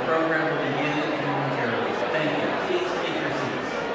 program will begin momentarily. Thank you. Please take your seats.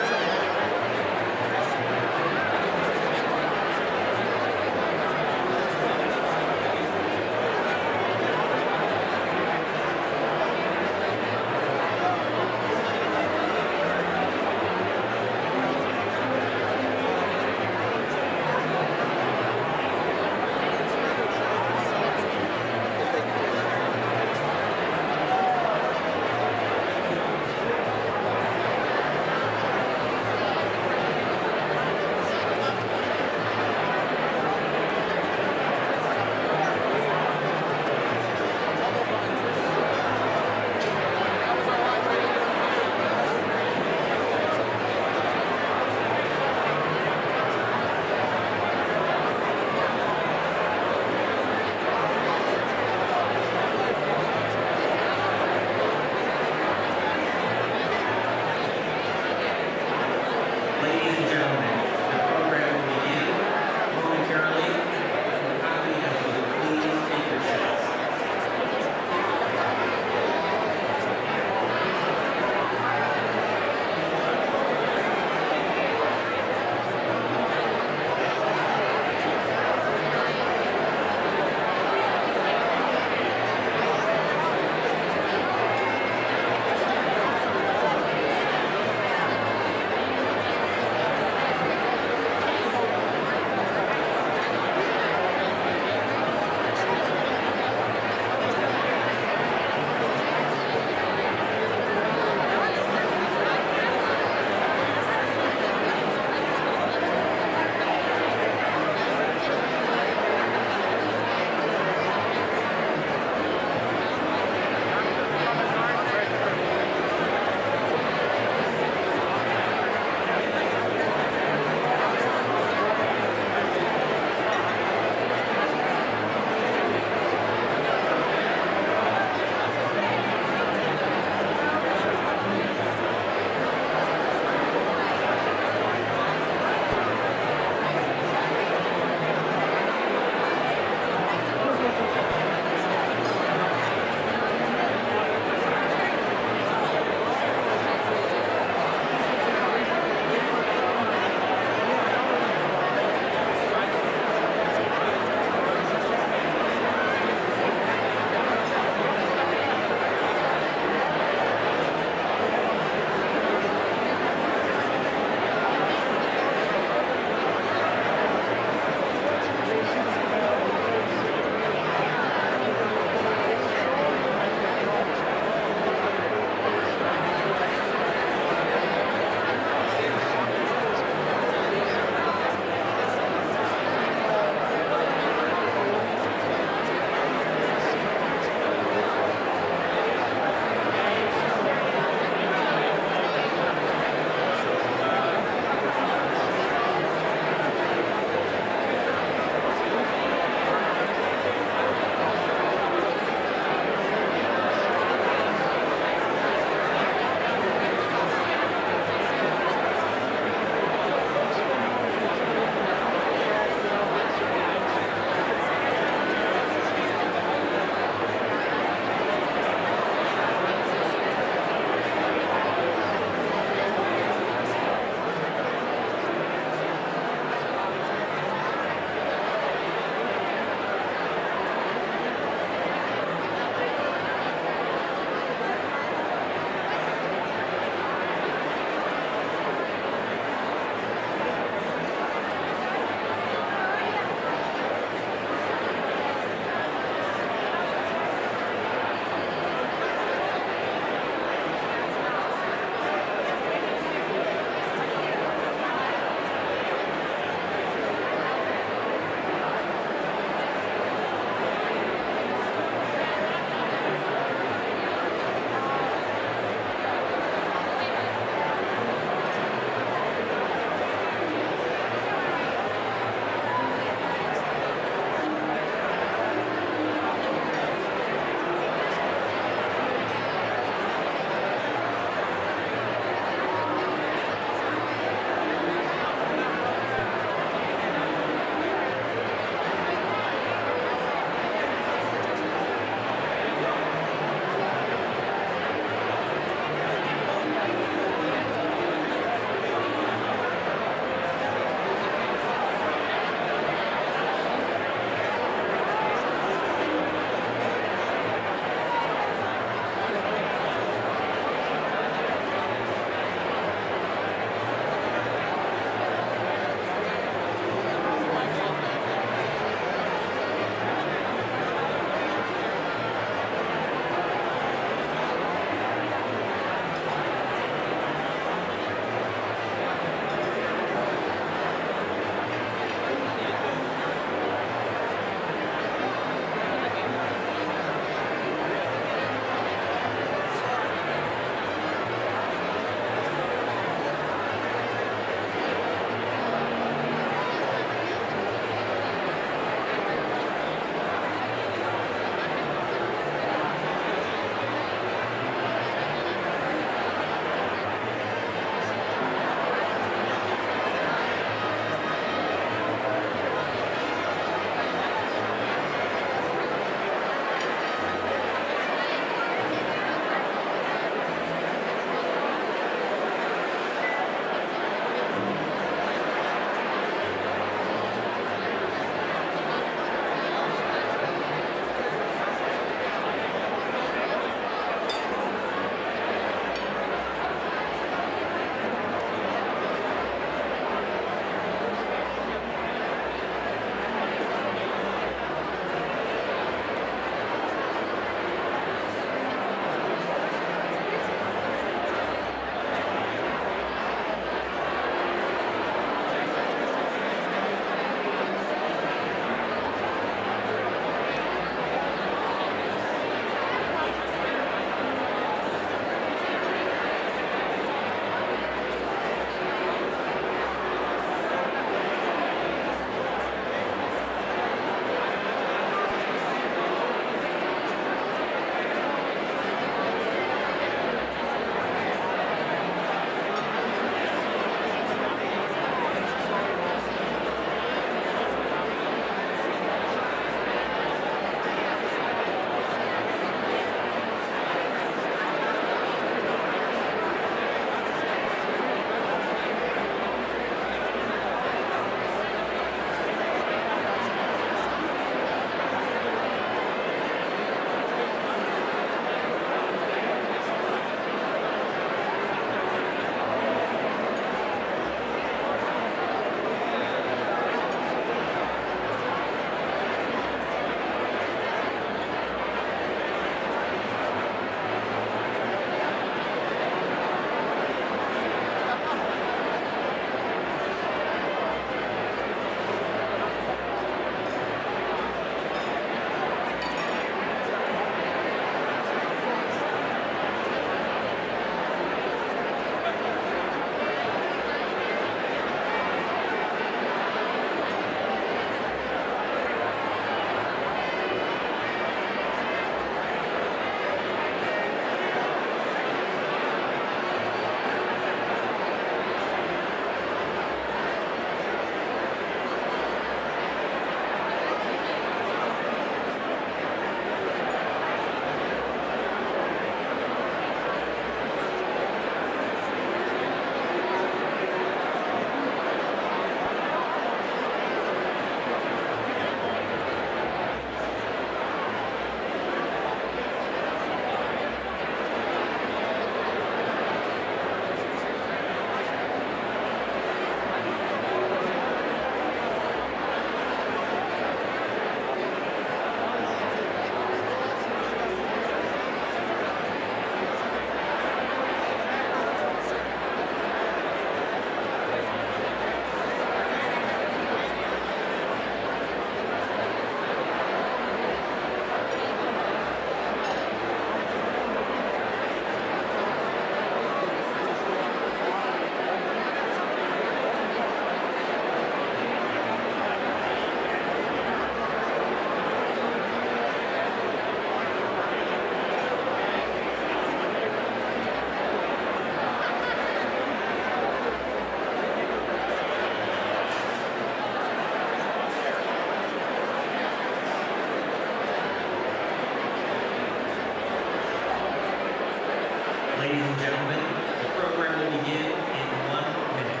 Ladies and gentlemen, the program will begin in 1 minute.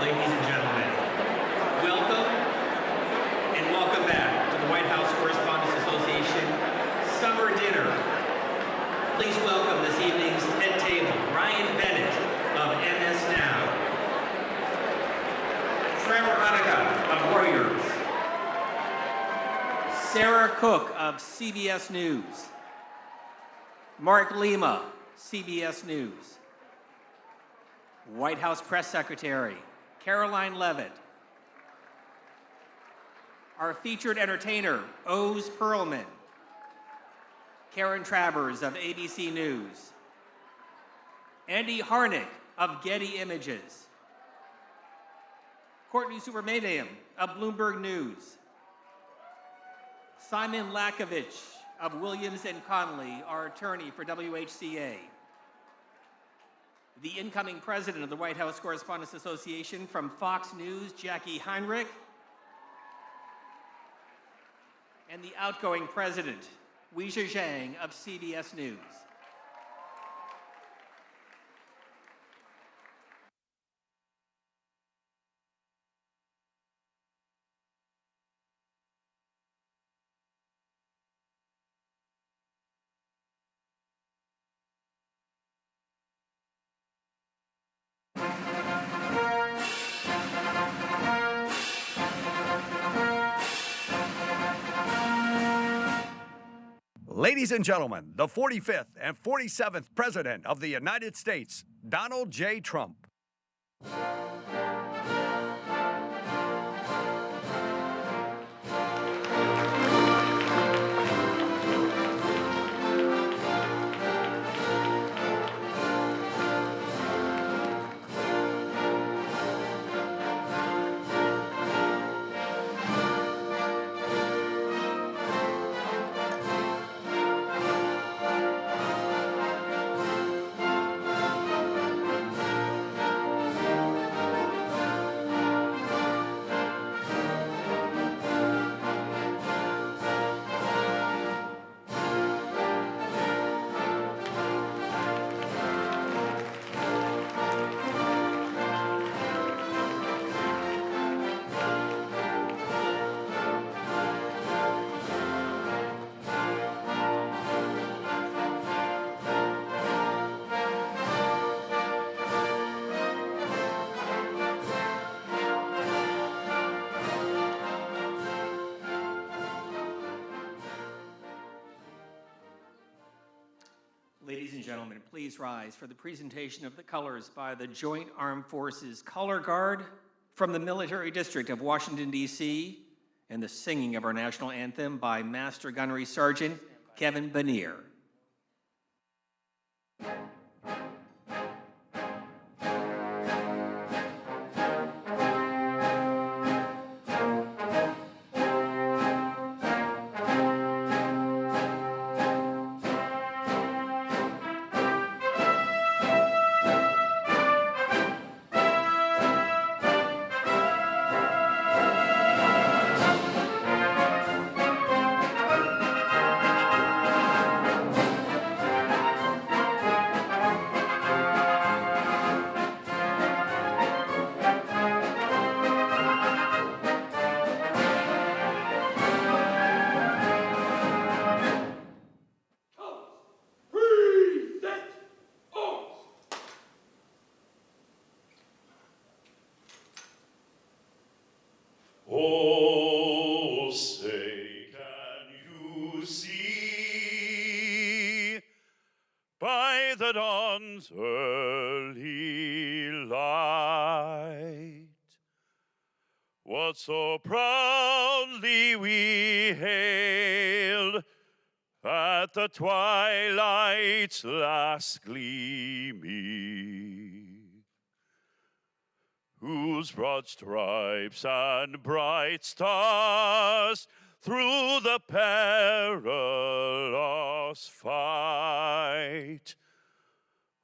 Ladies and gentlemen, welcome and welcome back to the White House Correspondents Association Summer Dinner. Please welcome this evening's head table, Ryan Bennett of MS Now, Trevor Hanukkah of Warriors, Sarah Cook of CBS News, Mark Lima, CBS News, White House Press Secretary, Caroline Levitt, our featured entertainer, Oz Perlman, Karen Travers of ABC News, Andy Harnick of Getty Images, Courtney Supermedium of Bloomberg News, Simon Lakovich of Williams & Connolly, our attorney for WHCA, the incoming president of the White House Correspondents Association from Fox News, Jackie Heinrich, and the outgoing president, Weijia Zhang of CBS News. Ladies and gentlemen, the 45th and 47th President of the United States, Donald J. Trump. please rise for the presentation of the colors by the Joint Armed Forces Color Guard from the Military District of Washington, D.C., and the singing of our national anthem by Master Gunnery Sergeant Kevin Benier. Oh, say, can you see by the dawn's early light what so proudly we hailed at the twilight's last gleaming, whose broad stripes and bright stars through the perilous fight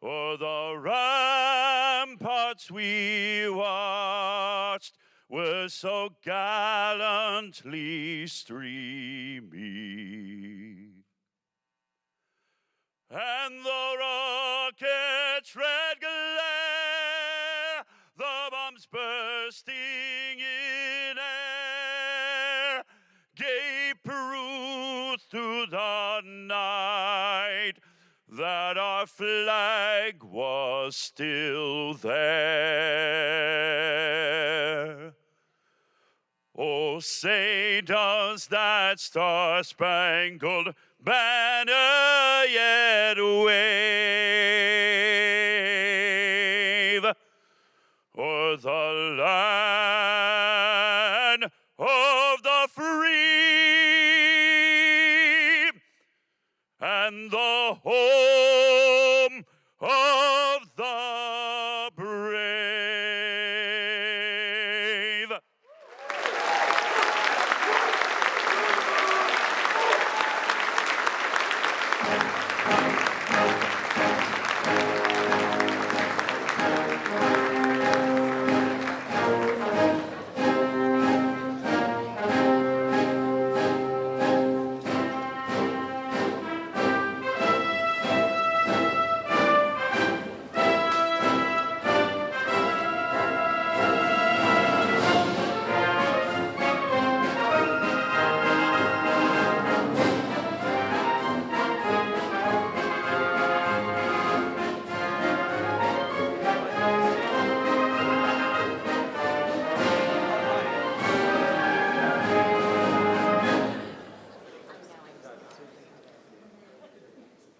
o'er the ramparts we watched were so gallantly streaming, and the rocket's red glare, the bombs bursting in air, gave proof to the night that our flag was still there. Oh, say, does that star-spangled banner yet wave o'er the land of the free and the home of the brave?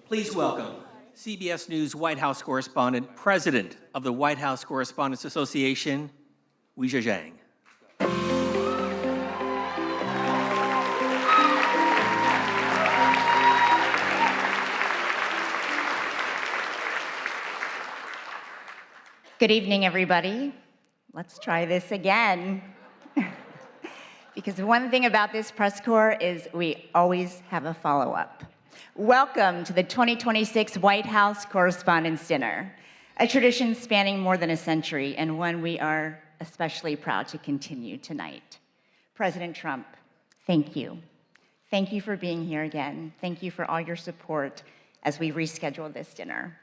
Please welcome CBS News White House Correspondent, President of the White House Correspondents Association, Weijia Zhang. Good evening, everybody. Let's try this again. Because one thing about this press corps is we always have a follow-up. Welcome to the 2026 White House Correspondents' Dinner, a tradition spanning more than a century and one we are especially proud to continue tonight. President Trump, thank you. Thank you for being here again. Thank you for all your support as we reschedule this dinner.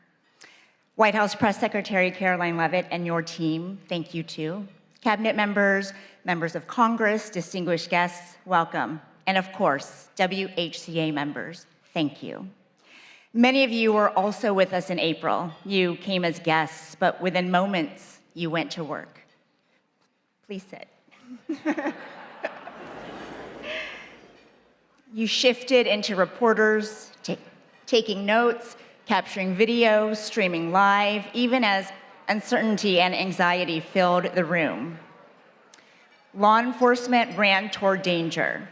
White House Press Secretary Caroline Leavitt and your team, thank you too. Cabinet members, members of Congress, distinguished guests, welcome. And of course, WHCA members, thank you. Many of you were also with us in April. You came as guests, but within moments, you went to work. Please sit. You shifted into reporters, taking notes, capturing video, streaming live, even as uncertainty and anxiety filled the room. Law enforcement ran toward danger.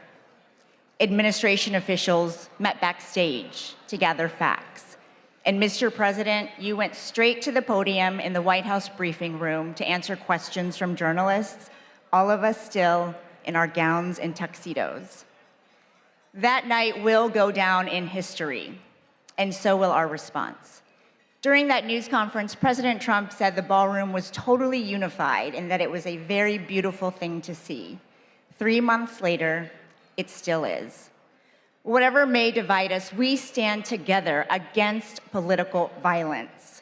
Administration officials met backstage to gather facts. And Mr. President, you went straight to the podium in the White House briefing room to answer questions from journalists, all of us still in our gowns and tuxedos. That night will go down in history, and so will our response. During that news conference, President Trump said the ballroom was totally unified and that it was a very beautiful thing to see. 3 months later, it still is. Whatever may divide us, we stand together against political violence.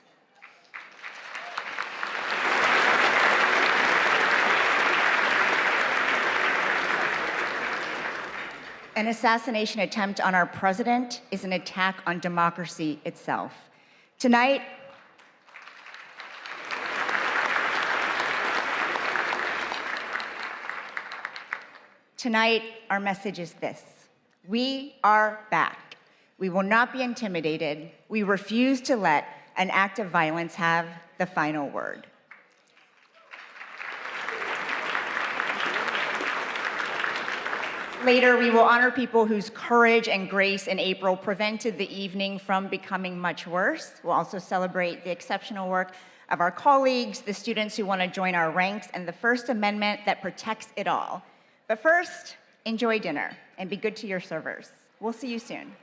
An assassination attempt on our president is an attack on democracy itself. Tonight, our message is this: we are back. We will not be intimidated. We refuse to let an act of violence have the final word. Later, we will honor people whose courage and grace in April prevented the evening from becoming much worse. We'll also celebrate the exceptional work of our colleagues, the students who want to join our ranks, and the First Amendment that protects it all. But first, enjoy dinner and be good to your servers. We'll see you soon.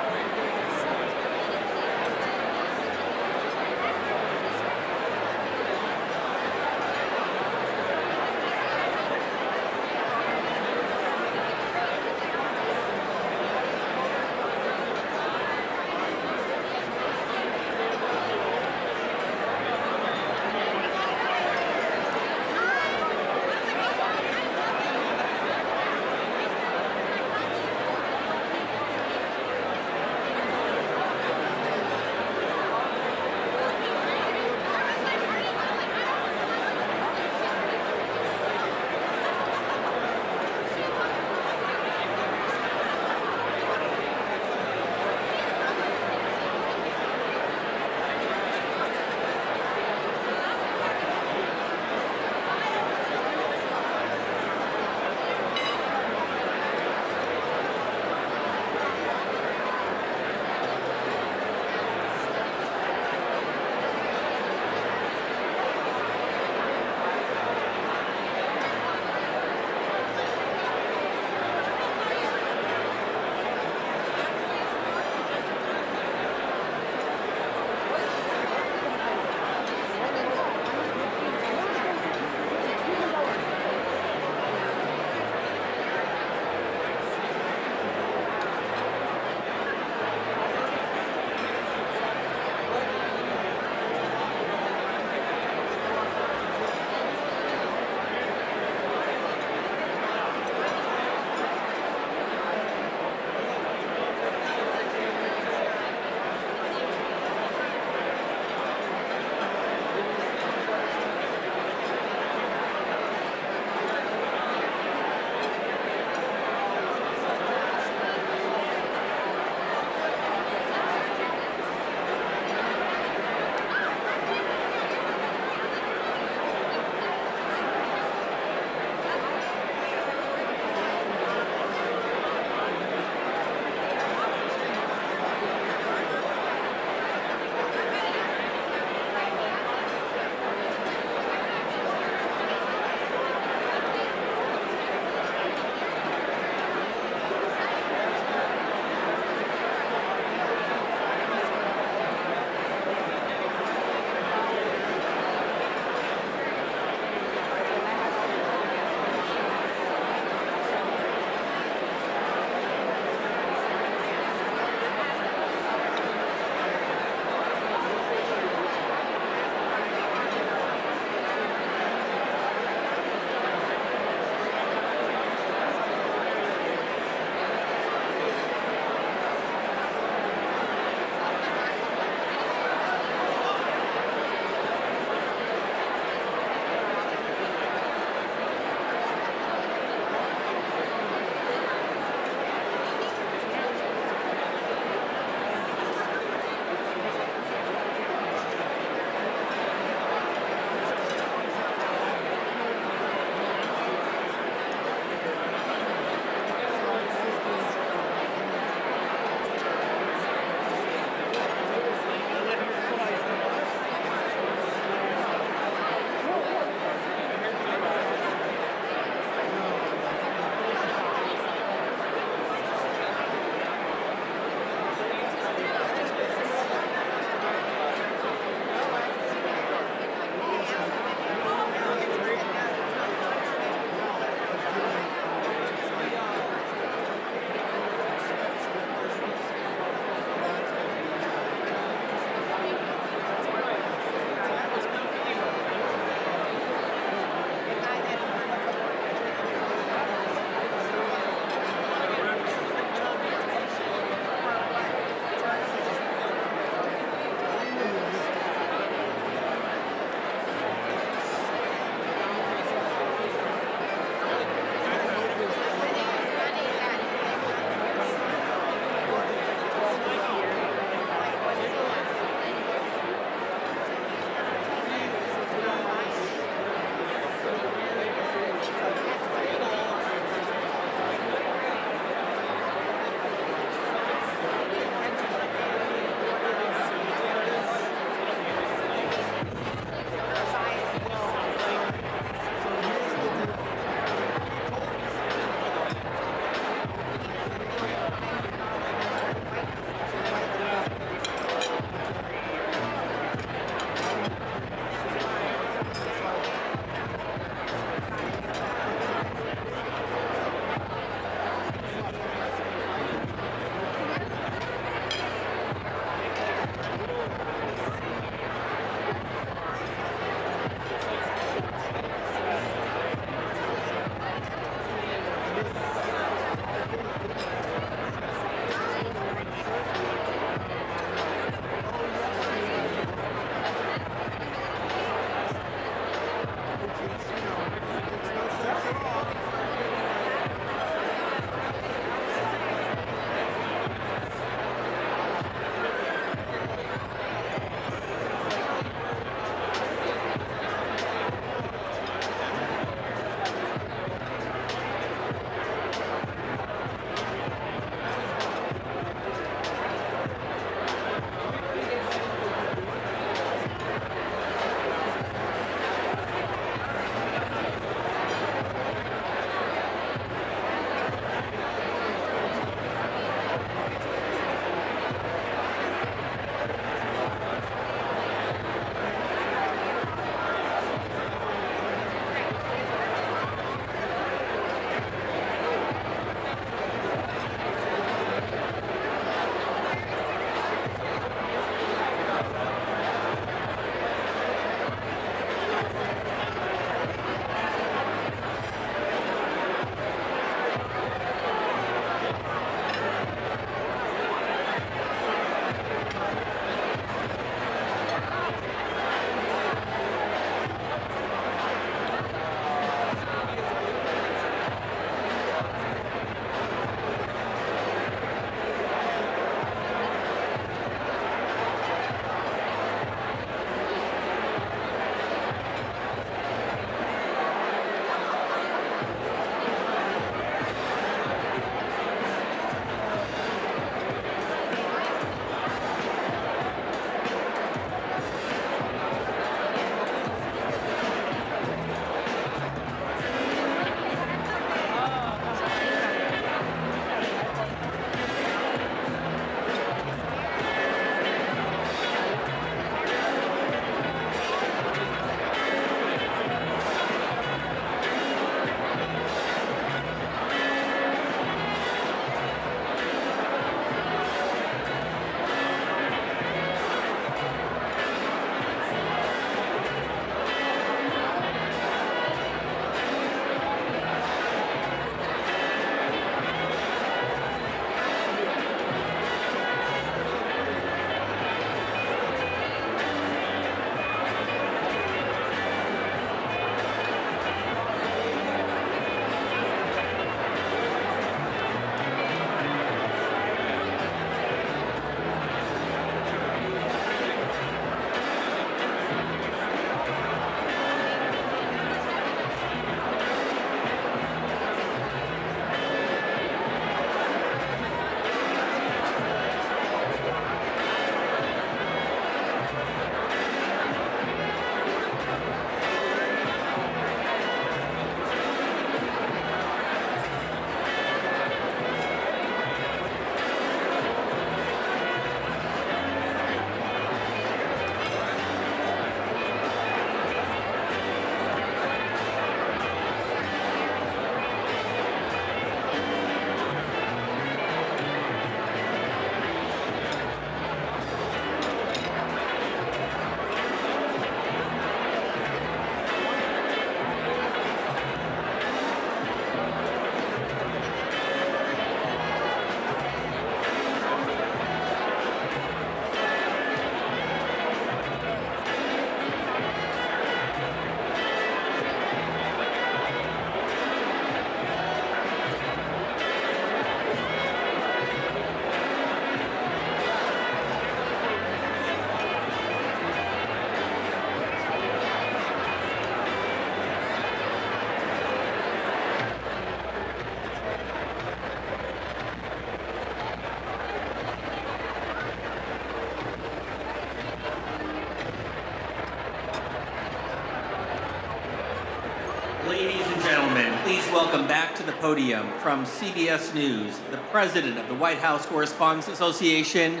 Ladies and gentlemen, please welcome back to the podium from CBS News, the president of the White House Correspondents Association,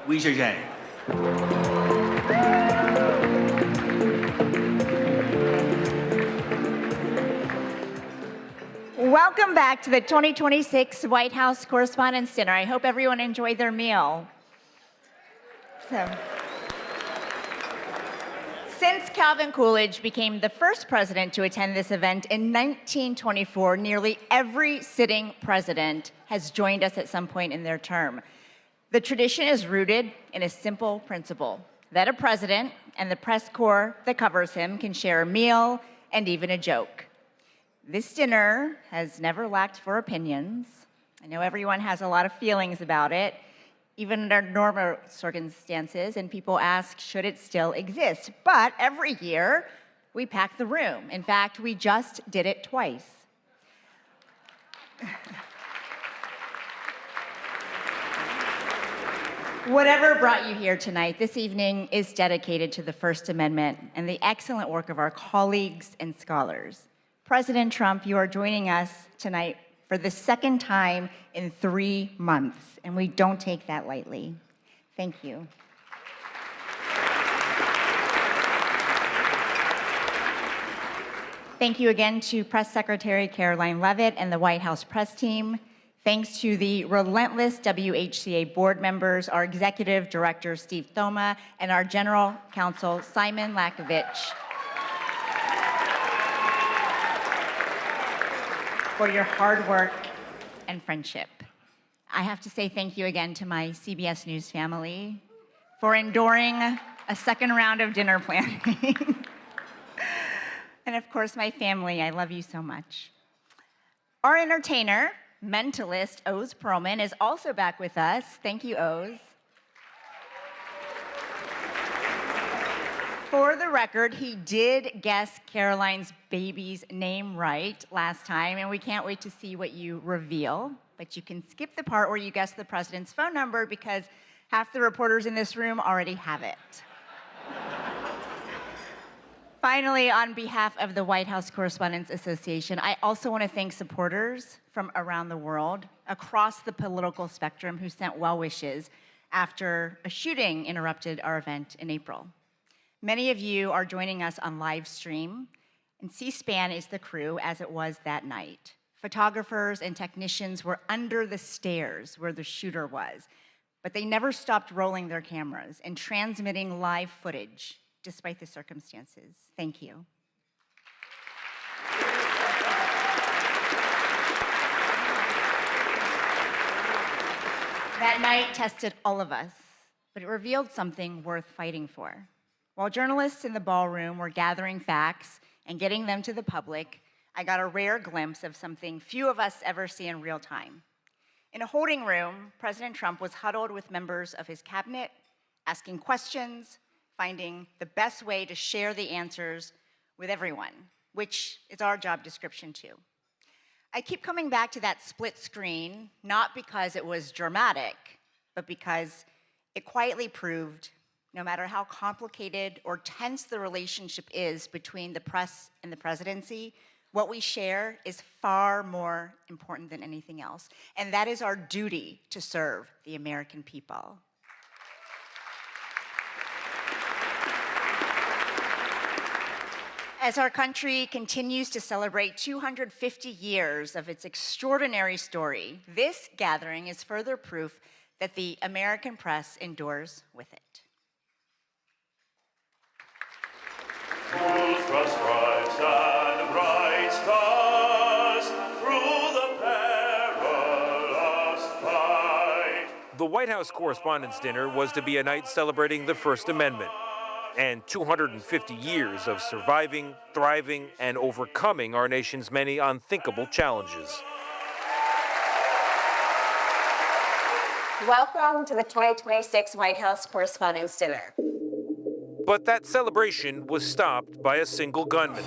Wei Zhang. Welcome back to the 2026 White House Correspondents' Dinner. I hope everyone enjoyed their meal. Since Calvin Coolidge became the first president to attend this event in 1924, nearly every sitting president has joined us at some point in their term. The tradition is rooted in a simple principle, that a president and the press corps that covers him can share a meal and even a joke. This dinner has never lacked for opinions. I know everyone has a lot of feelings about it, even under normal circumstances, and people ask, should it still exist? But every year, we pack the room. In fact, we just did it twice. Whatever brought you here tonight, this evening is dedicated to the First Amendment and the excellent work of our colleagues and scholars. President Trump, you are joining us tonight for the second time in 3 months, and we don't take that lightly. Thank you. Thank you again to Press Secretary Caroline Leavitt and the White House press team. Thanks to the relentless WHCA board members, our executive director, Steve Thoma, and our general counsel, Simon Lakovich, for your hard work and friendship. I have to say thank you again to my CBS News family for enduring a second round of dinner planning. And of course, my family, I love you so much. Our entertainer, mentalist, Oz Perlman, is also back with us. Thank you, Oz. For the record, he did guess Caroline's baby's name right last time, and we can't wait to see what you reveal. But you can skip the part where you guess the president's phone number because half the reporters in this room already have it. Finally, on behalf of the White House Correspondents Association, I also want to thank supporters from around the world, across the political spectrum, who sent well wishes after a shooting interrupted our event in April. Many of you are joining us on live stream, and C-SPAN is the crew as it was that night. Photographers and technicians were under the stairs where the shooter was, but they never stopped rolling their cameras and transmitting live footage despite the circumstances. Thank you. That night tested all of us, but it revealed something worth fighting for. While journalists in the ballroom were gathering facts and getting them to the public, I got a rare glimpse of something few of us ever see in real time. In a holding room, President Trump was huddled with members of his cabinet, asking questions, finding the best way to share the answers with everyone, which is our job description too. I keep coming back to that split screen, not because it was dramatic, but because it quietly proved no matter how complicated or tense the relationship is between the press and the presidency, what we share is far more important than anything else. And that is our duty to serve the American people. As our country continues to celebrate 250 years of its extraordinary story, this gathering is further proof that the American press endures with it. Whose cross stripes and bright stars through the perilous fight. The White House Correspondents' Dinner was to be a night celebrating the First Amendment and 250 years of surviving, thriving, and overcoming our nation's many unthinkable challenges. Welcome to the 2026 White House Correspondents' Dinner. But that celebration was stopped by a single gunman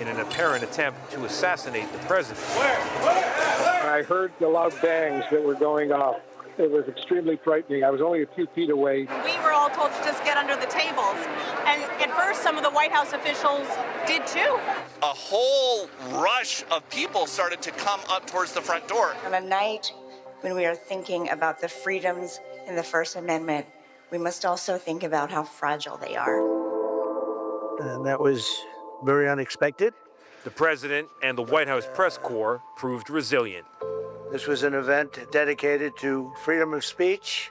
in an apparent attempt to assassinate the president. I heard the loud bangs that were going off. It was extremely frightening. I was only a few feet away. We were all all told to just get under the tables. And at first, some of the White House officials did too. A whole rush of people started to come up towards the front door. On a night when we are thinking about the freedoms in the First Amendment, we must also think about how fragile they are. And that was very unexpected. The president and the White House press corps proved resilient. This was an event dedicated to freedom of speech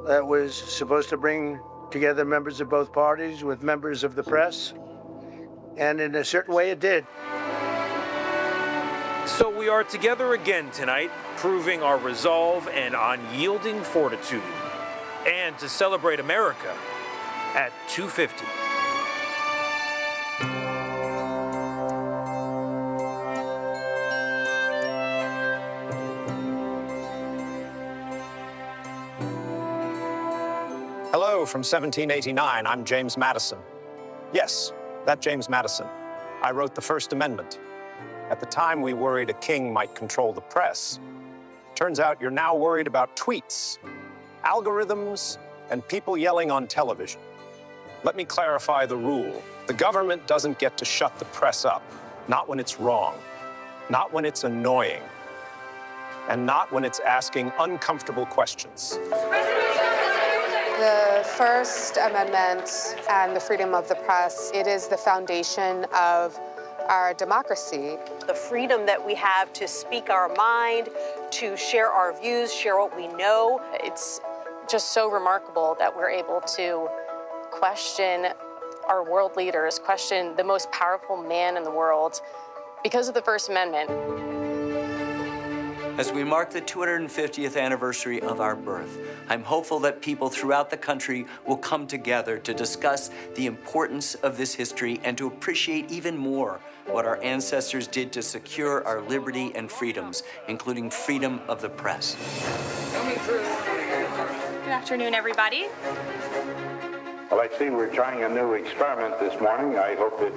that was supposed to bring together members of both parties with members of the press. And in a certain way, it did. So we are together again tonight, proving our resolve and unyielding fortitude. And to celebrate America at 2:50. Hello from 1789. I'm James Madison. Yes, that James Madison. I wrote the First Amendment. At the time, we worried a king might control the press. Turns out you're now worried about tweets, algorithms, and people yelling on television. Let me clarify the rule. The government doesn't get to shut the press up, not when it's wrong, not when it's annoying, and not when it's asking uncomfortable questions. The First Amendment and the freedom of the press, it is the foundation of our democracy. The freedom that we have to speak our mind, to share our views, share what we know. It's just so remarkable that we're able to question our world leaders, question the most powerful man in the world because of the First Amendment. As we mark the 250th anniversary of our birth, I'm hopeful that people throughout the country will come together to discuss the importance of this history and to appreciate even more what our ancestors did to secure our liberty and freedoms, including freedom of the press. Good afternoon, everybody. Well, I see we're trying a new experiment this morning. I hope it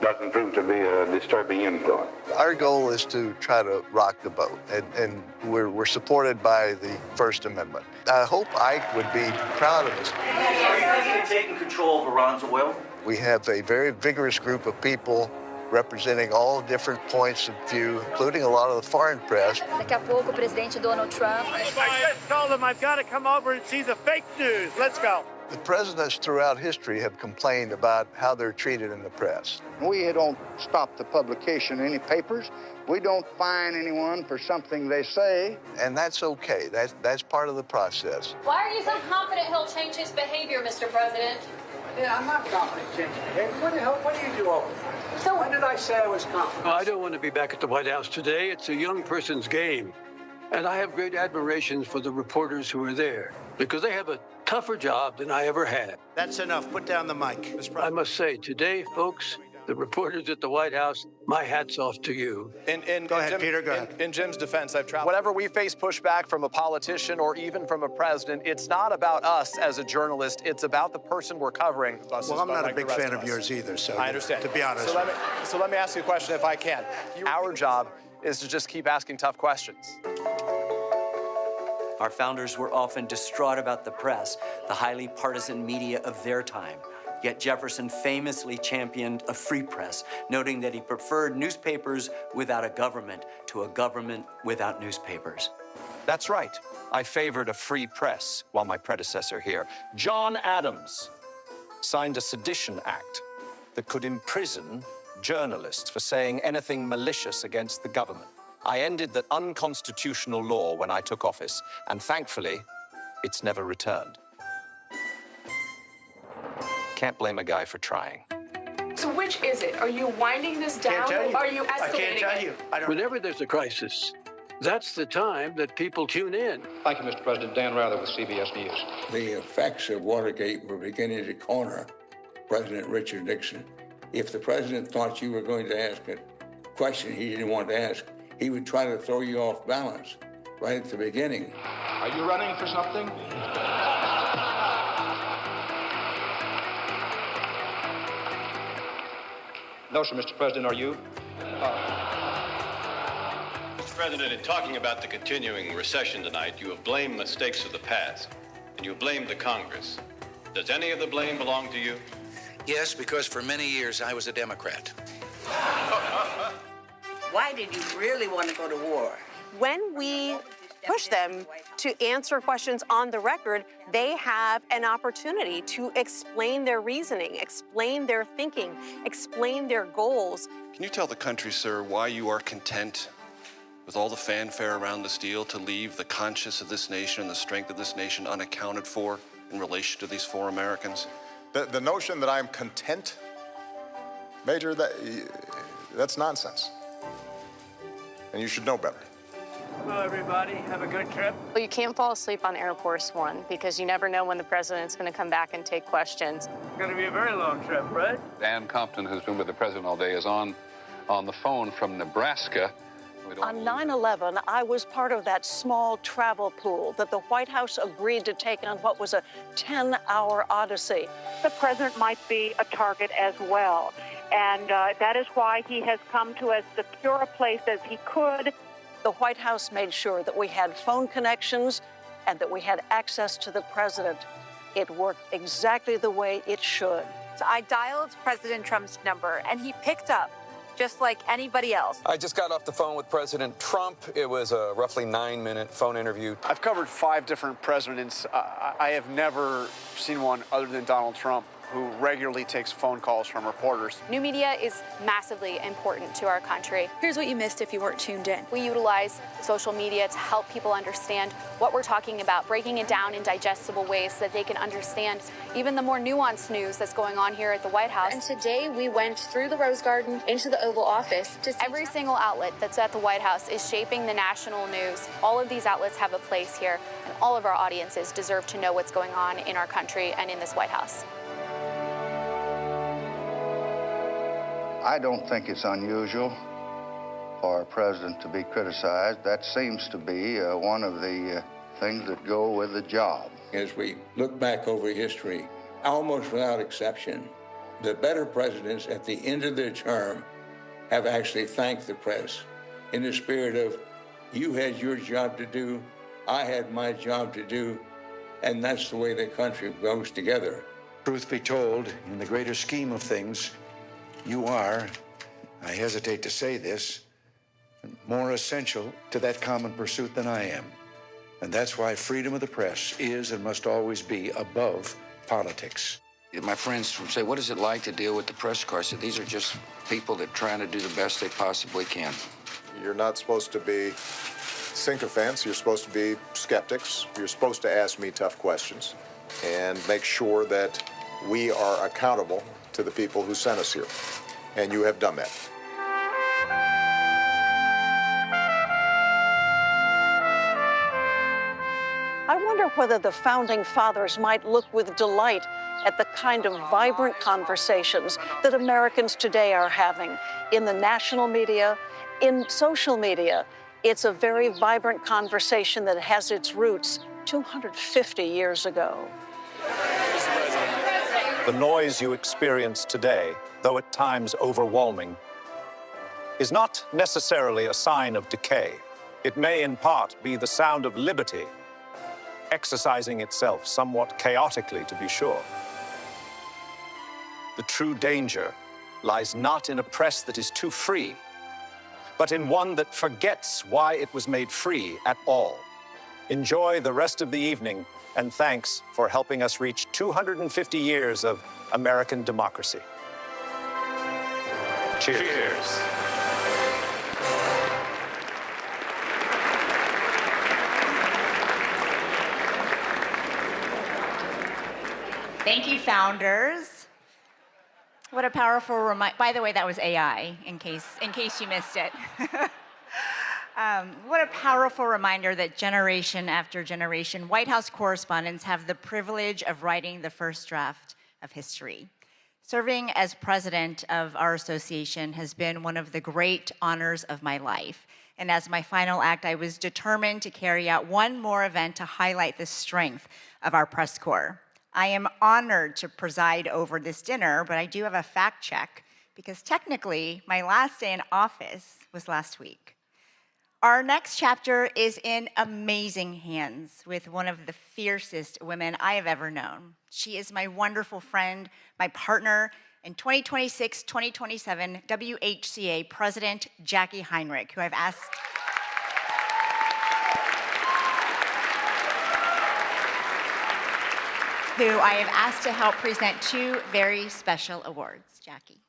doesn't prove to be a disturbing influence. Our goal is to try to rock the boat, and we're supported by the First Amendment. I hope Ike would be proud of us. Are you thinking of taking control of Iran's oil? We have a very vigorous group of people representing all different points of view, including a lot of the foreign press. Daqui a pouco, o presidente Donald Trump. I just told him I've got to come over and see the fake news. Let's go. The presidents throughout history have complained about how they're treated in the press. We don't stop the publication of any papers. We don't fine anyone for something they say. And that's okay. That's part of the process. Why are you so confident he'll change his behavior, Mr. President? Yeah, I'm not confident changing behavior. What do you do over there? So when did I say I was confident? I don't want to be back at the White House today. It's a young person's game. And I have great admiration for the reporters who are there because they have a tougher job than I ever had. That's enough. Put down the mic. I must say, today, folks, the reporters at the White House, my hat's off to you. Go ahead, Peter, go ahead. In Jim's defense, I've traveled. Whenever we face pushback from a politician or even from a president, it's not about us as a journalist. It's about the person we're covering. Well, I'm not a big fan of yours either, so I understand. To be honest. So let me ask you a question if I can. Our job is to just keep asking tough questions. Our founders were often distraught about the press, the highly partisan media of their time. Yet Jefferson famously championed a free press, noting that he preferred newspapers without a government to a government without newspapers. That's right. I favored a free press while my predecessor here, John Adams, signed a sedition act that could imprison journalists for saying anything malicious against the government. I ended that unconstitutional law when I took office, and thankfully, it's never returned. Can't blame a guy for trying. So which is it? Are you winding this down or are you escalating I can't tell you. Whenever there's a crisis, that's the time that people tune in. Thank you, Mr. President. Dan Rather with CBS News. The effects of Watergate were beginning to corner President Richard Nixon. If the president thought you were going to ask a question he didn't want to ask, he would try to throw you off balance right at the beginning. Are you running for something? No, sir, Mr. President, are you? Mr. President, in talking about the continuing recession tonight, you have blamed mistakes of the past. and you blame the Congress. Does any of the blame belong to you? Yes, because for many years I was a Democrat. Why did you really want to go to war? When we push them to answer questions on the record, they have an opportunity to explain their reasoning, explain their thinking, explain their goals. Can you tell the country, sir, why you are content with all the fanfare around this deal to leave the conscience of this nation and the strength of this nation unaccounted for in relation to these 4 Americans? The notion that I'm content, Major, that's nonsense. And you should know better. Well, everybody, have a good trip. Well, you can't fall asleep on Air Force One because you never know when the president's going to come back and take questions. It's going to be a very long trip, right? Dan Compton, who's been with the president all day, is on the phone from Nebraska. On 9/11, I was part of that small travel pool that the White House agreed to take on what was a 10-hour odyssey. The president might be a target as well, and that is why he has come to as secure a place as he could. The White House made sure that we had phone connections and that we had access to the president. It worked exactly the way it should. So I dialed President Trump's number, and he picked up, just like anybody else. I just got off the phone with President Trump. It was a roughly 9-minute phone interview. I've covered 5 different presidents. I have never seen one other than Donald Trump who regularly takes phone calls from reporters. New media is massively important to our country. Here's what you missed if you weren't tuned in. We utilize social media to help people understand what we're talking about, breaking it down in digestible ways so that they can understand even the more nuanced news that's going on here at the White House. And today we went through the Rose Garden into the Oval Office to see every single outlet that's at the White House is shaping the national news. All of these outlets have a place here, and all of our audiences deserve to know what's going on in our country and in this White House. I don't think it's unusual for a president to be criticized. That seems to be one of the things that go with the job. As we look back over history, almost without exception, the better presidents at the end of their term have actually thanked the press in the spirit of, you had your job to do, I had my job to do, and that's the way the country goes together. Truth be told, in the greater scheme of things, you are, I hesitate to say this, more essential to that common pursuit than I am. And that's why freedom of the press is and must always be above politics. My friends say, what is it like to deal with the press corps? I said, these are just people that are trying to do the best they possibly can. You're not supposed to be sycophants. You're supposed to be skeptics. You're supposed to ask me tough questions and make sure that we are accountable to the people who sent us here. And you have done that. I wonder whether the founding fathers might look with delight at the kind of vibrant conversations that Americans today are having in the national media, in social media. It's a very vibrant conversation that has its roots 250 years ago. The noise you experience today, though at times overwhelming, is not necessarily a sign of decay. It may in part be the sound of liberty, exercising itself somewhat chaotically, to be sure. The true danger lies not in a press that is too free, but in one that forgets why it was made free at all. Enjoy the rest of the evening, and thanks for helping us reach 250 years of American democracy. Cheers. Cheers. Thank you, founders. What a powerful reminder. By the way, that was AI, in case you missed it. What a powerful reminder that generation after generation, White House correspondents have the privilege of writing the first draft of history. Serving as president of our association has been one of the great honors of my life. And as my final act, I was determined to carry out one more event to highlight the strength of our press corps. I am honored to preside over this dinner, but I do have a fact check because technically my last day in office was last week. Our next chapter is in amazing hands with one of the fiercest women I have ever known. She is my wonderful friend, my partner in 2026-2027 WHCA President Jackie Heinrich, who I've asked to help present two very special awards. Jackie.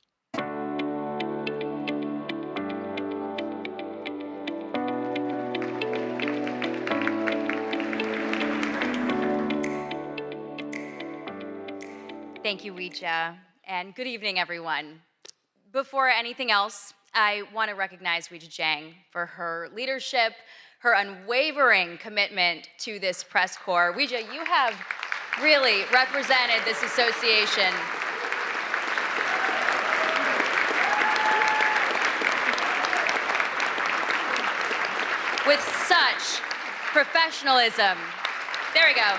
Thank you, Ouija, and good evening, everyone. Before anything else, I want to recognize Ouija Jiang for her leadership, her unwavering commitment to this press corps. Ouija, you have really represented this association with such professionalism. There we go.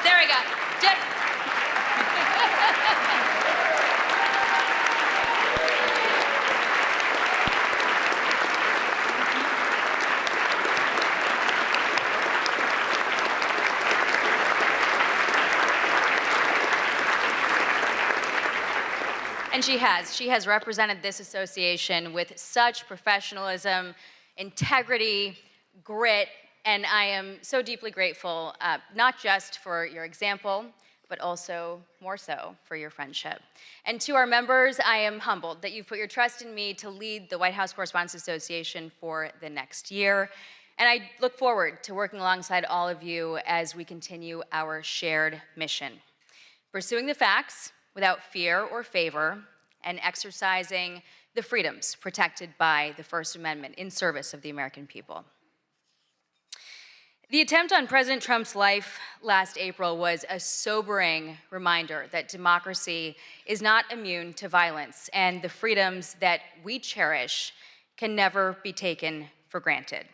There we go. Just And she has represented this association with such professionalism, integrity, grit, and I am so deeply grateful, not just for your example, but also more so for your friendship. And to our members, I am humbled that you've put your trust in me to lead the White House Correspondents Association for the next year. And I look forward to working alongside all of you as we continue our shared mission. Pursuing the facts without fear or favor, and exercising the freedoms protected by the First Amendment in service of the American people. The attempt on President Trump's life last April was a sobering reminder that democracy is not immune to violence, and the freedoms that we cherish can never be taken for granted.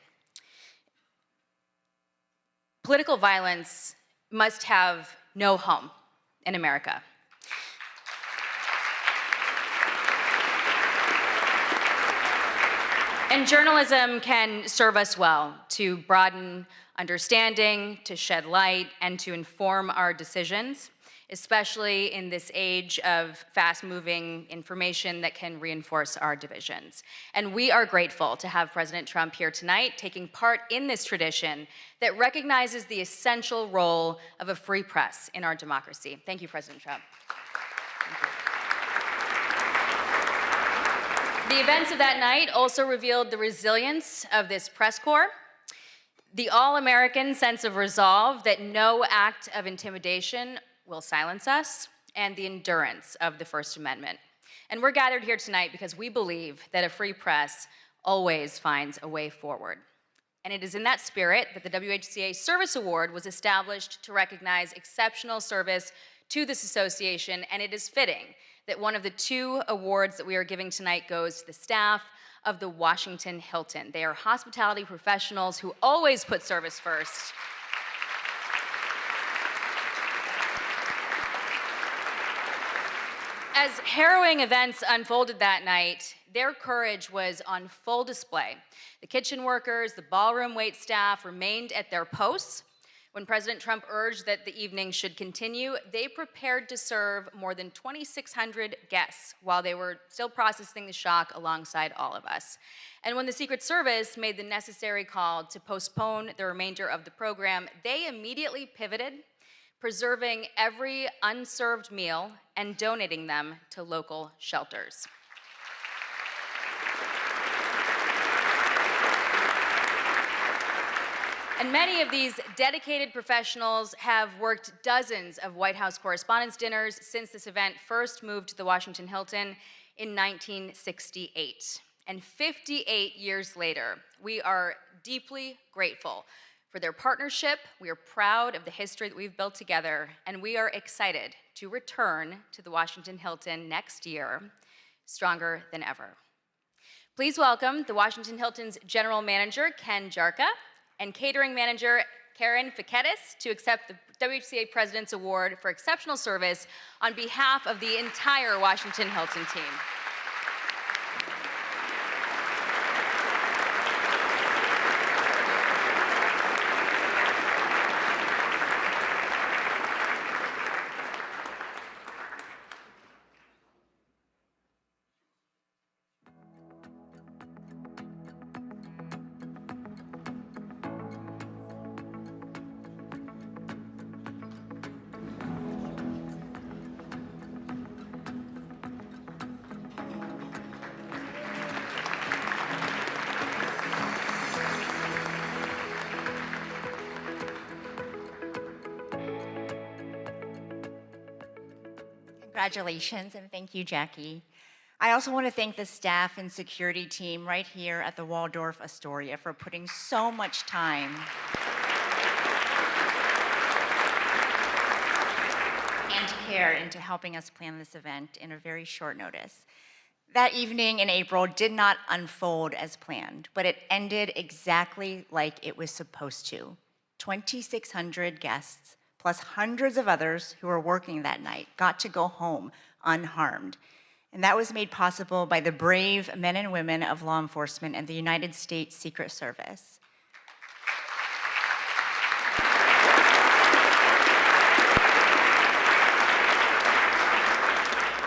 Political violence must have no home in America. And journalism can serve us well to broaden understanding, to shed light, and to inform our decisions, especially in this age of fast-moving information that can reinforce our divisions. And we are grateful to have President Trump here tonight, taking part in this tradition that recognizes the essential role of a free press in our democracy. Thank you, President Trump. The events of that night also revealed the resilience of this press corps, the all-American sense of resolve that no act of intimidation will silence us, and the endurance of the First Amendment. And we're gathered here tonight because we believe that a free press always finds a way forward. And it is in that spirit that the WHCA Service Award was established to recognize exceptional service to this association, and it is fitting that one of the two awards that we are giving tonight goes to the staff of the Washington Hilton. They are hospitality professionals who always put service first. As harrowing events unfolded that night, their courage was on full display. The kitchen workers, the ballroom wait staff remained at their posts. When President Trump urged that the evening should continue, they prepared to serve more than 2,600 guests while they were still processing the shock alongside all of us. And when the Secret Service made the necessary call to postpone the remainder of the program, they immediately pivoted, preserving every unserved meal and donating them to local shelters. And many of these dedicated professionals have worked dozens of White House Correspondents' dinners since this event first moved to the Washington Hilton in 1968. And 58 years later, we are deeply grateful for their partnership. We are proud of the history that we've built together, and we are excited to return to the Washington Hilton next year, stronger than ever. Please welcome the Washington Hilton's General Manager, Ken Jarka, and Catering Manager, Karen Fiketis, to accept the WHCA President's Award for Exceptional Service on behalf of the entire Washington Hilton team. Congratulations, and thank you, Jackie. I also want to thank the staff and security team right here at the Waldorf Astoria for putting so much time and care into helping us plan this event in a very short notice. That evening in April did not unfold as planned, but it ended exactly like it was supposed to. 2,600 guests, plus hundreds of others who were working that night, got to go home unharmed. And that was made possible by the brave men and women of law enforcement and the United States Secret Service.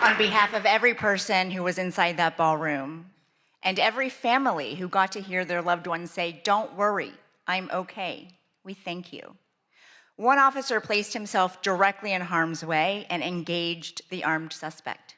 On behalf of every person who was inside that ballroom, and every family who got to hear their loved ones say, "Don't worry, I'm okay," we thank you. One officer placed himself directly in harm's way and engaged the armed suspect.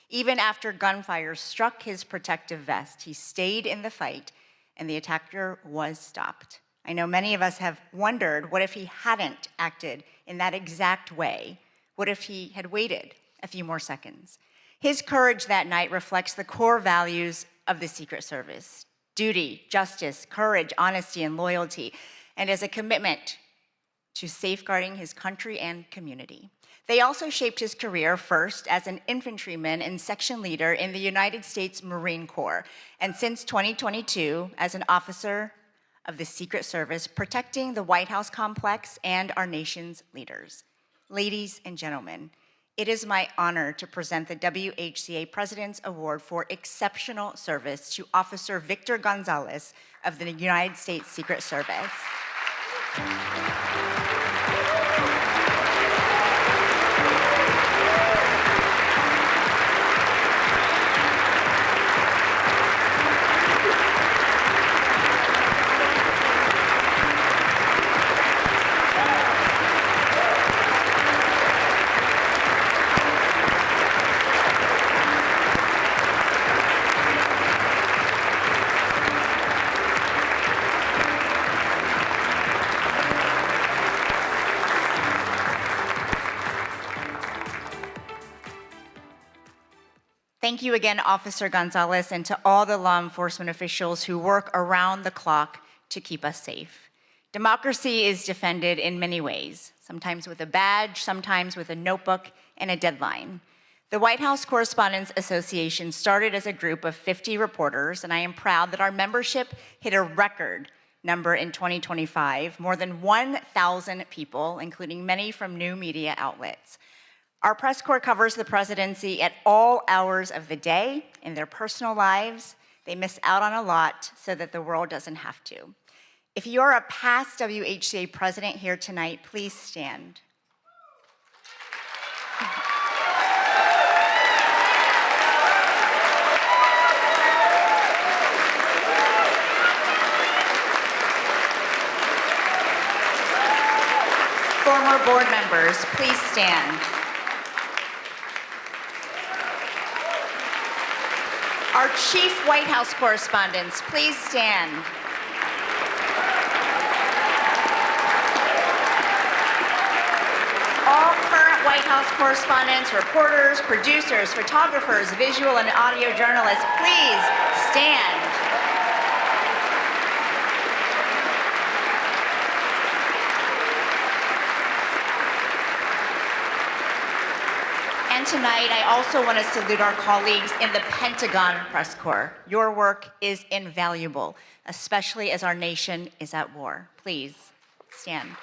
Even after gunfire struck his protective vest, he stayed in the fight, and the attacker was stopped. I know many of us have wondered, what if he hadn't acted in that exact way? What if he had waited a few more seconds? His courage that night reflects the core values of the Secret Service: duty, justice, courage, honesty, and loyalty, and as a commitment to safeguarding his country and community. They also shaped his career, first as an infantryman and section leader in the United States Marine Corps, and since 2022 as an officer of the Secret Service, protecting the White House complex and our nation's leaders. Ladies and gentlemen, it is my honor to present the WHCA President's Award for Exceptional Service to Officer Victor Gonzalez of the United States Secret Service. Thank you again, Officer Gonzalez, and to all the law enforcement officials who work around the clock to keep us safe. Democracy is defended in many ways, sometimes with a badge, sometimes with a notebook and a deadline. The White House Correspondents Association started as a group of 50 reporters, and I am proud that our membership hit a record number in 2025, more than 1,000 people, including many from new media outlets. Our press corps covers the presidency at all hours of the day in their personal lives. They miss out on a lot so that the world doesn't have to. If you're a past WHCA president here tonight, please stand. Former board members, please stand. Our chief White House correspondents, please stand. All current White House correspondents, reporters, producers, photographers, visual and audio journalists, please stand. And tonight, I also want to salute our colleagues in the Pentagon Press Corps. Your work is invaluable, especially as our nation is at war. Please stand.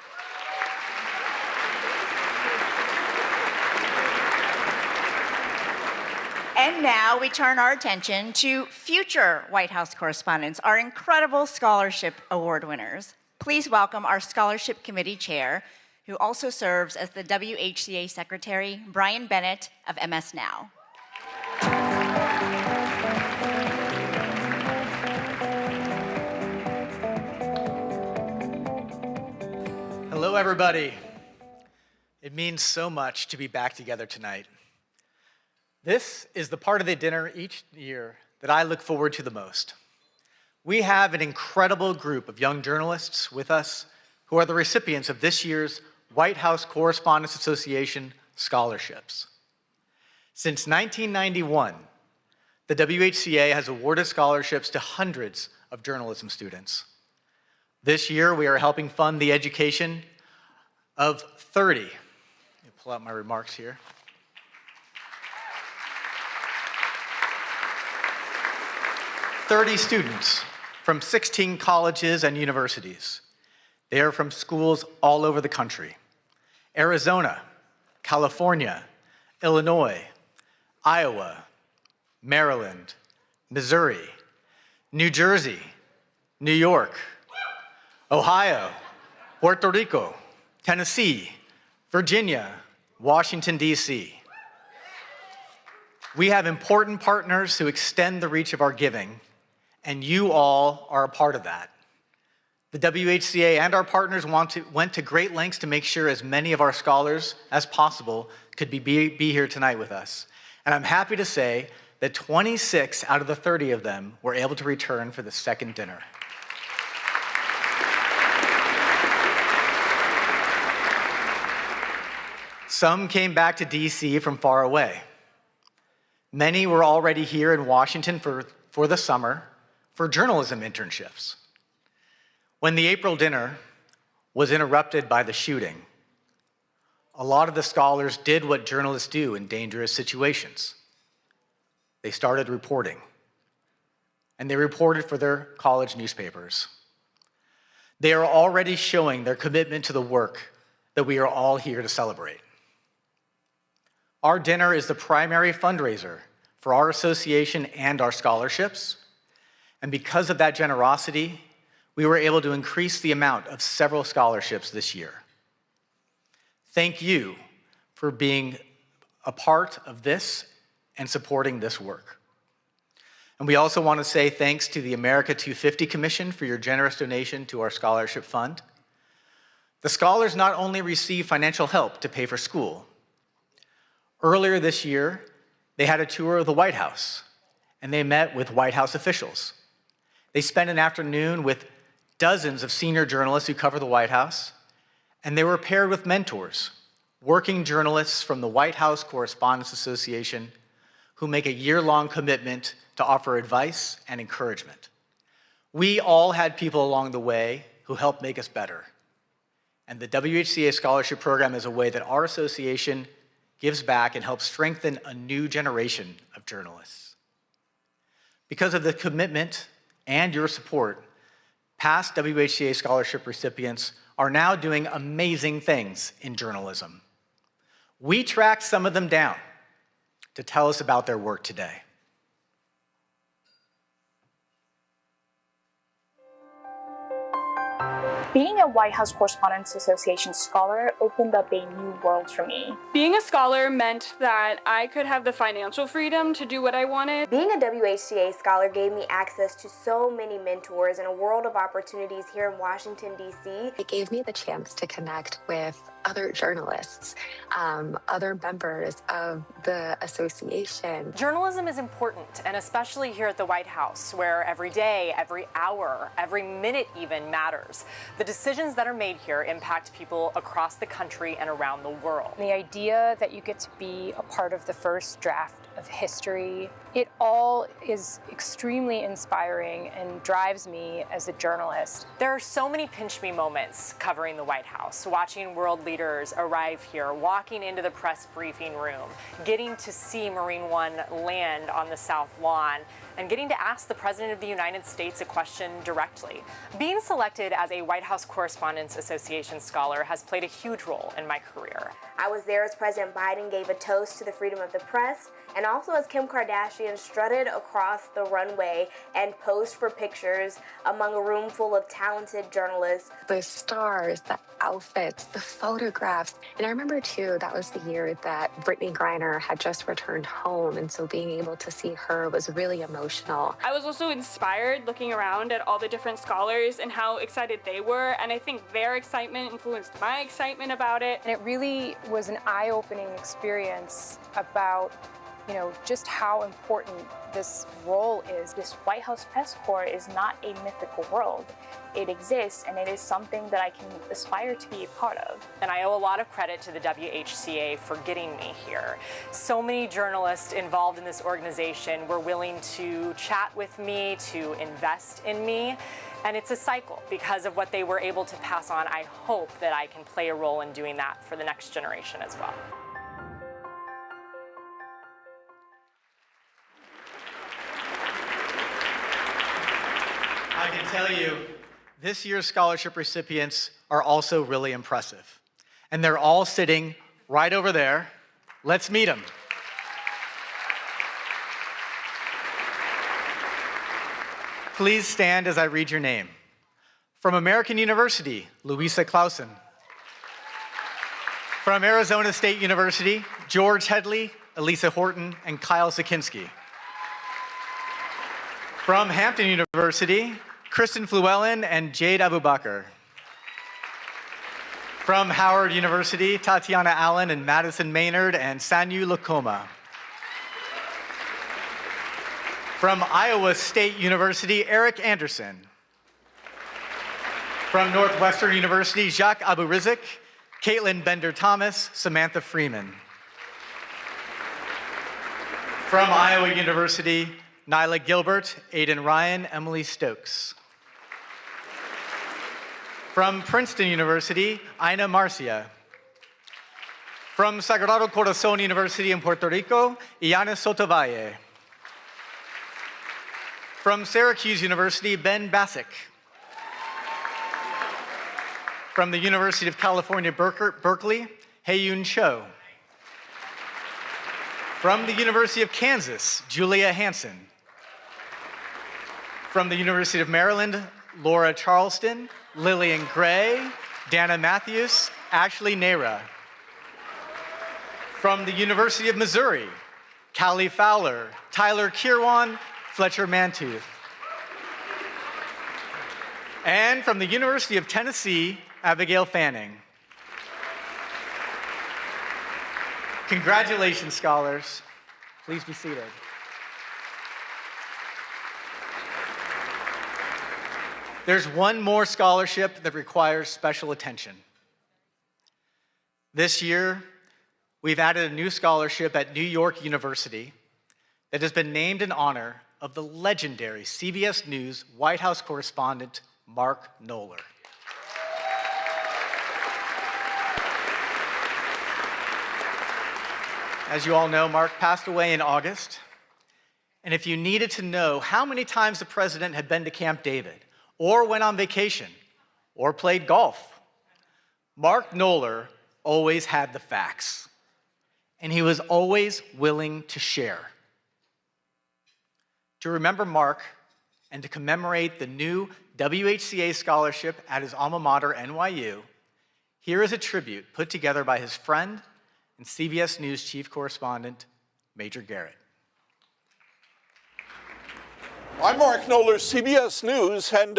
And now we turn our attention to future White House correspondents, our incredible scholarship award winners. Please welcome our Scholarship Committee Chair, who also serves as the WHCA Secretary, Brian Bennett of MS Now. Hello, everybody. It means so much to be back together tonight. This is the part of the dinner each year that I look forward to the most. We have an incredible group of young journalists with us who are the recipients of this year's White House Correspondents Association scholarships. Since 1991, the WHCA has awarded scholarships to hundreds of journalism students. This year, we are helping fund the education of 30. Let me pull out my remarks here. 30 students from 16 colleges and universities. They are from schools all over the country: Arizona, California, Illinois, Iowa, Maryland, Missouri, New Jersey, New York, Ohio, Puerto Rico, Tennessee, Virginia, Washington, D.C. We have important partners who extend the reach of our giving, and you all are a part of that. The WHCA and our partners went to great lengths to make sure as many of our scholars as possible could be here tonight with us. And I'm happy to say that 26 out of the 30 of them were able to return for the second dinner. Some came back to DC from far away. Many were already here in Washington for the summer for journalism internships. When the April dinner was interrupted by the shooting, a lot of the scholars did what journalists do in dangerous situations. They started reporting, and they reported for their college newspapers. They are already showing their commitment to the work that we are all here to celebrate. Our dinner is the primary fundraiser for our association and our scholarships, and because of that generosity, we were able to increase the amount of several scholarships this year. Thank you for being a part of this and supporting this work. And we also want to say thanks to the America 250 Commission for your generous donation to our scholarship fund. The scholars not only receive financial help to pay for school. Earlier this year, they had a tour of the White House, and they met with White House officials. They spent an afternoon with dozens of senior journalists who cover the White House, and they were paired with mentors, working journalists from the White House Correspondents Association, who make a year-long commitment to offer advice and encouragement. We all had people along the way who helped make us better. And the WHCA Scholarship Program is a way that our association gives back and helps strengthen a new generation of journalists. Because of the commitment and your support, past WHCA scholarship recipients are now doing amazing things in journalism. We tracked some of them down to tell us about their work today. Being a White House Correspondents Association scholar opened up a new world for me. Being a scholar meant that I could have the financial freedom to do what I wanted. Being a WHCA scholar gave me access to so many mentors and a world of opportunities here in Washington, D.C. It gave me the chance to connect with other journalists, other members of the association. Journalism is important, and especially here at the White House, where every day, every hour, every minute even matters. The decisions that are made here impact people across the country and around the world. The idea that you get to be a part of the first draft of history, it all is extremely inspiring and drives me as a journalist. There are so many pinch me moments covering the White House, watching world leaders arrive here, walking into the press briefing room, getting to see Marine One land on the South Lawn, and getting to ask the President of the United States a question directly. Being selected as a White House Correspondents Association scholar has played a huge role in my career. I was there as President Biden gave a toast to the freedom of the press, and also as Kim Kardashian strutted across the runway and posed for pictures among a room full of talented journalists. The stars, the outfits, the photographs. And I remember too, that was the year that Brittany Griner had just returned home. And so being able to see her was really emotional. I was also inspired looking around at all the different scholars and how excited they were. And I think their excitement influenced my excitement about it. And it really was an eye-opening experience about just how important this role is. This White House press corps is not a mythical world. It exists, and it is something that I can aspire to be a part of. And I owe a lot of credit to the WHCA for getting me here. So many journalists involved in this organization were willing to chat with me, to invest in me. And it's a cycle because of what they were able to pass on. I hope that I can play a role in doing that for the next generation as well. I can tell you, this year's scholarship recipients are also really impressive. And they're all sitting right over there. Let's meet them. Please stand as I read your name. From American University, Louisa Clausen. From Arizona State University, George Headley, Elisa Horton, and Kyle Sakinski. From Hampton University, Kristen Fluellen and Jade Abubakar. From Howard University, Tatiana Allen and Madison Maynard and Sanyu Lakoma. From Iowa State University, Eric Anderson. From Northwestern University, Jacques Aburizik, Caitlin Bender-Thomas, Samantha Freeman. From Iowa University, Nyla Gilbert, Aidan Ryan, Emily Stokes. From Princeton University, Ina Marcia. From Sagrado Corazon University in Puerto Rico, Iana Sotovalle. From Syracuse University, Ben Bassick. From the University of California, Berkeley, Hae-Yoon Cho. From the University of Kansas, Julia Hansen. From the University of Maryland, Laura Charleston, Lillian Gray, Dana Matthews, Ashley Nera. From the University of Missouri, Callie Fowler, Tyler Kirwan, Fletcher Mantooth. And from the University of Tennessee, Abigail Fanning. Congratulations, scholars. Please be seated. There's one more scholarship that requires special attention. This year, we've added a new scholarship at New York University that has been named in honor of the legendary CBS News White House correspondent, Mark Knoller. As you all know, Mark passed away in August. And if you needed to know how many times the president had been to Camp David, or went on vacation, or played golf, Mark Knoller always had the facts. And he was always willing to share. To remember Mark and to commemorate the new WHCA scholarship at his alma mater, NYU, here is a tribute put together by his friend and CBS News chief correspondent, Major Garrett. I'm Mark Knoller, CBS News, and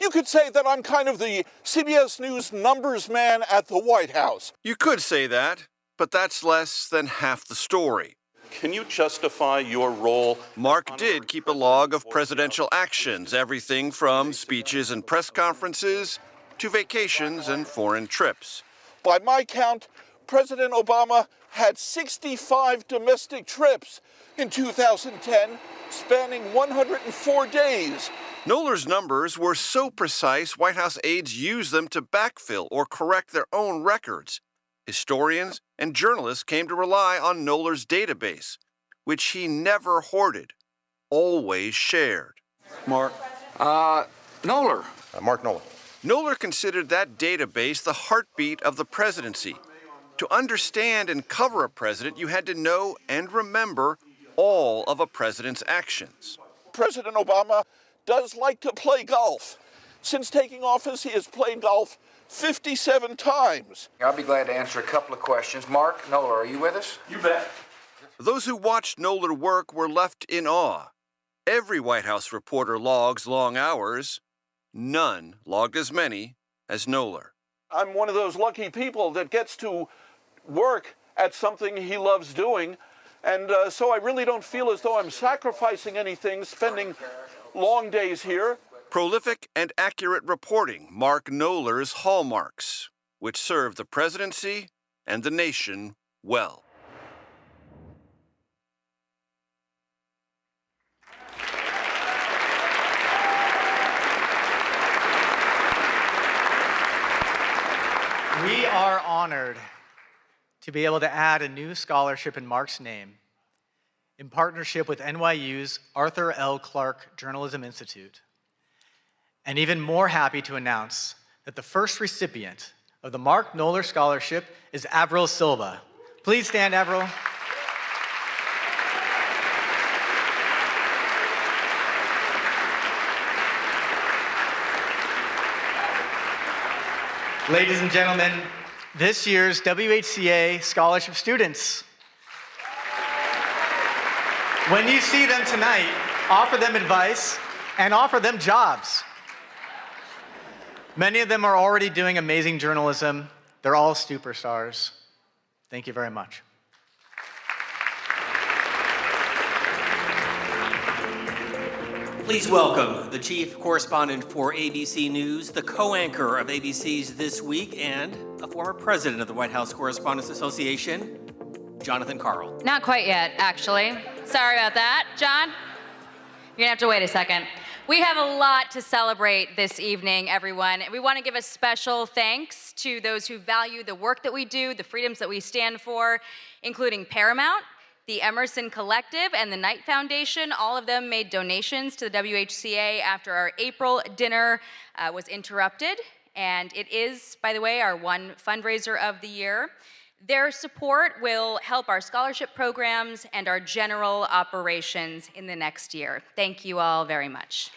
you could say that I'm kind of the CBS News numbers man at the White House. You could say that, but that's less than half the story. Can you justify your role? Mark did keep a log of presidential actions, everything from speeches and press conferences to vacations and foreign trips. By my count, President Obama had 65 domestic trips in 2010, spanning 104 days. Knoller's numbers were so precise, White House aides used them to backfill or correct their own records. Historians and journalists came to rely on Knoller's database, which he never hoarded, always shared. Mark. Knoller. Mark Knoller. Knoller considered that database the heartbeat of the presidency. To understand and cover a president, you had to know and remember all of a president's actions. President Obama does like to play golf. Since taking office, he has played golf 57 times. I'll be glad to answer a couple of questions. Mark Knoller, are you with us? You bet. Those who watched Knoller work were left in awe. Every White House reporter logs long hours. None logged as many as Knoller. I'm one of those lucky people that gets to work at something he loves doing, And so I really don't feel as though I'm sacrificing anything, spending long days here. Prolific and accurate reporting mark Knoller's hallmarks, which serve the presidency and the nation well. We are honored to be able to add a new scholarship in Mark's name in partnership with NYU's Arthur L. Clarke Journalism Institute. And even more happy to announce that the first recipient of the Mark Knoller Scholarship is Avril Silva. Please stand, Avril. Ladies and gentlemen, this year's WHCA Scholarship students. When you see them tonight, offer them advice and offer them jobs. Many of them are already doing amazing journalism. They're all superstars. Thank you very much. Please welcome the chief correspondent for ABC News, the co-anchor of ABC's This Week, and a former president of the White House Correspondents Association, Jonathan Karl. Not quite yet, actually. Sorry about that. John, you're gonna have to wait a second. We have a lot to celebrate this evening, everyone. We want to give a special thanks to those who value the work that we do, the freedoms that we stand for, including Paramount, the Emerson Collective, and the Knight Foundation. All of them made donations to the WHCA after our April dinner was interrupted. And it is, by the way, our one fundraiser of the year. Their support will help our scholarship programs and our general operations in the next year. Thank you all very much.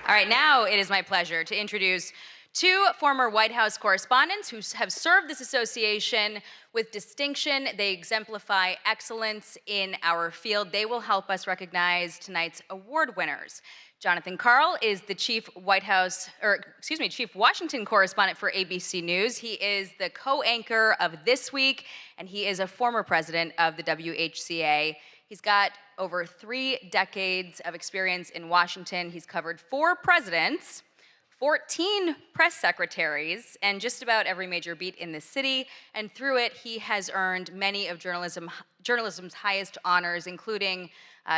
All right, now it is my pleasure to introduce two former White House correspondents who have served this association with distinction. They exemplify excellence in our field. They will help us recognize tonight's award winners. Jonathan Karl is the chief Washington correspondent for ABC News. He is the co-anchor of This Week, and he is a former president of the WHCA. He's got over 3 decades of experience in Washington. He's covered 4 presidents, 14 press secretaries, and just about every major beat in the city. And through it, he has earned many of journalism's highest honors, including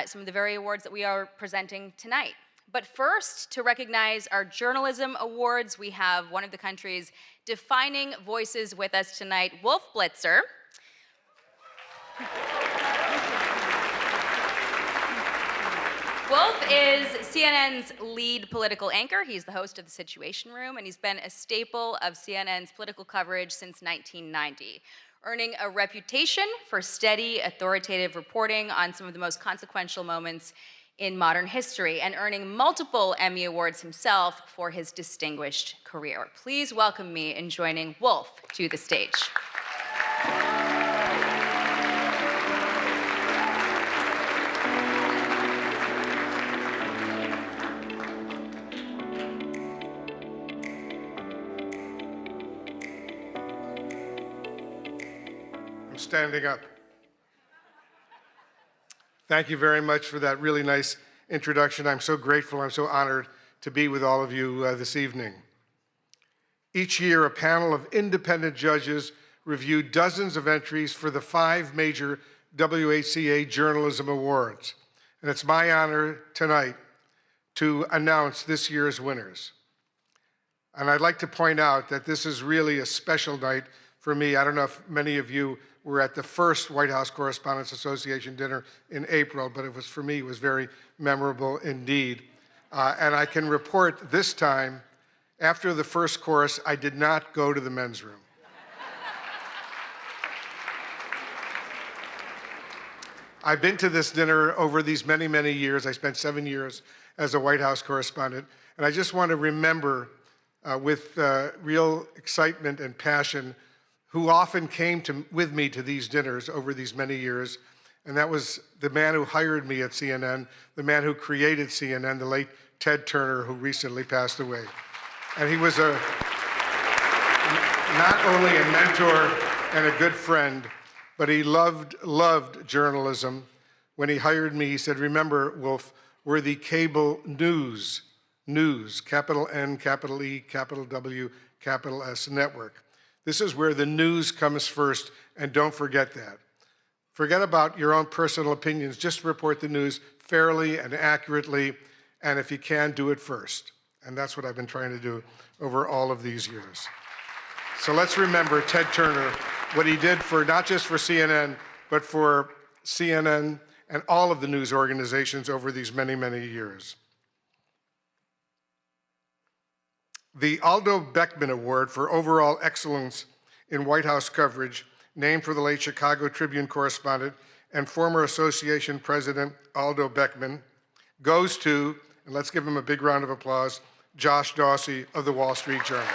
some of the very awards that we are presenting tonight. But first, to recognize our journalism awards, we have one of the country's defining voices with us tonight, Wolf Blitzer. Wolf is CNN's lead political anchor. He's the host of The Situation Room, and he's been a staple of CNN's political coverage since 1990, earning a reputation for steady, authoritative reporting on some of the most consequential moments in modern history, and earning multiple Emmy Awards himself for his distinguished career. Please welcome me in joining Wolf to the stage. I'm standing up. Thank you very much for that really nice introduction. I'm so grateful, I'm so honored to be with all of you this evening. Each year, a panel of independent judges review dozens of entries for the 5 major WHCA Journalism Awards. And it's my honor tonight to announce this year's winners. And I'd like to point out that this is really a special night for me. I don't know if many of you were at the first White House Correspondents Association dinner in April, but it was, for me, it was very memorable indeed. And I can report this time, after the first course, I did not go to the men's room. I've been to this dinner over these many, many years. I spent 7 years as a White House correspondent, and I just want to remember with real excitement and passion who often came with me to these dinners over these many years, and that was the man who hired me at CNN, the man who created CNN, the late Ted Turner, who recently passed away. And he was a not only a mentor and a good friend, but he loved journalism. When he hired me, he said, "Remember, Wolf, we're the cable news, capital N, capital E, capital W, capital S network. This is where the news comes first, and don't forget that. Forget about your own personal opinions. Just report the news fairly and accurately, and if you can, do it first." And that's what I've been trying to do over all of these years. So let's remember Ted Turner, what he did for not just for CNN, but for CNN and all of the news organizations over these many, many years. The Aldo Beckman Award for Overall Excellence in White House Coverage, named for the late Chicago Tribune correspondent and former association president Aldo Beckman, goes to, and let's give him a big round of applause, Josh Dawsey of the Wall Street Journal.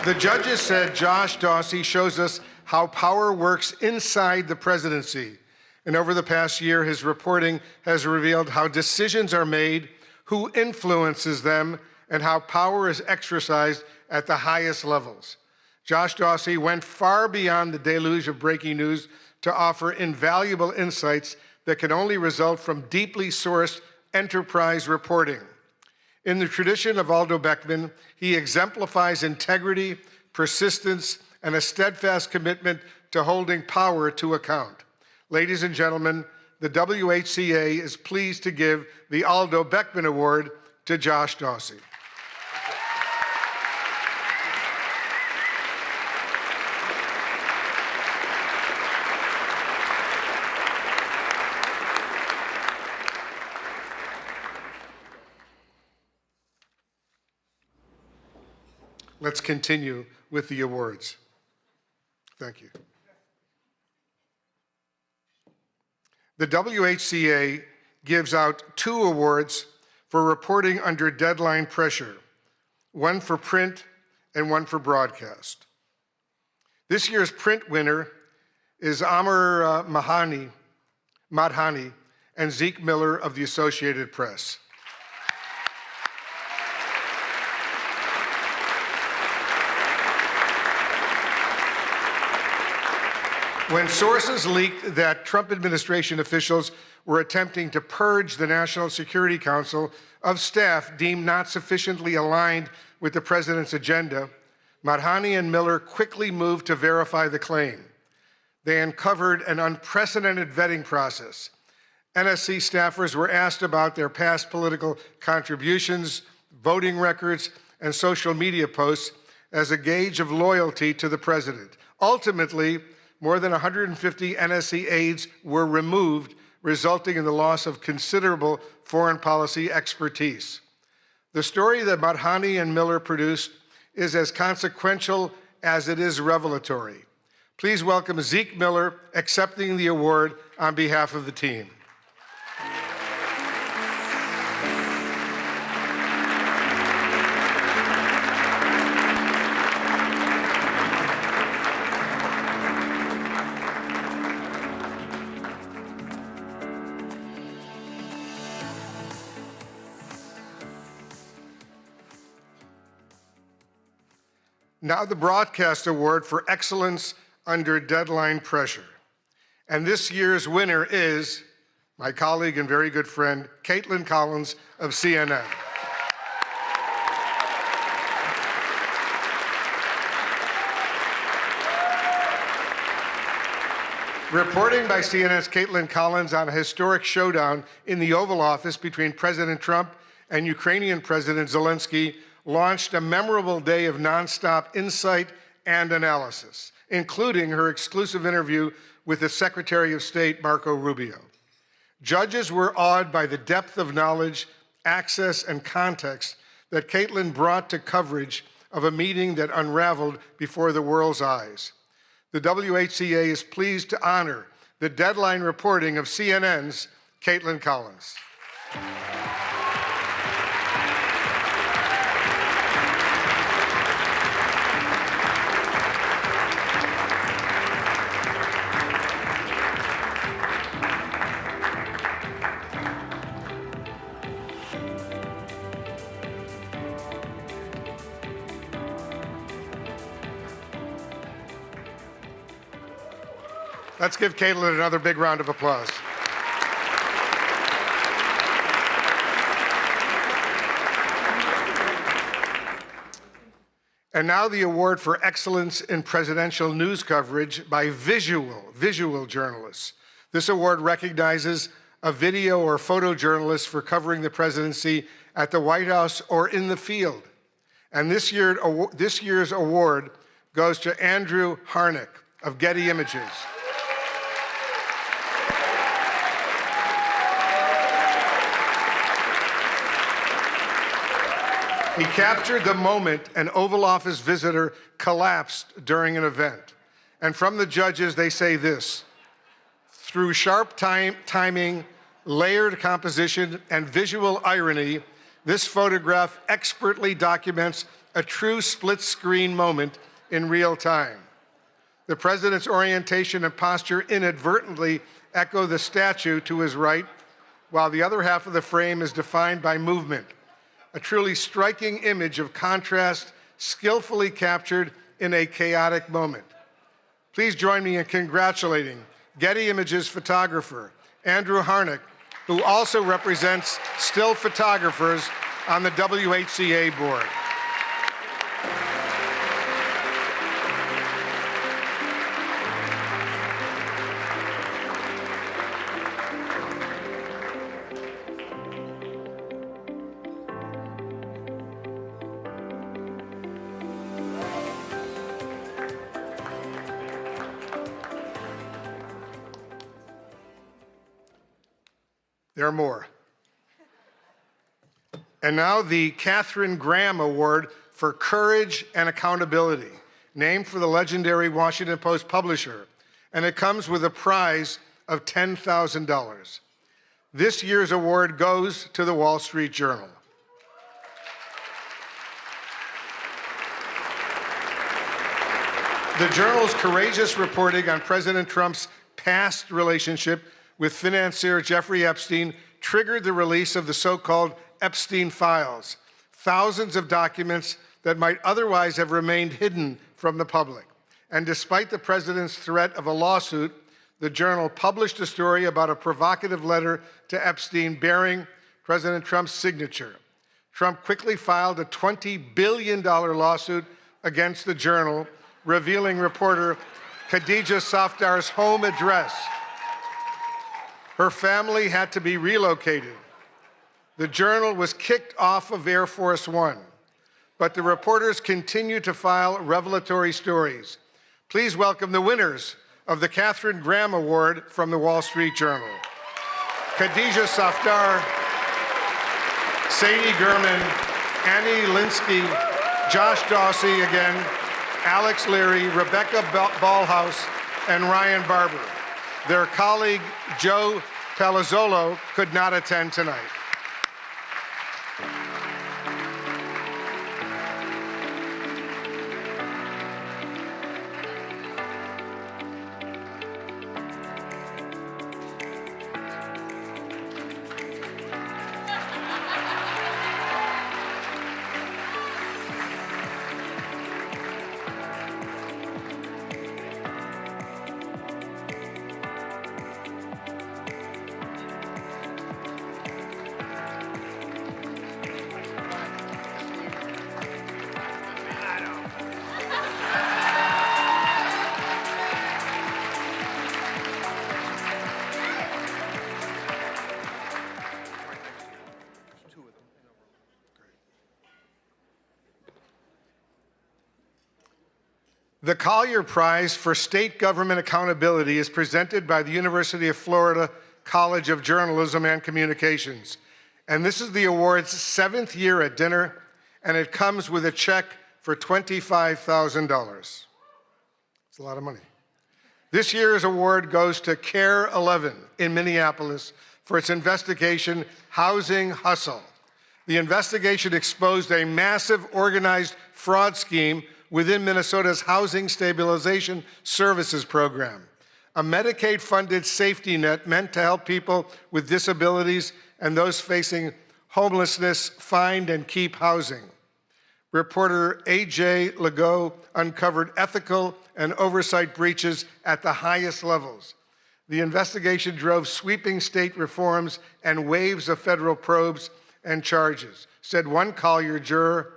The judges said Josh Dawsey shows us how power works inside the presidency. And over the past year, his reporting has revealed how decisions are made, who influences them, and how power is exercised at the highest levels. Josh Dawsey went far beyond the deluge of breaking news to offer invaluable insights that can only result from deeply sourced enterprise reporting. In the tradition of Aldo Beckman, he exemplifies integrity, persistence, and a steadfast commitment to holding power to account. Ladies and gentlemen, the WHCA is pleased to give the Aldo Beckman Award to Josh Dawsey. Let's continue with the awards. Thank you. The WHCA gives out 2 awards for reporting under deadline pressure, one for print and one for broadcast. This year's print winner is Amr Madhani and Zeke Miller of the Associated Press. When sources leaked that Trump administration officials were attempting to purge the National Security Council of staff deemed not sufficiently aligned with the president's agenda, Madhani and Miller quickly moved to verify the claim. They uncovered an unprecedented vetting process. NSC staffers were asked about their past political contributions, voting records, and social media posts as a gauge of loyalty to the president. Ultimately, more than 150 NSC aides were removed, resulting in the loss of considerable foreign policy expertise. The story that Madhani and Miller produced is as consequential as it is revelatory. Please welcome Zeke Miller accepting the award on behalf of the team. Now the Broadcast Award for Excellence Under Deadline Pressure. And this year's winner is my colleague and very good friend, Caitlin Collins of CNN. Reporting by CNN's Caitlin Collins on a historic showdown in the Oval Office between President Trump and Ukrainian President Zelensky launched a memorable day of nonstop insight and analysis, including her exclusive interview with the Secretary of State, Marco Rubio. Judges were awed by the depth of knowledge, access, and context that Caitlin brought to coverage of a meeting that unraveled before the world's eyes. The WHCA is pleased to honor the deadline reporting of CNN's Caitlin Collins. Let's give Caitlin another big round of applause. And now the award for excellence in presidential news coverage by visual journalists. This award recognizes a video or photojournalist for covering the presidency at the White House or in the field. And this year's award goes to Andrew Harnick of Getty Images. He captured the moment an Oval Office visitor collapsed during an event. And from the judges, they say this: through sharp timing, layered composition, and visual irony, this photograph expertly documents a true split-screen moment in real time. The president's orientation and posture inadvertently echo the statue to his right, while the other half of the frame is defined by movement. A truly striking image of contrast, skillfully captured in a chaotic moment. Please join me in congratulating Getty Images photographer Andrew Harnick, who also represents still photographers on the WHCA board. There are more. And now the Katharine Graham Award for Courage and Accountability, named for the legendary Washington Post publisher, and it comes with a prize of $10,000. This year's award goes to the Wall Street Journal. The Journal's courageous reporting on President Trump's past relationship with financier Jeffrey Epstein triggered the release of the so-called Epstein files, thousands of documents that might otherwise have remained hidden from the public. And despite the president's threat of a lawsuit, the Journal published a story about a provocative letter to Epstein bearing President Trump's signature. Trump quickly filed a $20 billion lawsuit against the Journal, revealing reporter Khadija Safdar's home address. Her family had to be relocated. The Journal was kicked off of Air Force One, but the reporters continue to file revelatory stories. Please welcome the winners of the Katharine Graham Award from the Wall Street Journal: Khadija Safdar, Sadie Gurman, Annie Linsky, Josh Dawsey again, Alex Leary, Rebecca Ballhaus, and Ryan Barber. Their colleague, Joe Palazzolo, could not attend tonight. The Collier Prize for State Government Accountability is presented by the University of Florida College of Journalism and Communications. And this is the award's 7th year at dinner, and it comes with a check for $25,000. It's a lot of money. This year's award goes to CARE 11 in Minneapolis for its investigation, Housing Hustle. The investigation exposed a massive organized fraud scheme within Minnesota's Housing Stabilization Services Program, a Medicaid-funded safety net meant to help people with disabilities and those facing homelessness find and keep housing. Reporter A.J. Legault uncovered ethical and oversight breaches at the highest levels. The investigation drove sweeping state reforms and waves of federal probes and charges, said one Collier juror.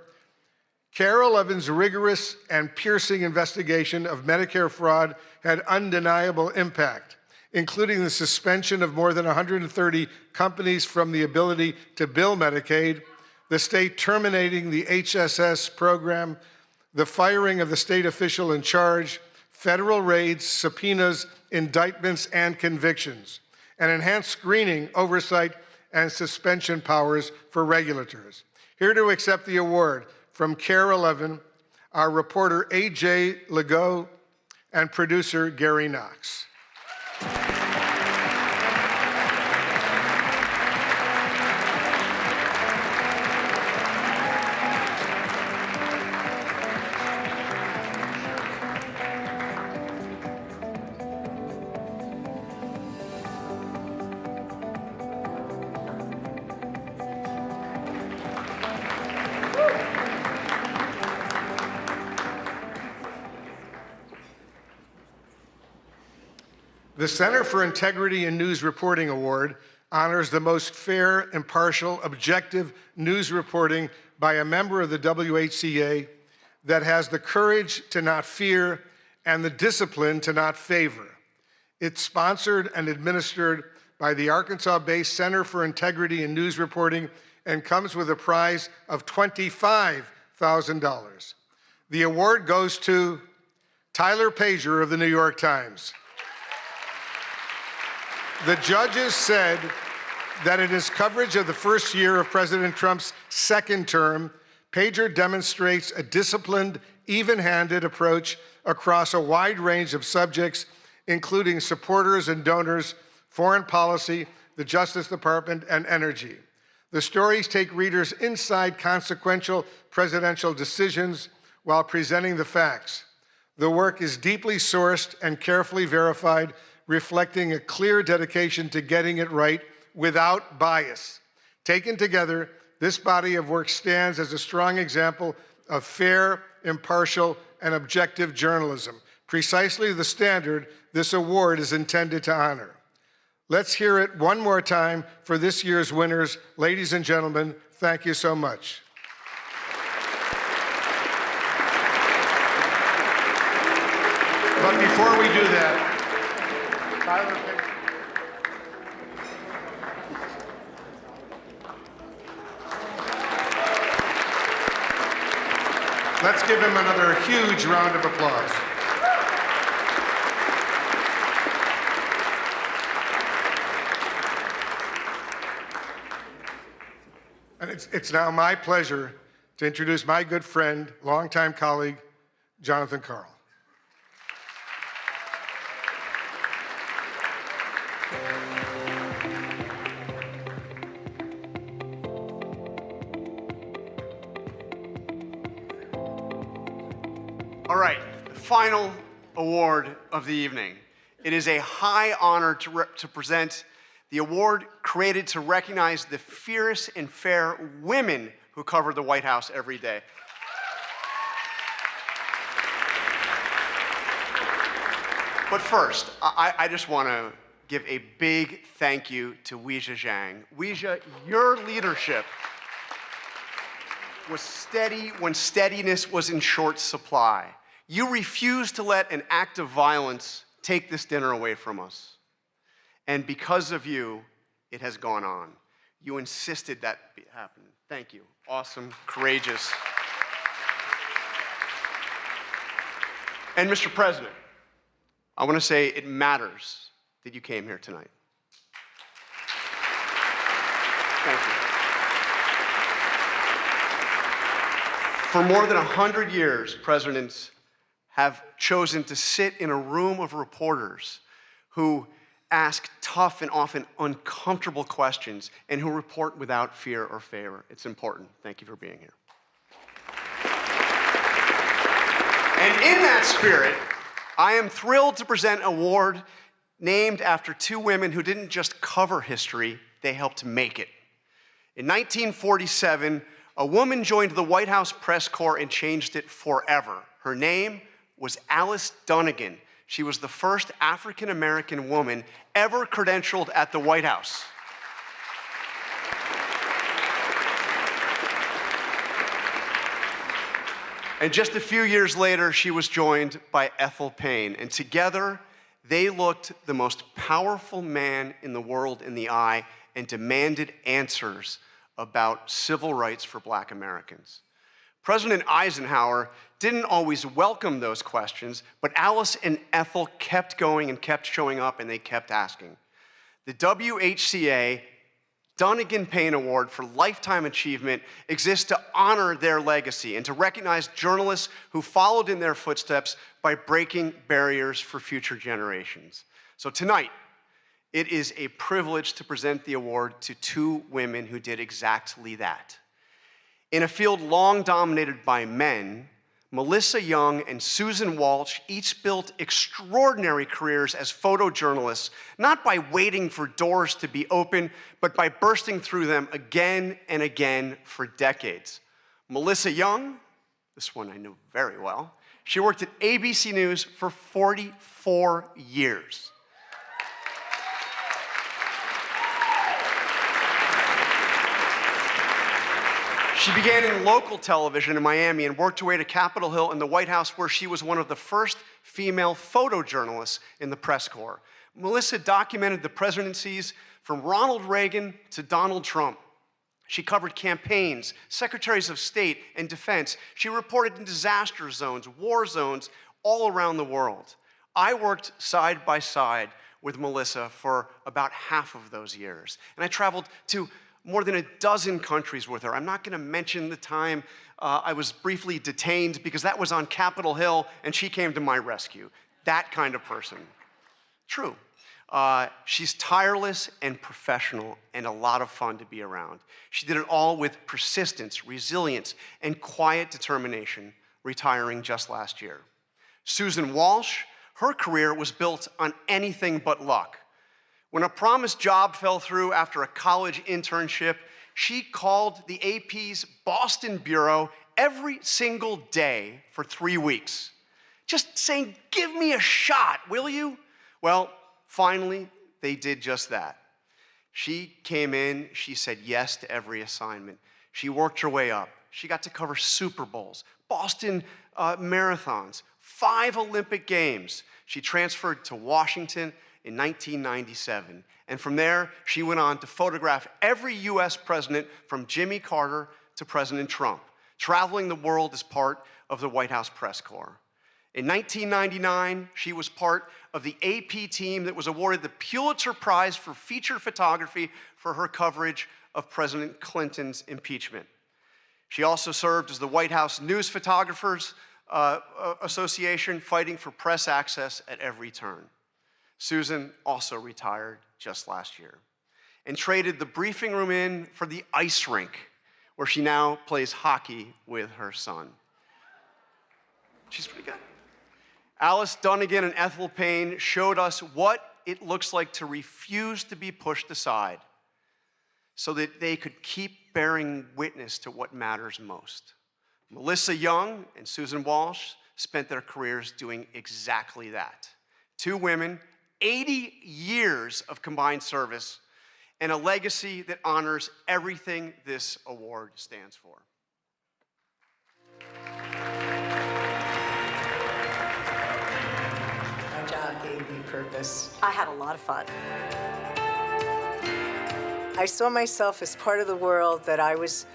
KARE 11's rigorous and piercing investigation of Medicare fraud had undeniable impact, including the suspension of more than 130 companies from the ability to bill Medicaid, the state terminating the HSS program, the firing of the state official in charge, federal raids, subpoenas, indictments, and convictions, and enhanced screening, oversight, and suspension powers for regulators. Here to accept the award from KARE 11, our reporter A.J. Legault and producer Gary Knox. The Center for Integrity in News Reporting Award honors the most fair, impartial, objective news reporting by a member of the WHCA that has the courage to not fear and the discipline to not favor. It's sponsored and administered by the Arkansas-based Center for Integrity in News Reporting and comes with a prize of $25,000. The award goes to Tyler Pager of the New York Times. The judges said that in his coverage of the first year of President Trump's second term, Pager demonstrates a disciplined, even-handed approach across a wide range of subjects, including supporters and donors, foreign policy, the Justice Department, and energy. The stories take readers inside consequential presidential decisions while presenting the facts. The work is deeply sourced and carefully verified, reflecting a clear dedication to getting it right without bias. Taken together, this body of work stands as a strong example of fair, impartial, and objective journalism, precisely the standard this award is intended to honor. Let's hear it one more time for this year's winners. Ladies and gentlemen, thank you so much. But before we do that, Tyler, let's give him another huge round of applause. And it's now my pleasure to introduce my good friend, longtime colleague, Jonathan Karl. All right, the final award of the evening. It is a high honor to present the award created to recognize the fierce and fair women who cover the White House every day. But first, I just want to give a big thank you to Weijia Zhang. Weijia, your leadership was steady when steadiness was in short supply. You refused to let an act of violence take this dinner away from us. And because of you, it has gone on. You insisted that happen. Thank you. Awesome, courageous. And Mr. President, I want to say it matters that you came here tonight. Thank you. For more than 100 years, presidents have chosen to sit in a room of reporters who ask tough and often uncomfortable questions and who report without fear or favor. It's important. Thank you for being here. And in that spirit, I am thrilled to present an award named after two women who didn't just cover history, they helped make it. In 1947, a woman joined the White House press corps and changed it forever. Her name was Alice Dunnigan. She was the first African-American woman ever credentialed at the White House. And just a few years later, she was joined by Ethel Payne, and together they looked the most powerful man in the world in the eye and demanded answers about civil rights for Black Americans. President Eisenhower didn't always welcome those questions, but Alice and Ethel kept going and kept showing up, and they kept asking. The WHCA Dunnigan Payne Award for Lifetime Achievement exists to honor their legacy and to recognize journalists who followed in their footsteps by breaking barriers for future generations. So tonight, it is a privilege to present the award to two women who did exactly that. In a field long dominated by men, Melissa Young and Susan Walsh each built extraordinary careers as photojournalists, not by waiting for doors to be open, but by bursting through them again and again for decades. Melissa Young, this one I know very well, she worked at ABC News for 44 years. She began in local television in Miami and worked her way to Capitol Hill in the White House, where she was one of the first female photojournalists in the press corps. Melissa documented the presidencies from Ronald Reagan to Donald Trump. She covered campaigns, secretaries of state, and defense. She reported in disaster zones, war zones, all around the world. I worked side by side with Melissa for about half of those years, and I traveled to more than a dozen countries with her. I'm not gonna mention the time I was briefly detained because that was on Capitol Hill and she came to my rescue. That kind of person. True. She's tireless and professional and a lot of fun to be around. She did it all with persistence, resilience, and quiet determination, retiring just last year. Susan Walsh, her career was built on anything but luck. When a promised job fell through after a college internship, she called the AP's Boston bureau every single day for 3 weeks, just saying, "Give me a shot, will you?" Well, finally, they did just that. She came in, she said yes to every assignment. She worked her way up. She got to cover Super Bowls, Boston marathons, 5 Olympic Games. She transferred to Washington in 1997. And from there, she went on to photograph every US president from Jimmy Carter to President Trump, traveling the world as part of the White House press corps. In 1999, she was part of the AP team that was awarded the Pulitzer Prize for feature photography for her coverage of President Clinton's impeachment. She also served as the White House News Photographers Association, fighting for press access at every turn. Susan also retired just last year and traded the briefing room in for the ice rink, where she now plays hockey with her son. She's pretty good. Alice Dunnigan and Ethel Payne showed us what it looks like to refuse to be pushed aside so that they could keep bearing witness to what matters most. Melissa Young and Susan Walsh spent their careers doing exactly that. Two women, 80 years of combined service, and a legacy that honors everything this award stands for. My job gave me purpose. I had a lot of fun. I saw myself as part of the world, that I was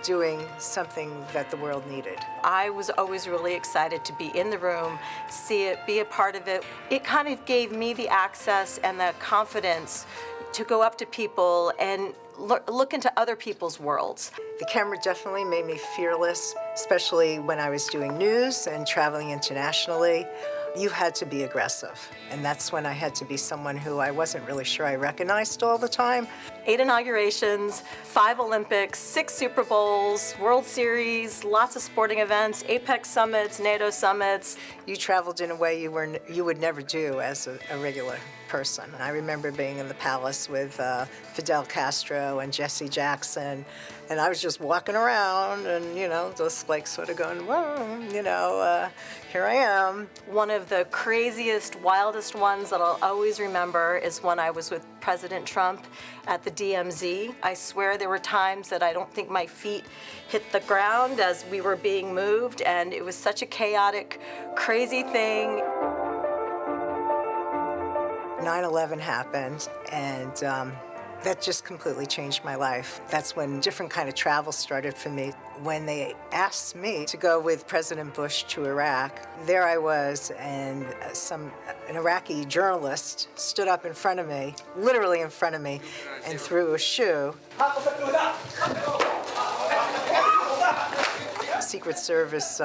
doing something that the world needed. I was always really excited to be in the room, see it, be a part of it. It kind of gave me the access and the confidence to go up to people and look into other people's worlds. The camera definitely made me fearless, especially when I was doing news and traveling internationally. You had to be aggressive, and that's when I had to be someone who I wasn't really sure I recognized all the time. 8 inaugurations, 5 Olympics, 6 Super Bowls, World Series, lots of sporting events, APEC summits, NATO summits. You traveled in a way you would never do as a regular person. I remember being in the palace with Fidel Castro and Jesse Jackson, And I was just walking around and, just like sort of going, whoa, here I am. One of the craziest, wildest ones that I'll always remember is when I was with President Trump at the DMZ. I swear there were times that I don't think my feet hit the ground as we were being moved, and it was such a chaotic, crazy thing. 9/11 happened, and that just completely changed my life. That's when different kind of travel started for me. When they asked me to go with President Bush to Iraq, there I was, and an Iraqi journalist stood up in front of me, literally in front of me, and threw a shoe. Secret Service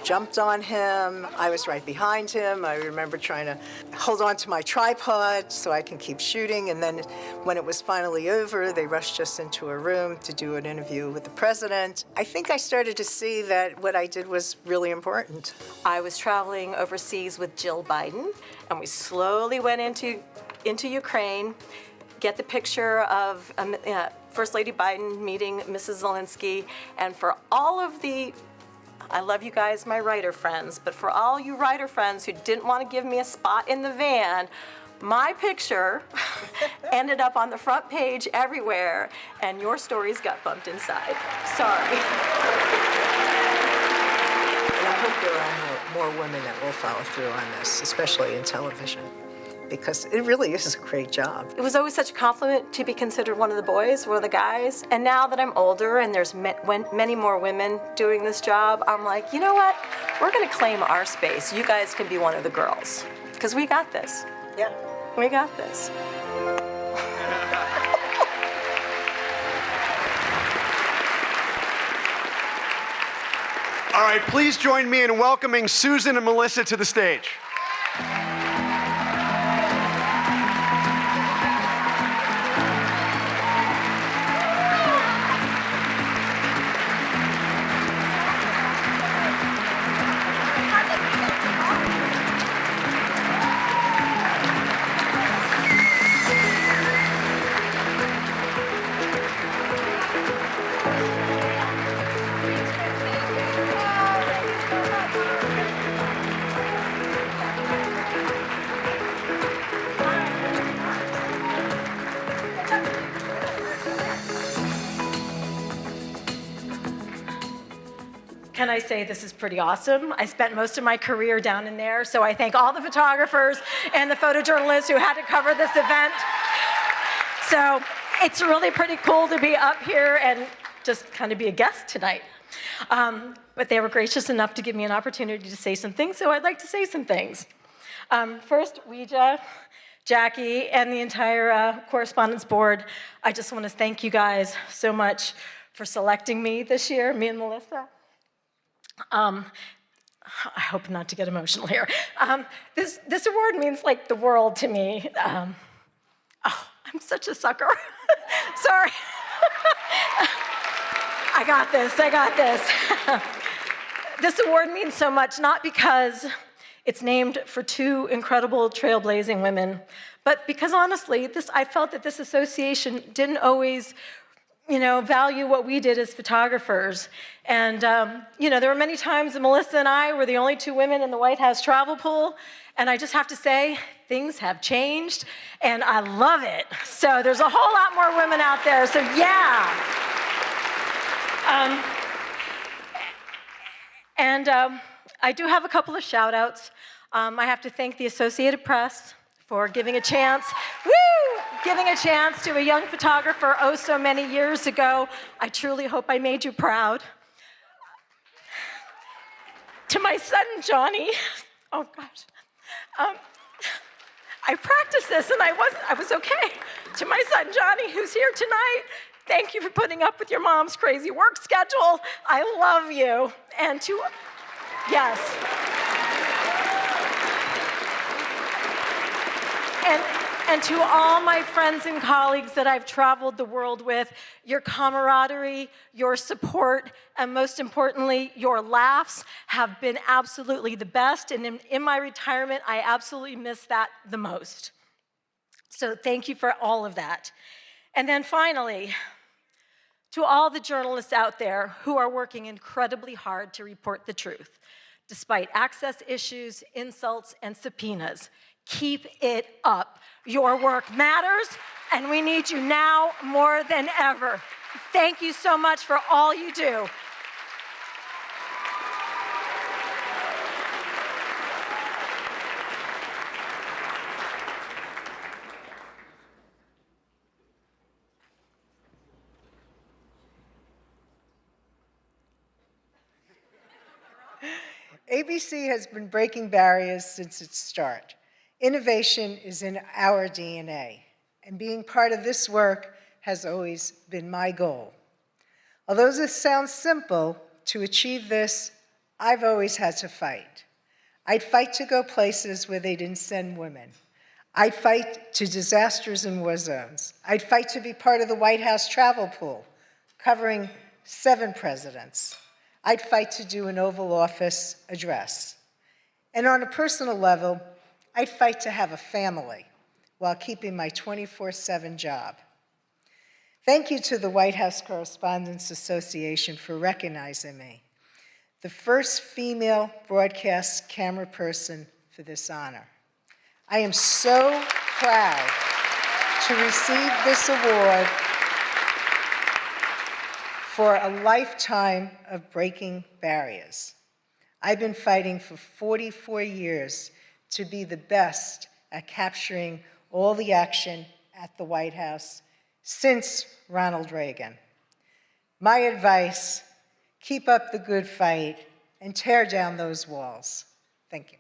jumped on him. I was right behind him. I remember trying to hold on to my tripod so I can keep shooting. And then when it was finally over, they rushed us into a room to do an interview with the president. I think I started to see that what I did was really important. I was traveling overseas with Jill Biden, and we slowly went into Ukraine, get the picture of First Lady Biden meeting Mrs. Zelensky, and for all of I love you guys, my writer friends, but for all you writer friends who didn't want to give me a spot in the van, my picture ended up on the front page everywhere, and your stories got bumped inside. Sorry. And I hope there are more women that will follow through on this, especially in television, because it really is a great job. It was always such a compliment to be considered one of the boys, one of the guys. And now that I'm older and there's many more women doing this job, I'm like, you know what? We're gonna claim our space. You guys can be one of the girls, because we got this. Yeah. We got this. All right, please join me in welcoming Susan and Melissa to the stage. Can I say this is pretty awesome? I spent most of my career down in there, so I thank all the photographers and the photojournalists who had to cover this event. So it's really pretty cool to be up here and just kind of be a guest tonight. But they were gracious enough to give me an opportunity to say some things, so I'd like to say some things. First, Ouija, Jackie, and the entire Correspondents Board, I just want to thank you guys so much for selecting me this year, me and Melissa. I hope not to get emotional here. This award means like the world to me. I'm such a sucker. Sorry. I got this. This award means so much, not because it's named for two incredible trailblazing women, but because honestly, I felt that this association didn't always value what we did as photographers. And, there were many times that Melissa and I were the only two women in the White House travel pool, and I just have to say, things have changed, and I love it. So there's a whole lot more women out there, so yeah. I do have a couple of shout outs. I have to thank the Associated Press for giving a chance to a young photographer oh so many years ago. I truly hope I made you proud. To my son, Johnny, oh gosh. I practiced this and I was okay. To my son, Johnny, who's here tonight, thank you for putting up with your mom's crazy work schedule. I love you. And yes. And to all my friends and colleagues that I've traveled the world with, your camaraderie, your support, and most importantly, your laughs have been absolutely the best. And in my retirement, I absolutely miss that the most. So thank you for all of that. And then finally, To all the journalists out there who are working incredibly hard to report the truth, despite access issues, insults, and subpoenas, keep it up. Your work matters, and we need you now more than ever. Thank you so much for all you do. ABC has been breaking barriers since its start. Innovation is in our DNA, and being part of this work has always been my goal. Although this sounds simple, to achieve this, I've always had to fight. I'd fight to go places where they didn't send women. I'd fight to disasters in war zones. I'd fight to be part of the White House travel pool, covering 7 presidents. I'd fight to do an Oval Office address. And on a personal level, I'd fight to have a family while keeping my 24/7 job. Thank you to the White House Correspondents Association for recognizing me, the first female broadcast camera person for this honor. I am so proud to receive this award for a lifetime of breaking barriers. I've been fighting for 44 years to be the best at capturing all the action at the White House since Ronald Reagan. My advice, keep up the good fight and tear down those walls. Thank you.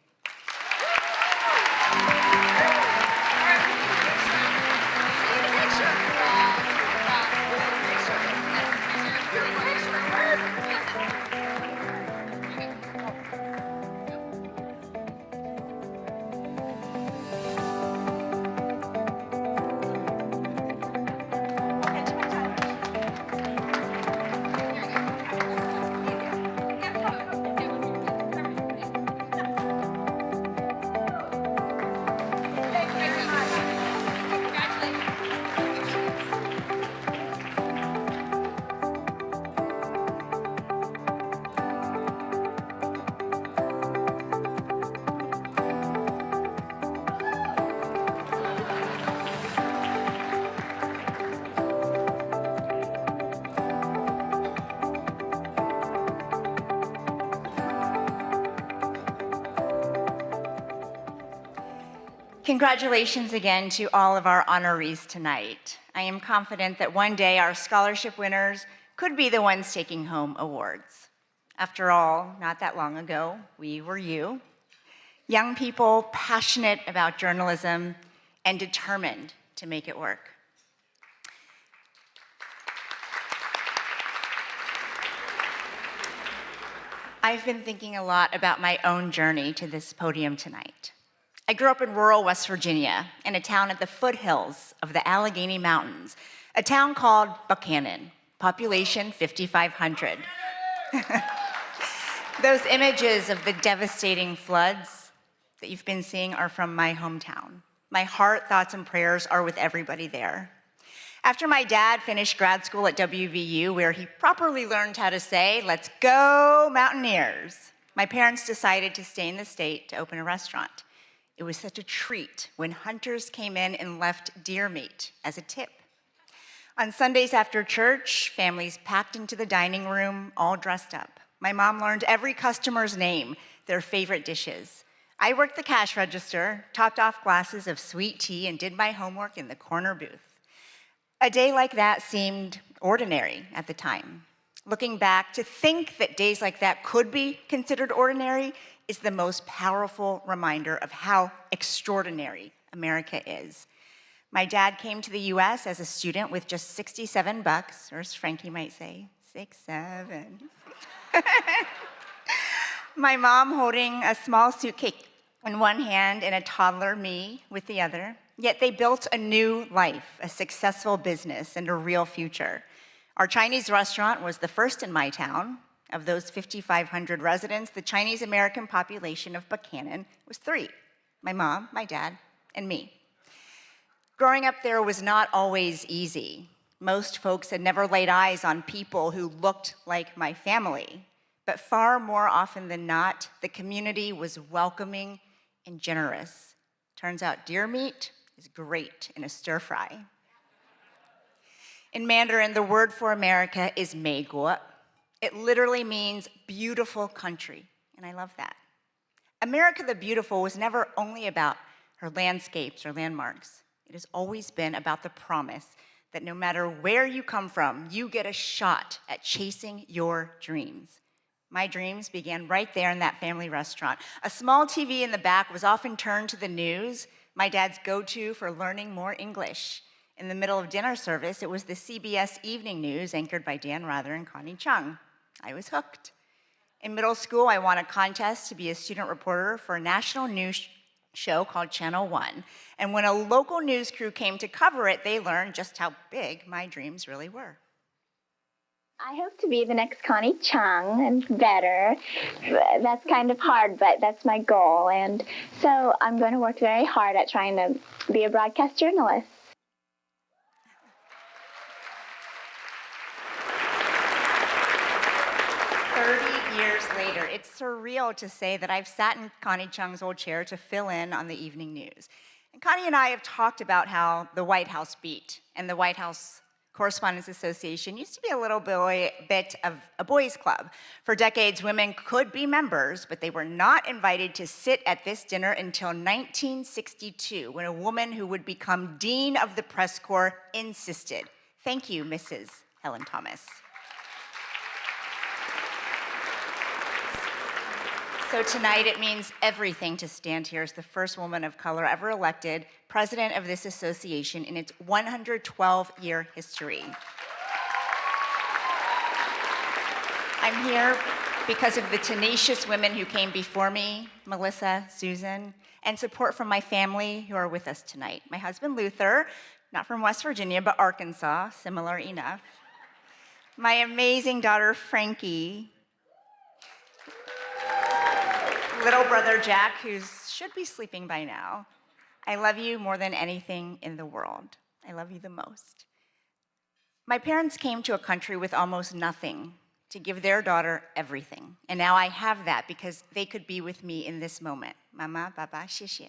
Congratulations again to all of our honorees tonight. I am confident that one day our scholarship winners could be the ones taking home awards. After all, not that long ago, we were you. Young people passionate about journalism and determined to make it work. I've been thinking a lot about my own journey to this podium tonight. I grew up in rural West Virginia, in a town at the foothills of the Allegheny Mountains, a town called Buchanan, population 5,500. Those images of the devastating floods that you've been seeing are from my hometown. My heart, thoughts, and prayers are with everybody there. After my dad finished grad school at WVU, where he properly learned how to say, "Let's go Mountaineers," my parents decided to stay in the state to open a restaurant. It was such a treat when hunters came in and left deer meat as a tip. On Sundays after church, families packed into the dining room, all dressed up. My mom learned every customer's name, their favorite dishes. I worked the cash register, topped off glasses of sweet tea, and did my homework in the corner booth. A day like that seemed ordinary at the time. Looking back, to think that days like that could be considered ordinary is the most powerful reminder of how extraordinary America is. My dad came to the US as a student with just $67, or as Frankie might say, 6-7. My mom holding a small suitcase in one hand and a toddler, me, with the other. Yet they built a new life, a successful business, and a real future. Our Chinese restaurant was the first in my town. Of those 5,500 residents, the Chinese American population of Buchanan was 3, my mom, my dad, and me. Growing up there was not always easy. Most folks had never laid eyes on people who looked like my family. But far more often than not, the community was welcoming and generous. Turns out deer meat is great in a stir fry. In Mandarin, the word for America is 美国. It literally means beautiful country, and I love that. America the Beautiful was never only about her landscapes or landmarks. It has always been about the promise that no matter where you come from, you get a shot at chasing your dreams. My dreams began right there in that family restaurant. A small TV in the back was often turned to the news, my dad's go-to for learning more English. In the middle of dinner service, it was the CBS Evening News anchored by Dan Rather and Connie Chung. I was hooked. In middle school, I won a contest to be a student reporter for a national news show called Channel 1. And when a local news crew came to cover it, they learned just how big my dreams really were. I hope to be the next Connie Chung and better. That's kind of hard, but that's my goal. And so I'm going to work very hard at trying to be a broadcast journalist. Years later, it's surreal to say that I've sat in Connie Chung's old chair to fill in on the evening news. And Connie and I have talked about how the White House beat and the White House Correspondents Association used to be a little bit of a boys' club. For decades, women could be members, but they were not invited to sit at this dinner until 1962, when a woman who would become Dean of the Press Corps insisted. Thank you, Mrs. Helen Thomas. So tonight it means everything to stand here as the first woman of color ever elected president of this association in its 112-year history. I'm here because of the tenacious women who came before me, Melissa, Susan, and support from my family who are with us tonight. My husband, Luther, not from West Virginia, but Arkansas, similar enough. My amazing daughter, Frankie, little brother Jack, who should be sleeping by now. I love you more than anything in the world. I love you the most. My parents came to a country with almost nothing to give their daughter everything. And now I have that because they could be with me in this moment. Mama, Baba, 谢谢.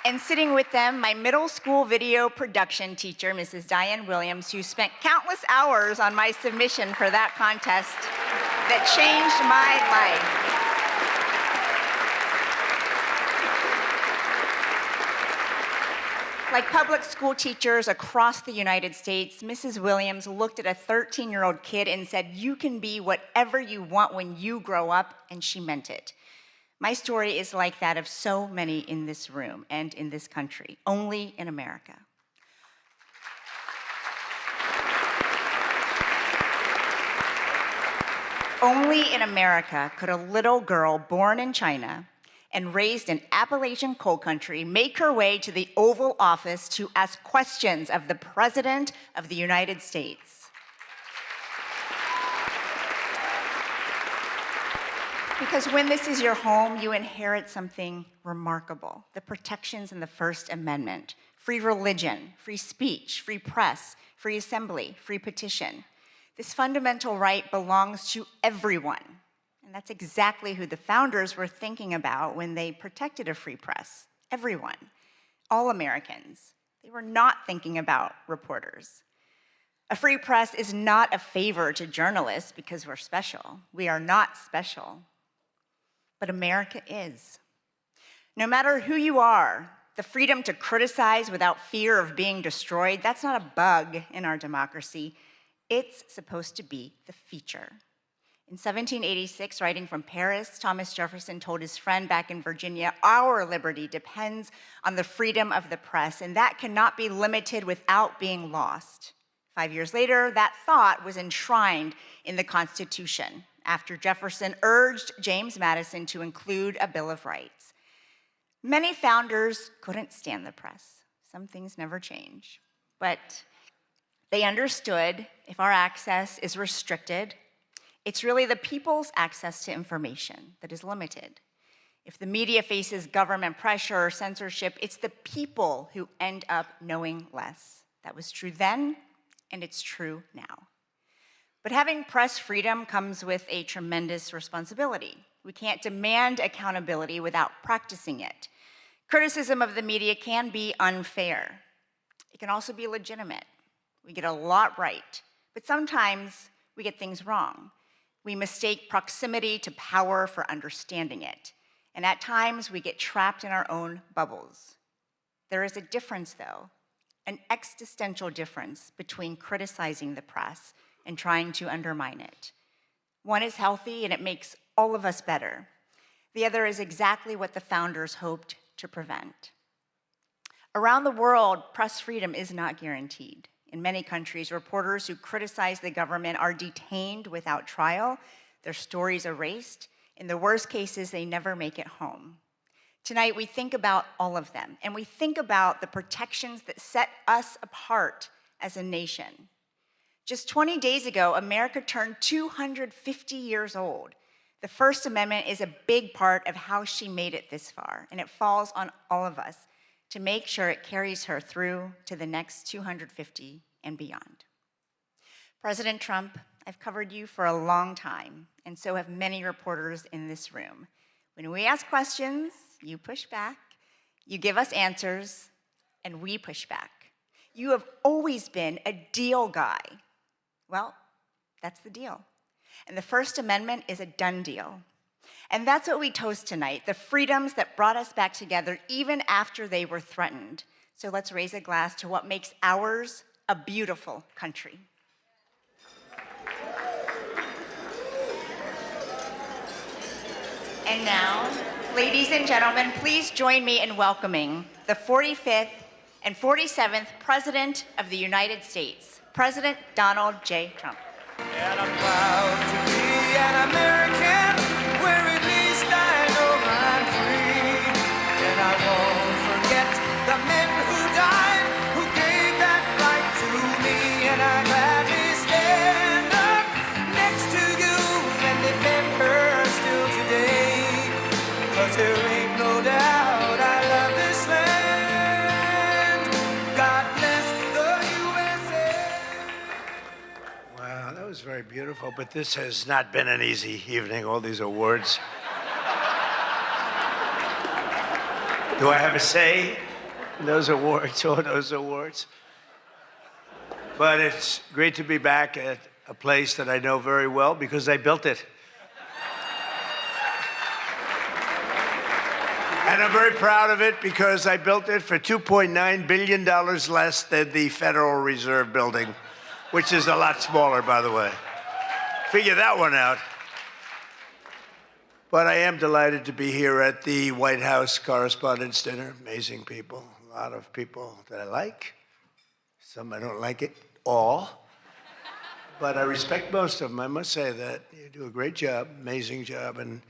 And sitting with them, my middle school video production teacher, Mrs. Diane Williams, who spent countless hours on my submission for that contest that changed my life. Like public school teachers across the United States, Mrs. Williams looked at a 13-year-old kid and said, "You can be whatever you want when you grow up," and she meant it. My story is like that of so many in this room and in this country, only in America. Only in America could a little girl born in China and raised in Appalachian coal country make her way to the Oval Office to ask questions of the President of the United States. Because when this is your home, you inherit something remarkable. The protections in the First Amendment: free religion, free speech, free press, free assembly, free petition. This fundamental right belongs to everyone. And that's exactly who the founders were thinking about when they protected a free press. Everyone, all Americans. They were not thinking about reporters. A free press is not a favor to journalists because we're special. We are not special. But America is. No matter who you are, the freedom to criticize without fear of being destroyed, that's not a bug in our democracy. It's supposed to be the feature. In 1786, writing from Paris, Thomas Jefferson told his friend back in Virginia, "Our liberty depends on the freedom of the press, and that cannot be limited without being lost." 5 years later, that thought was enshrined in the Constitution, after Jefferson urged James Madison to include a Bill of Rights. Many founders couldn't stand the press. Some things never change. But they understood if our access is restricted, it's really the people's access to information that is limited. If the media faces government pressure or censorship, it's the people who end up knowing less. That was true then, and it's true now. But having press freedom comes with a tremendous responsibility. We can't demand accountability without practicing it. Criticism of the media can be unfair. It can also be legitimate. We get a lot right, but sometimes we get things wrong. We mistake proximity to power for understanding it. And at times, we get trapped in our own bubbles. There is a difference, though, an existential difference between criticizing the press and trying to undermine it. One is healthy, and it makes all of us better. The other is exactly what the founders hoped to prevent. Around the world, press freedom is not guaranteed. In many countries, reporters who criticize the government are detained without trial, their stories erased. In the worst cases, they never make it home. Tonight, we think about all of them, and we think about the protections that set us apart as a nation. Just 20 days ago, America turned 250 years old. The First Amendment is a big part of how she made it this far, and it falls on all of us to make sure it carries her through to the next 250 and beyond. President Trump, I've covered you for a long time, and so have many reporters in this room. When we ask questions, you push back, you give us answers, and we push back. You have always been a deal guy. Well, that's the deal. And the First Amendment is a done deal. And that's what we toast tonight, the freedoms that brought us back together even after they were threatened. So let's raise a glass to what makes ours a beautiful country. And now, ladies and gentlemen, please join me in welcoming the 45th and 47th President of the United States, President Donald J. Trump. And I'm proud to be an American, where at least I know I'm free. And I won't forget the men who died, who gave that right to me. And I gladly stand up next to you and defend her still today. 'Cause there ain't no doubt I love this land. God bless the USA. Wow, that was very beautiful, but this has not been an easy evening, all these awards. Do I have a say in those awards, all those awards? But it's great to be back at a place that I know very well because I built it. And I'm very proud of it because I built it for $2.9 billion less than the Federal Reserve building, which is a lot smaller, by the way. Figure that one out. But I am delighted to be here at the White House Correspondents Dinner. Amazing people, a lot of people that I like. Some I don't like it all. But I respect most of them, I must say that. You do a great job, amazing job, and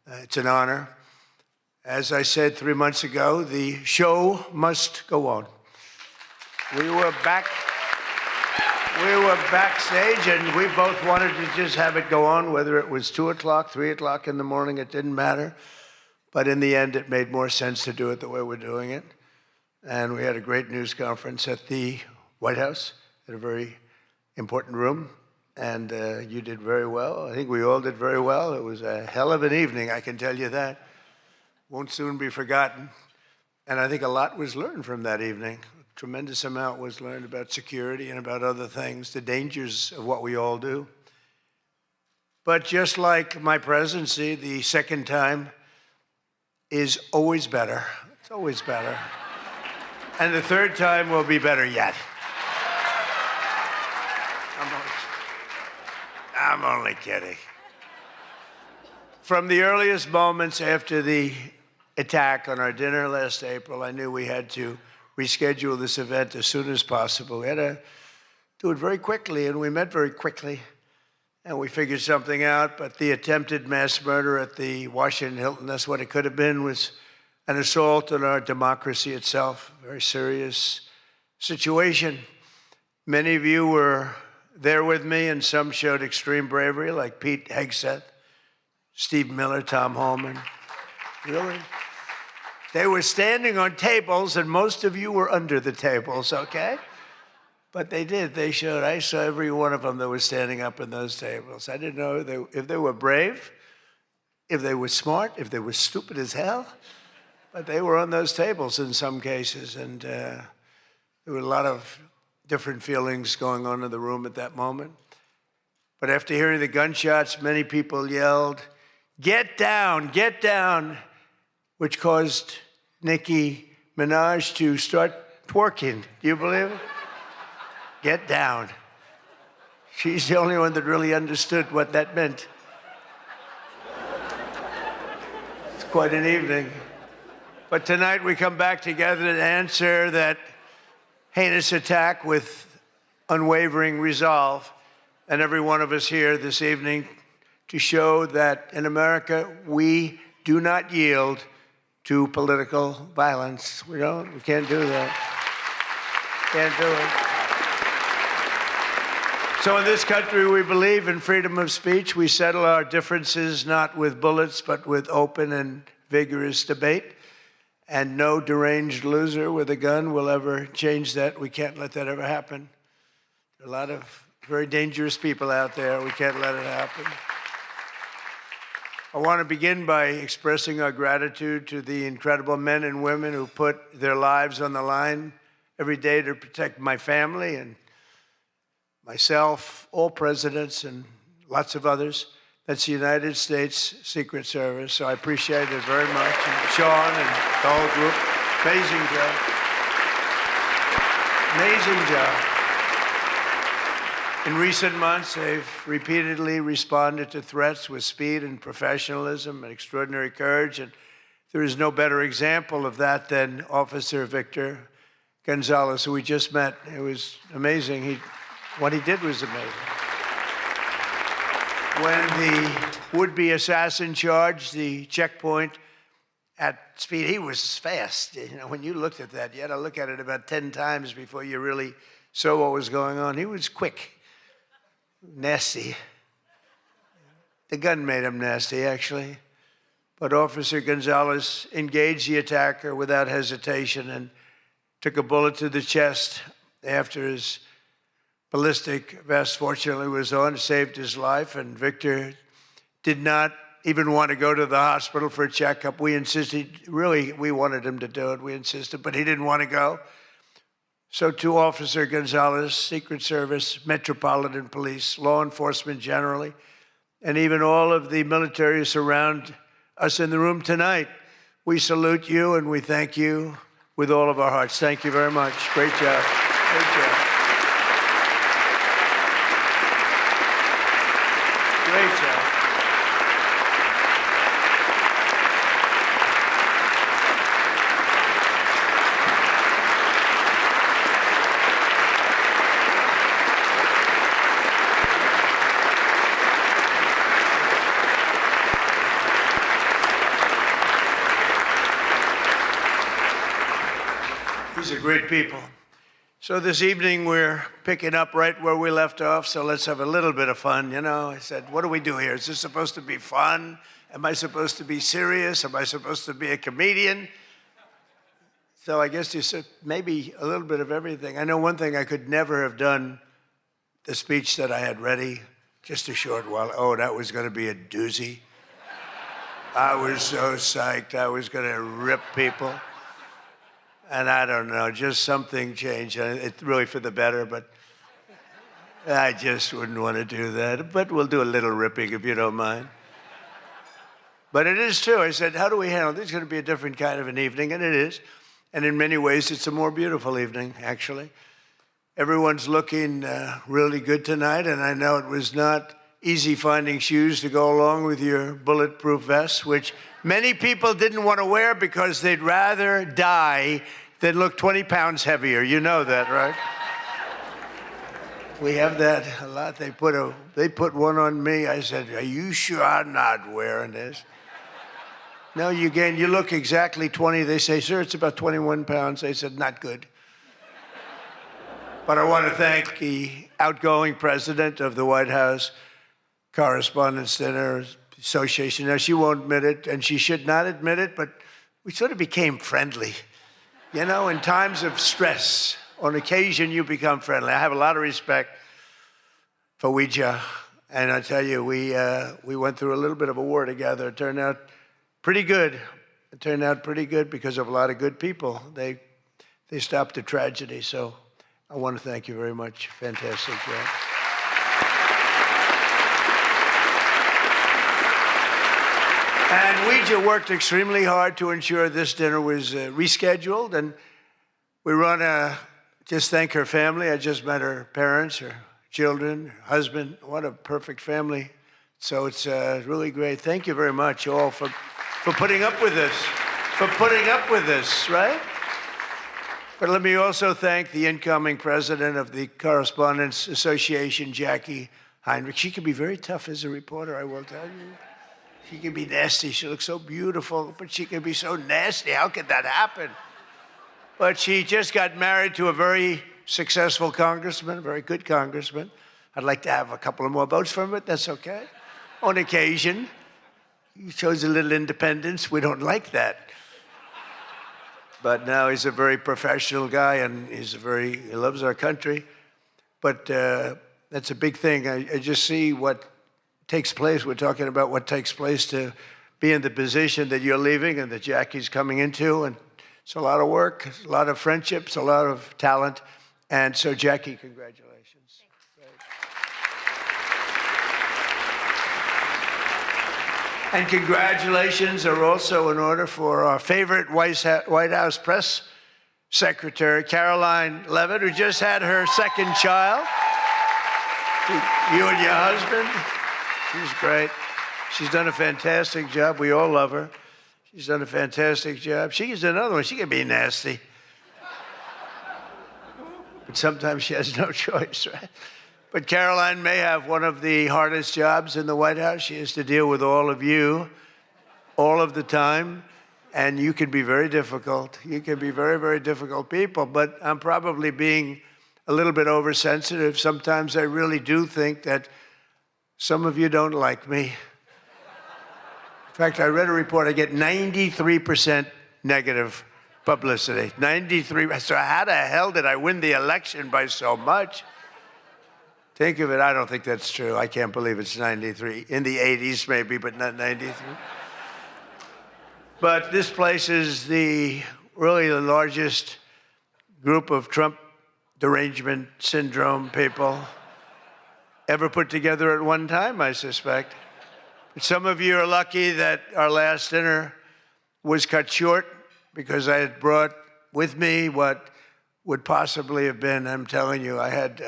it's an honor. As I said 3 months ago, the show must go on. We were backstage, and we both wanted to just have it go on, whether it was 2 o'clock, 3 o'clock in the morning, it didn't matter. But in the end, it made more sense to do it the way we're doing it. And we had a great news conference at the White House, in a very important room. And you did very well. I think we all did very well. It was a hell of an evening, I can tell you that. Won't soon be forgotten. And I think a lot was learned from that evening. A tremendous amount was learned about security and about other things, the dangers of what we all do. But just like my presidency, the second time is always better. It's always better. And the third time will be better yet. I'm only kidding. From the earliest moments after the attack on our dinner last April, I knew we had to reschedule this event as soon as possible. We had to do it very quickly, and we met very quickly, and we figured something out. But the attempted mass murder at the Washington Hilton, that's what it could have been, was an assault on our democracy itself, a very serious situation. Many of you were there with me, and some showed extreme bravery, like Pete Hegseth, Steve Miller, Tom Holman. Really? They were standing on tables, and most of you were under the tables, okay? But they did. They showed. I saw every one of them that was standing up in those tables. I didn't know if they were brave, if they were smart, if they were stupid as hell. But they were on those tables in some cases, and there were a lot of different feelings going on in the room at that moment. But after hearing the gunshots, many people yelled, "Get down, get down," which caused Nicki Minaj to start twerking. Do you believe it? Get down. She's the only one that really understood what that meant. It's quite an evening. But tonight we come back together to answer that heinous attack with unwavering resolve. And every one of us here this evening to show that in America, we do not yield to political violence. We can't do that. Can't do it. So in this country, we believe in freedom of speech. We settle our differences not with bullets, but with open and vigorous debate. And no deranged loser with a gun will ever change that. We can't let that ever happen. There are a lot of very dangerous people out there. We can't let it happen. I want to begin by expressing our gratitude to the incredible men and women who put their lives on the line every day to protect my family and myself, all presidents, and lots of others. That's the United States Secret Service, so I appreciate it very much. And Sean and the whole group, amazing job. Amazing job. In recent months, they've repeatedly responded to threats with speed and professionalism and extraordinary courage, and there is no better example of that than Officer Victor Gonzalez, who we just met. It was amazing. What he did was amazing. When the would-be assassin charged the checkpoint at speed, he was fast. When you looked at that, you had to look at it about 10 times before you really saw what was going on. He was quick. Nasty. The gun made him nasty, actually. But Officer Gonzalez engaged the attacker without hesitation and took a bullet to the chest after his ballistic vest, fortunately, was on, saved his life. And Victor did not even want to go to the hospital for a checkup. We insisted, really, we wanted him to do it. We insisted, but he didn't want to go. So to Officer Gonzalez, Secret Service, Metropolitan Police, law enforcement generally, and even all of the military who surround us in the room tonight, we salute you and we thank you with all of our hearts. Thank you very much. Great job. Great job. Great job. These are great people. So this evening we're picking up right where we left off, so let's have a little bit of fun. I said, what do we do here? Is this supposed to be fun? Am I supposed to be serious? Am I supposed to be a comedian? So I guess you said maybe a little bit of everything. I know one thing, I could never have done the speech that I had ready just a short while. Oh, that was going to be a doozy. I was so psyched. I was going to rip people. And I don't know, just something changed. It's really for the better, but I just wouldn't want to do that. But we'll do a little ripping if you don't mind. But it is true. I said, how do we handle this? It's going to be a different kind of an evening, and it is. And in many ways, it's a more beautiful evening, actually. Everyone's looking really good tonight, and I know it was not easy finding shoes to go along with your bulletproof vests, which many people didn't want to wear because they'd rather die than look 20 pounds heavier. You know that, right? We have that a lot. They put one on me. I said, are you sure I'm not wearing this? No, you look exactly 20. They say, sir, it's about 21 pounds. They said, not good. But I want to thank the outgoing president of the White House Correspondents' Dinner, Association. Now, she won't admit it, and she should not admit it, but we sort of became friendly. You know, in times of stress, on occasion, you become friendly. I have a lot of respect for Ouija, and I tell you, we went through a little bit of a war together. It turned out pretty good. It turned out pretty good because of a lot of good people. They stopped the tragedy, so I want to thank you very much. Fantastic job. And Ouija worked extremely hard to ensure this dinner was rescheduled, and we want to just thank her family. I just met her parents, her children, her husband. What a perfect family. So it's really great. Thank you very much, all, for putting up with this, right? But let me also thank the incoming president of the Correspondents Association, Jackie Heinrich. She can be very tough as a reporter, I will tell you. She can be nasty. She looks so beautiful, but she can be so nasty. How could that happen? But she just got married to a very successful congressman, a very good congressman. I'd like to have a couple of more votes from it. That's okay. On occasion, he shows a little independence. We don't like that. But now he's a very professional guy, and he loves our country. But that's a big thing. I just see what takes place. We're talking about what takes place to be in the position that you're leaving and that Jackie's coming into. And it's a lot of work, a lot of friendships, a lot of talent. And so, Jackie, congratulations. And congratulations are also in order for our favorite White House press secretary, Caroline Levitt, who just had her second child. You and your husband. She's great. She's done a fantastic job. We all love her. She's done a fantastic job. She's another one. She can be nasty. But sometimes she has no choice, right? But Caroline may have one of the hardest jobs in the White House. She has to deal with all of you all of the time. And you can be very difficult. You can be very, very difficult people. But I'm probably being a little bit oversensitive. Sometimes I really do think that some of you don't like me. In fact, I read a report, I get 93% negative publicity. 93%. So how the hell did I win the election by so much? Think of it, I don't think that's true. I can't believe it's 93. In the 80s maybe, but not 93. But this place is really the largest group of Trump derangement syndrome people ever put together at one time, I suspect. Some of you are lucky that our last dinner was cut short because I had brought with me what would possibly have been, I'm telling you, I had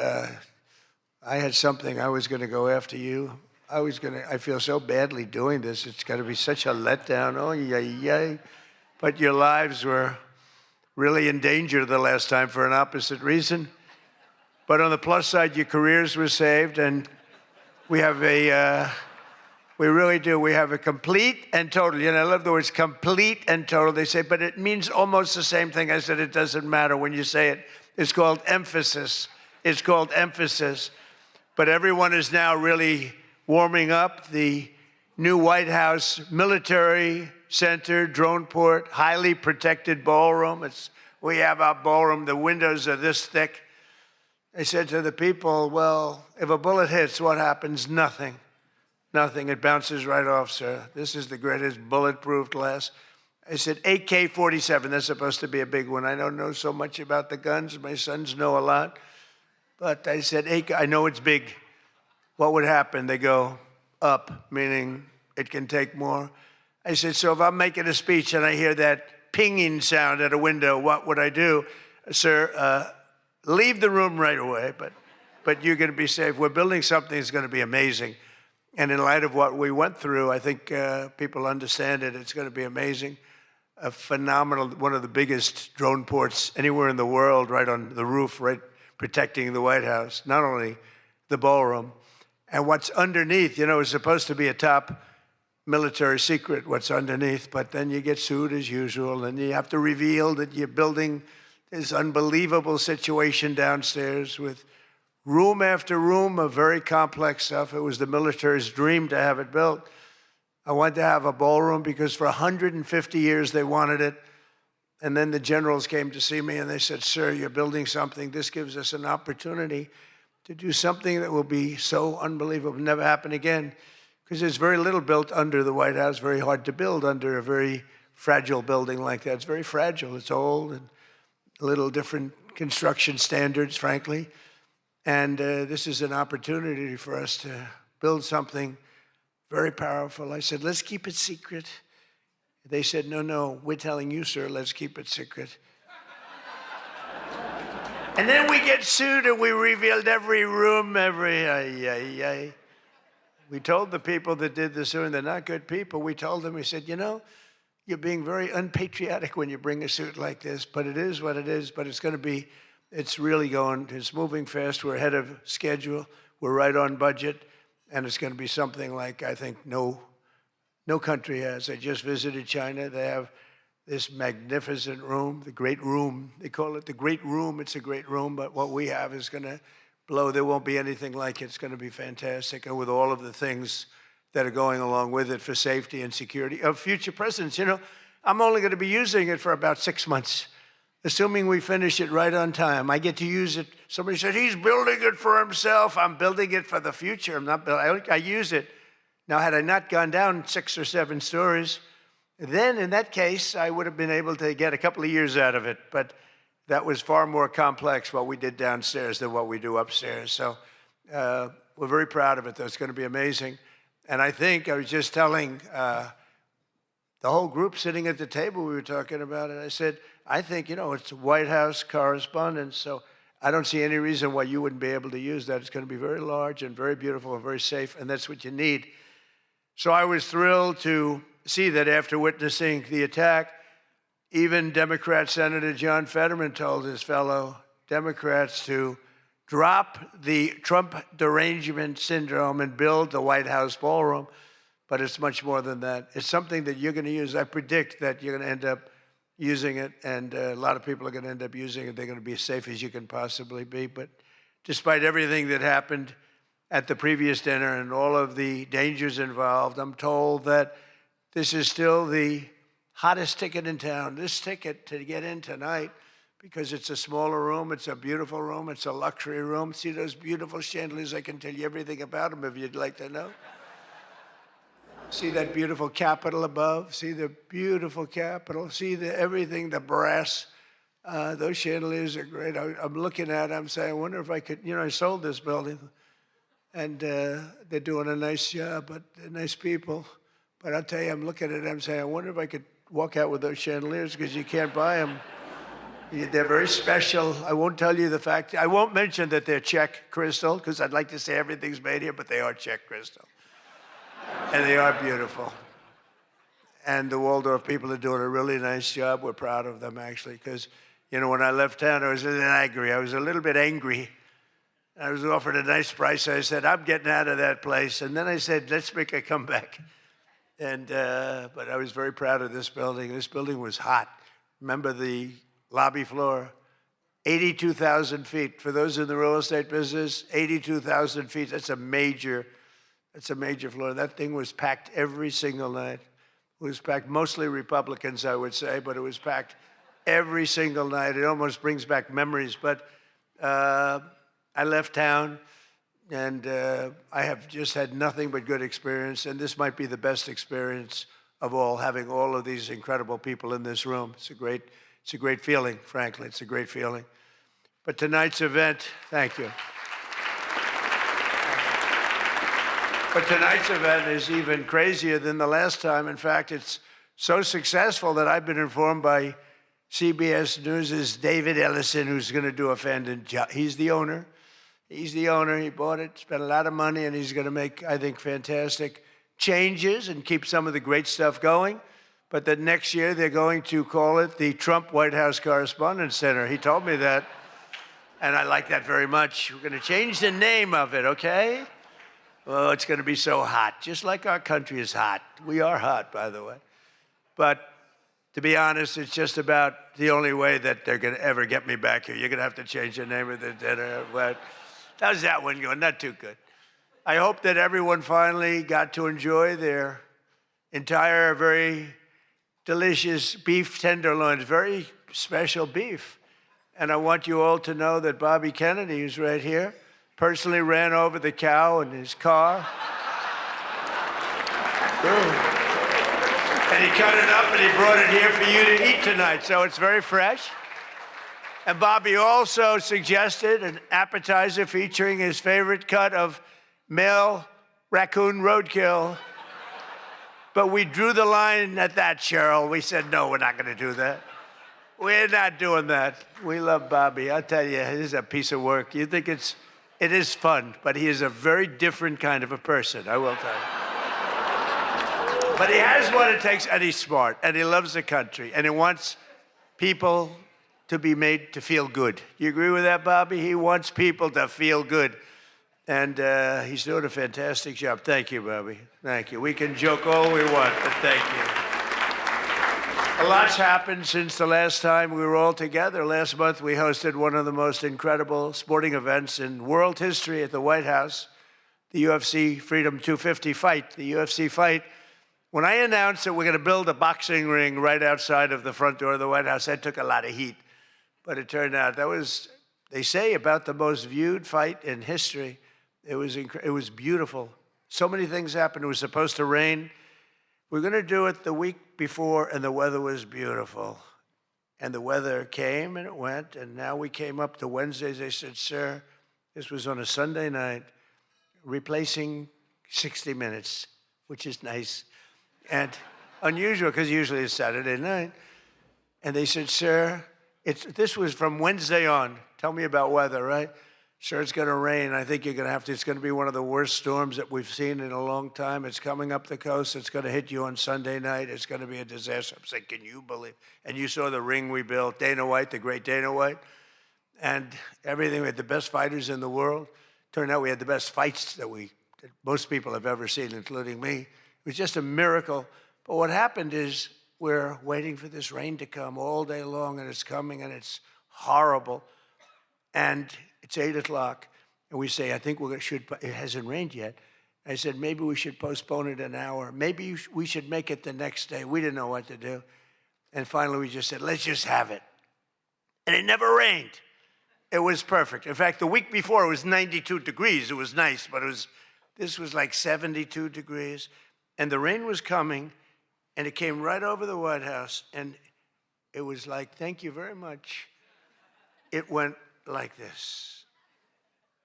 something. I was going to go after you. I feel so badly doing this. It's going to be such a letdown. Oh, yay. But your lives were really in danger the last time for an opposite reason. But on the plus side, your careers were saved, and we really do. We have a complete and total. You know, I love the words complete and total. They say, but it means almost the same thing. I said, it doesn't matter when you say it. It's called emphasis. It's called emphasis. But everyone is now really warming up. The new White House Military Center, drone port, highly protected ballroom. We have our ballroom. The windows are this thick. I said to the people, well, if a bullet hits, what happens? Nothing. Nothing. It bounces right off, sir. This is the greatest bulletproof glass. I said, AK-47, that's supposed to be a big one. I don't know so much about the guns. My sons know a lot. But I said, I know it's big. What would happen? They go up, meaning it can take more. I said, so if I'm making a speech and I hear that pinging sound at a window, what would I do? Sir, leave the room right away, but you're going to be safe. We're building something that's going to be amazing. And in light of what we went through, I think people understand it. It's going to be amazing. A phenomenal, one of the biggest drone ports anywhere in the world, right on the roof, right protecting the White House, not only the ballroom. And what's underneath, you know, is supposed to be a top military secret, what's underneath, but then you get sued as usual, and you have to reveal that you're building this unbelievable situation downstairs with room after room of very complex stuff. It was the military's dream to have it built. I wanted to have a ballroom because for 150 years they wanted it. And then the generals came to see me and they said, sir, you're building something. This gives us an opportunity to do something that will be so unbelievable, never happen again. Because there's very little built under the White House, very hard to build under a very fragile building like that. It's very fragile, it's old, and a little different construction standards, frankly. And this is an opportunity for us to build something very powerful. I said, let's keep it secret. They said, no, no, we're telling you, sir, let's keep it secret. And then we get sued and we revealed every room, We told the people that did the suing, they're not good people. We told them, we said, you know, you're being very unpatriotic when you bring a suit like this, but it is what it is, but it's going to be, it's really going, it's moving fast. We're ahead of schedule. We're right on budget. And it's going to be something like, I think, no country has. I just visited China. They have this magnificent room, the Great Room. They call it the Great Room. It's a great room, but what we have is going to blow. There won't be anything like it. It's going to be fantastic. And with all of the things that are going along with it for safety and security of future presidents. You know, I'm only going to be using it for about 6 months, assuming we finish it right on time. I get to use it. Somebody said, he's building it for himself. I'm building it for the future. I'm not building, I use it. Now, had I not gone down 6 or 7 stories, then in that case, I would have been able to get a couple of years out of it. But that was far more complex what we did downstairs than what we do upstairs. So we're very proud of it, though. It's going to be amazing. And I think I was just telling the whole group sitting at the table we were talking about it. I said, I think, you know, it's White House Correspondents, so I don't see any reason why you wouldn't be able to use that. It's going to be very large and very beautiful and very safe, and that's what you need. So I was thrilled to see that after witnessing the attack, even Democrat Senator John Fetterman told his fellow Democrats to drop the Trump derangement syndrome and build the White House ballroom. But it's much more than that. It's something that you're going to use. I predict that you're going to end up using it, and a lot of people are going to end up using it. They're going to be as safe as you can possibly be. But despite everything that happened at the previous dinner and all of the dangers involved, I'm told that this is still the hottest ticket in town. This ticket to get in tonight, because it's a smaller room, it's a beautiful room, it's a luxury room. See those beautiful chandeliers? I can tell you everything about them if you'd like to know. See that beautiful Capitol above? See the beautiful Capitol? See everything, the brass. Those chandeliers are great. I'm looking at them, I'm saying, I wonder if I could, you know, I sold this building, and they're doing a nice job, but they're nice people. But I'll tell you, I'm looking at them, I'm saying, I wonder if I could walk out with those chandeliers, because you can't buy them. They're very special. I won't tell you the fact. I won't mention that they're Czech crystal, because I'd like to say everything's made here, but they are Czech crystal. And they are beautiful. And the Waldorf people are doing a really nice job. We're proud of them, actually, because, you know, when I left town, I was a little angry. I was a little bit angry. I was offered a nice price. I said, I'm getting out of that place. And then I said, let's make a comeback. And but I was very proud of this building. This building was hot. Remember the lobby floor? 82,000 feet. For those in the real estate business, 82,000 feet. That's a major floor. That thing was packed every single night. It was packed, mostly Republicans, I would say, but it was packed every single night. It almost brings back memories. But I left town, and I have just had nothing but good experience. And this might be the best experience of all, having all of these incredible people in this room. It's a great feeling, frankly. It's a great feeling. But tonight's event, thank you. But tonight's event is even crazier than the last time. In fact, it's so successful that I've been informed by CBS News' David Ellison, who's going to do a fantastic job. He's the owner. He's the owner. He bought it, spent a lot of money, and he's going to make, I think, fantastic changes and keep some of the great stuff going. But that next year they're going to call it the Trump White House Correspondents Center. He told me that, and I like that very much. We're going to change the name of it, okay? Oh, it's going to be so hot, just like our country is hot. We are hot, by the way. But to be honest, it's just about the only way that they're going to ever get me back here. You're going to have to change the name of the dinner. But how's that one going? Not too good. I hope that everyone finally got to enjoy their entire very delicious beef tenderloins, very special beef. And I want you all to know that Bobby Kennedy, who's right here, personally ran over the cow in his car. And he cut it up and he brought it here for you to eat tonight. So it's very fresh. And Bobby also suggested an appetizer featuring his favorite cut of male raccoon roadkill. But we drew the line at that, Cheryl. We said, no, we're not going to do that. We're not doing that. We love Bobby. I'll tell you, it is a piece of work. You think it is fun, but he is a very different kind of a person, I will tell you. But he has what it takes, and he's smart, and he loves the country, and he wants people to be made to feel good. You agree with that, Bobby? He wants people to feel good. And he's doing a fantastic job. Thank you, Bobby. Thank you. We can joke all we want, but thank you. A lot's happened since the last time we were all together. Last month, we hosted one of the most incredible sporting events in world history at the White House, the UFC Freedom 250 fight. The UFC fight. When I announced that we're going to build a boxing ring right outside of the front door of the White House, that took a lot of heat. But it turned out that was, they say, about the most viewed fight in history. It was beautiful. So many things happened. It was supposed to rain. We're going to do it the week before, and the weather was beautiful. And the weather came, and it went, and now we came up to Wednesdays. They said, sir, this was on a Sunday night, replacing 60 Minutes, which is nice and unusual, because usually it's Saturday night. And they said, sir, this was from Wednesday on. Tell me about weather, right? Sure, it's going to rain. I think you're going to have to. It's going to be one of the worst storms that we've seen in a long time. It's coming up the coast. It's going to hit you on Sunday night. It's going to be a disaster. I'm saying, can you believe? And you saw the ring we built. Dana White, the great Dana White, and everything. We had the best fighters in the world. Turned out we had the best fights that most people have ever seen, including me. It was just a miracle. But what happened is we're waiting for this rain to come all day long, and it's coming, and it's horrible. And it's 8 o'clock, and we say, I think it hasn't rained yet. I said, maybe we should postpone it an hour. Maybe we should make it the next day. We didn't know what to do. And finally, we just said, let's just have it. And it never rained. It was perfect. In fact, the week before, it was 92 degrees. It was nice, but this was like 72 degrees. And the rain was coming, and it came right over the White House, and it was like, thank you very much. It went like this.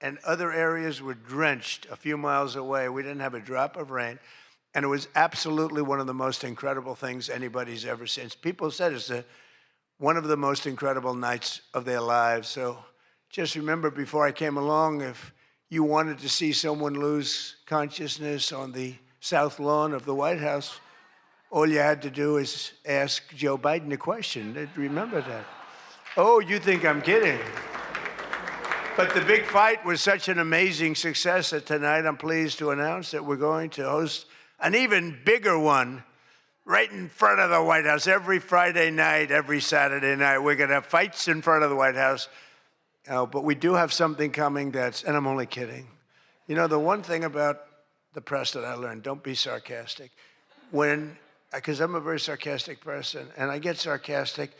And other areas were drenched a few miles away. We didn't have a drop of rain. And it was absolutely one of the most incredible things anybody's ever seen. People said it's one of the most incredible nights of their lives. So just remember, before I came along, if you wanted to see someone lose consciousness on the South Lawn of the White House, all you had to do is ask Joe Biden a question. Remember that. Oh, you think I'm kidding. But the big fight was such an amazing success that tonight I'm pleased to announce that we're going to host an even bigger one right in front of the White House. Every Friday night, every Saturday night, we're going to have fights in front of the White House. But we do have something coming and I'm only kidding. You know, the one thing about the press that I learned, don't be sarcastic. Because I'm a very sarcastic person, and I get sarcastic,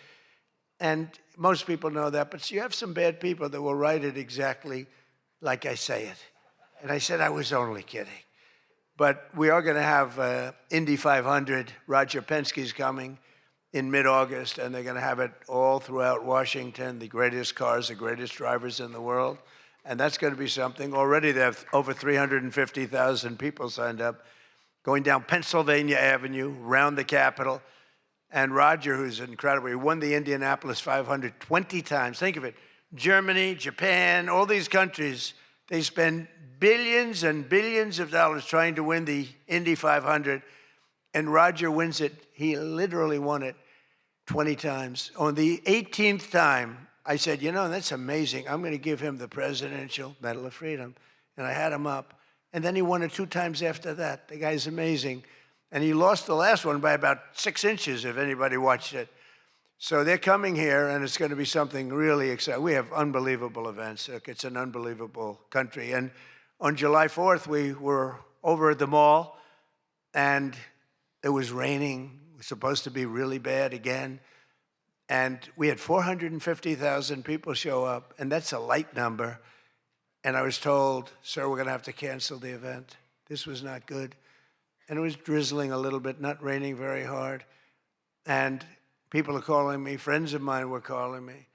and most people know that, but you have some bad people that will write it exactly like I say it. And I said I was only kidding. But we are going to have Indy 500. Roger Penske's coming in mid-August, and they're going to have it all throughout Washington, the greatest cars, the greatest drivers in the world. And that's going to be something. Already they have over 350,000 people signed up, going down Pennsylvania Avenue, around the Capitol. And Roger, who's incredible, he won the Indianapolis 500 20 times. Think of it. Germany, Japan, all these countries, they spend billions and billions of dollars trying to win the Indy 500. And Roger wins it. He literally won it 20 times. On the 18th time, I said, you know, that's amazing. I'm going to give him the Presidential Medal of Freedom. And I had him up. And then he won it 2 times after that. The guy's amazing. And he lost the last one by about 6 inches, if anybody watched it. So they're coming here, and it's going to be something really exciting. We have unbelievable events. It's an unbelievable country. And on July 4th, we were over at the mall, and It was raining. It was supposed to be really bad again. And we had 450,000 people show up, and that's a light number. And I was told, sir, we're going to have to cancel the event. This was not good. And it was drizzling a little bit, not raining very hard. And people are calling me, friends of mine were calling me.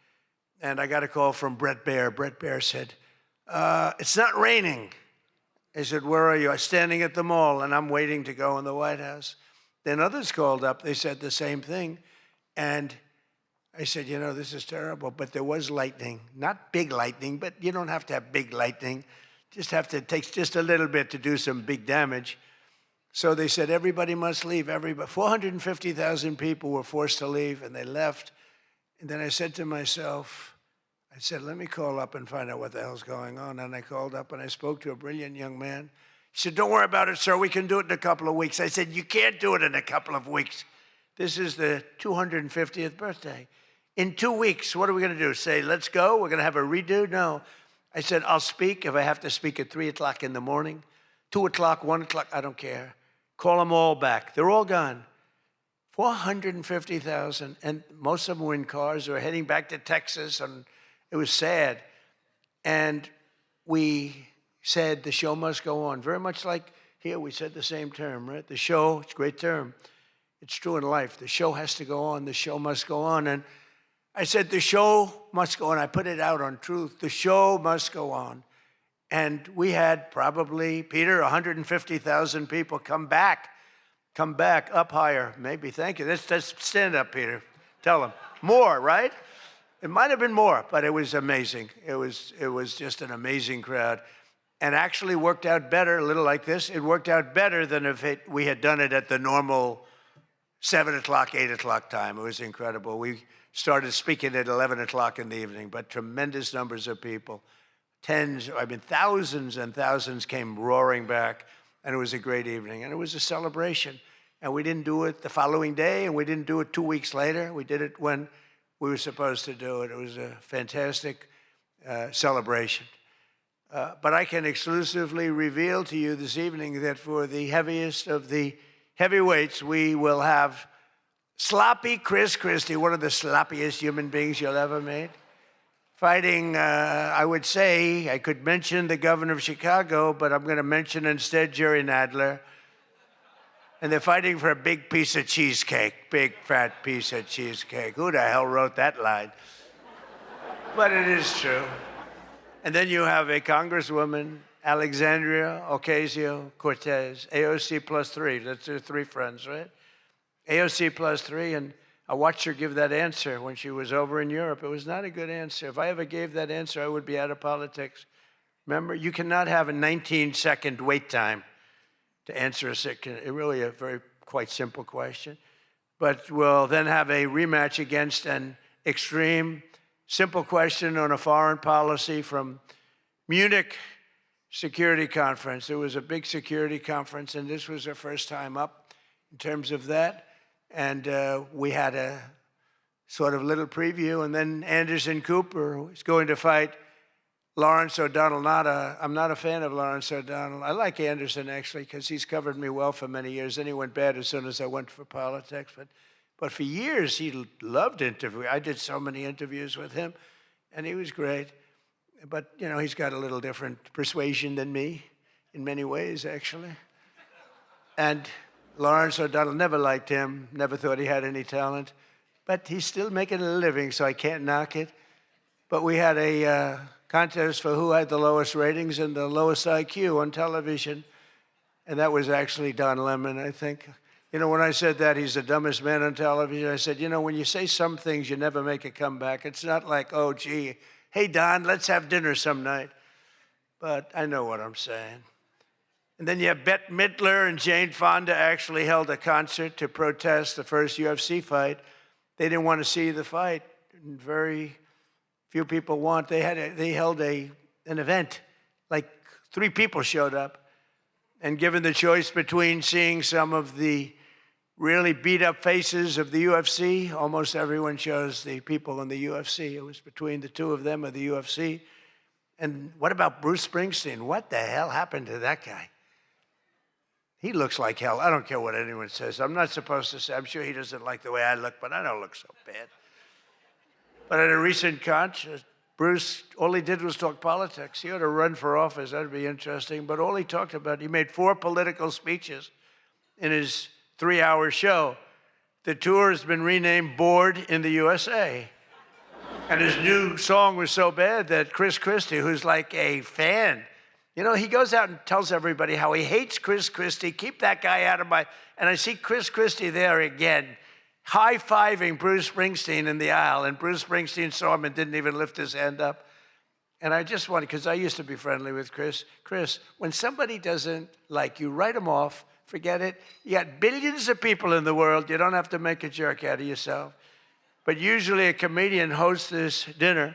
And I got a call from Brett Baer. Brett Baer said, it's not raining. I said, where are you? I'm standing at the mall, and I'm waiting to go in the White House. Then others called up. They said the same thing. And I said, you know, this is terrible. But there was lightning. Not big lightning, but you don't have to have big lightning. It takes just a little bit to do some big damage. So they said, everybody must leave. 450,000 people were forced to leave, and they left. And then I said to myself, I said, let me call up and find out what the hell's going on. And I called up and I spoke to a brilliant young man. He said, don't worry about it, sir. We can do it in a couple of weeks. I said, you can't do it in a couple of weeks. This is the 250th birthday. In 2 weeks, what are we going to do? Say, let's go? We're going to have a redo? No. I said, I'll speak if I have to speak at 3 o'clock in the morning, 2 o'clock, 1 o'clock. I don't care. Call them all back. They're all gone. 450,000. And most of them were in cars. They were heading back to Texas. And it was sad. And we said the show must go on. Very much like here, we said the same term, right? The show, it's a great term. It's true in life. The show has to go on. The show must go on. And I said, the show must go on. I put it out on Truth. The show must go on. And we had probably, Peter, 150,000 people come back up higher. Maybe, thank you. Let's stand up, Peter. Tell them. More, right? It might have been more, but it was amazing. It was just an amazing crowd. And actually worked out better, a little like this. It worked out better than if we had done it at the normal 7 o'clock, 8 o'clock time. It was incredible. We started speaking at 11 o'clock in the evening, but tremendous numbers of people. Thousands and thousands came roaring back, and it was a great evening. And it was a celebration. And we didn't do it the following day, and we didn't do it 2 weeks later. We did it when we were supposed to do it. It was a fantastic celebration. But I can exclusively reveal to you this evening that for the heaviest of the heavyweights, we will have sloppy Chris Christie, one of the sloppiest human beings you'll ever meet, fighting, I would say, I could mention the governor of Chicago, but I'm going to mention instead Jerry Nadler. And they're fighting for a big piece of cheesecake, big fat piece of cheesecake. Who the hell wrote that line? But it is true. And then you have a Congresswoman, Alexandria Ocasio-Cortez, AOC plus 3. That's her 3 friends, right? AOC plus 3, and I watched her give that answer when she was over in Europe. It was not a good answer. If I ever gave that answer, I would be out of politics. Remember, you cannot have a 19-second wait time to answer really a very quite simple question. But we'll then have a rematch against an extreme, simple question on a foreign policy from Munich Security Conference. It was a big security conference, and this was our first time up in terms of that. And we had a sort of little preview, and then Anderson Cooper is going to fight Lawrence O'Donnell. I'm not a fan of Lawrence O'Donnell. I like Anderson, actually, because he's covered me well for many years. Then he went bad as soon as I went for politics. But for years, he loved interviewing. I did so many interviews with him, and he was great. But, you know, he's got a little different persuasion than me in many ways, actually. And Lawrence O'Donnell, never liked him, never thought he had any talent. But he's still making a living, so I can't knock it. But we had a contest for who had the lowest ratings and the lowest IQ on television. And that was actually Don Lemon, I think. You know, when I said that he's the dumbest man on television, I said, you know, when you say some things, you never make a comeback. It's not like, oh, gee, hey, Don, let's have dinner some night. But I know what I'm saying. And then you have Bette Midler and Jane Fonda actually held a concert to protest the first UFC fight. They didn't want to see the fight. Very few people want. They held an event. Like 3 people showed up. And given the choice between seeing some of the really beat-up faces of the UFC, almost everyone chose the people in the UFC. It was between the 2 of them of the UFC. And what about Bruce Springsteen? What the hell happened to that guy? He looks like hell. I don't care what anyone says. I'm not supposed to say. I'm sure he doesn't like the way I look, but I don't look so bad. But at a recent concert, Bruce, all he did was talk politics. He ought to run for office. That'd be interesting. But all he talked about, he made 4 political speeches in his 3-hour show. The tour has been renamed Bored in the USA. And his new song was so bad that Chris Christie, who's like a fan, you know, he goes out and tells everybody how he hates Chris Christie. Keep that guy out of my... And I see Chris Christie there again, high-fiving Bruce Springsteen in the aisle. And Bruce Springsteen saw him and didn't even lift his hand up. And I just wanted, because I used to be friendly with Chris. Chris, when somebody doesn't like you, write them off. Forget it. You got billions of people in the world. You don't have to make a jerk out of yourself. But usually a comedian hosts this dinner.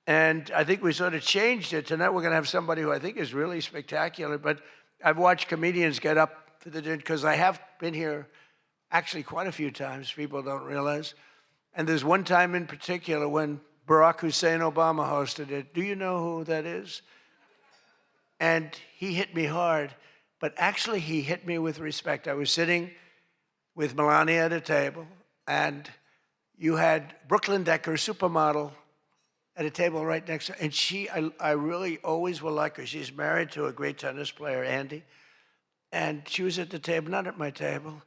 And I think we sort of changed it. Tonight we're going to have somebody who I think is really spectacular. But I've watched comedians get up for the dinner because I have been here actually quite a few times. People don't realize. And there's one time in particular when Barack Hussein Obama hosted it. Do you know who that is? And he hit me hard. But actually, he hit me with respect. I was sitting with Melania at a table, and you had Brooklyn Decker, supermodel, at a table right next to her. And I really always will like her. She's married to a great tennis player, Andy. And she was at the table, not at my table.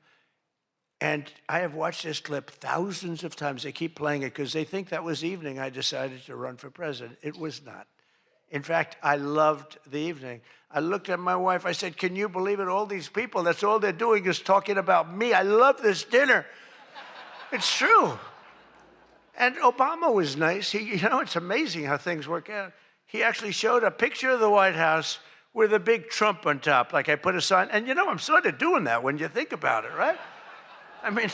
And I have watched this clip thousands of times. They keep playing it because they think that was the evening I decided to run for president. It was not. In fact, I loved the evening. I looked at my wife. I said, can you believe it? All these people, that's all they're doing is talking about me. I love this dinner. It's true. And Obama was nice. It's amazing how things work out. He actually showed a picture of the White House with a big Trump on top. Like I put a sign. And I'm sort of doing that when you think about it, right? I mean,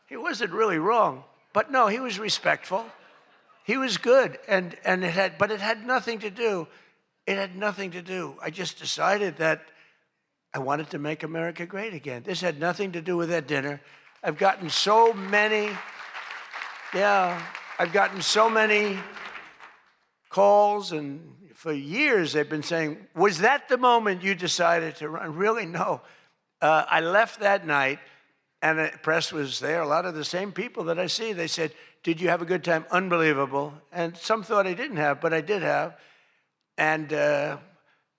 he wasn't really wrong. But no, he was respectful. He was good, but it had nothing to do. It had nothing to do. I just decided that I wanted to make America great again. This had nothing to do with that dinner. I've gotten so many calls, and for years they've been saying, was that the moment you decided to run? Really, no. I left that night, and the press was there. A lot of the same people that I see, they said, did you have a good time? Unbelievable. And some thought I didn't have, but I did have. And I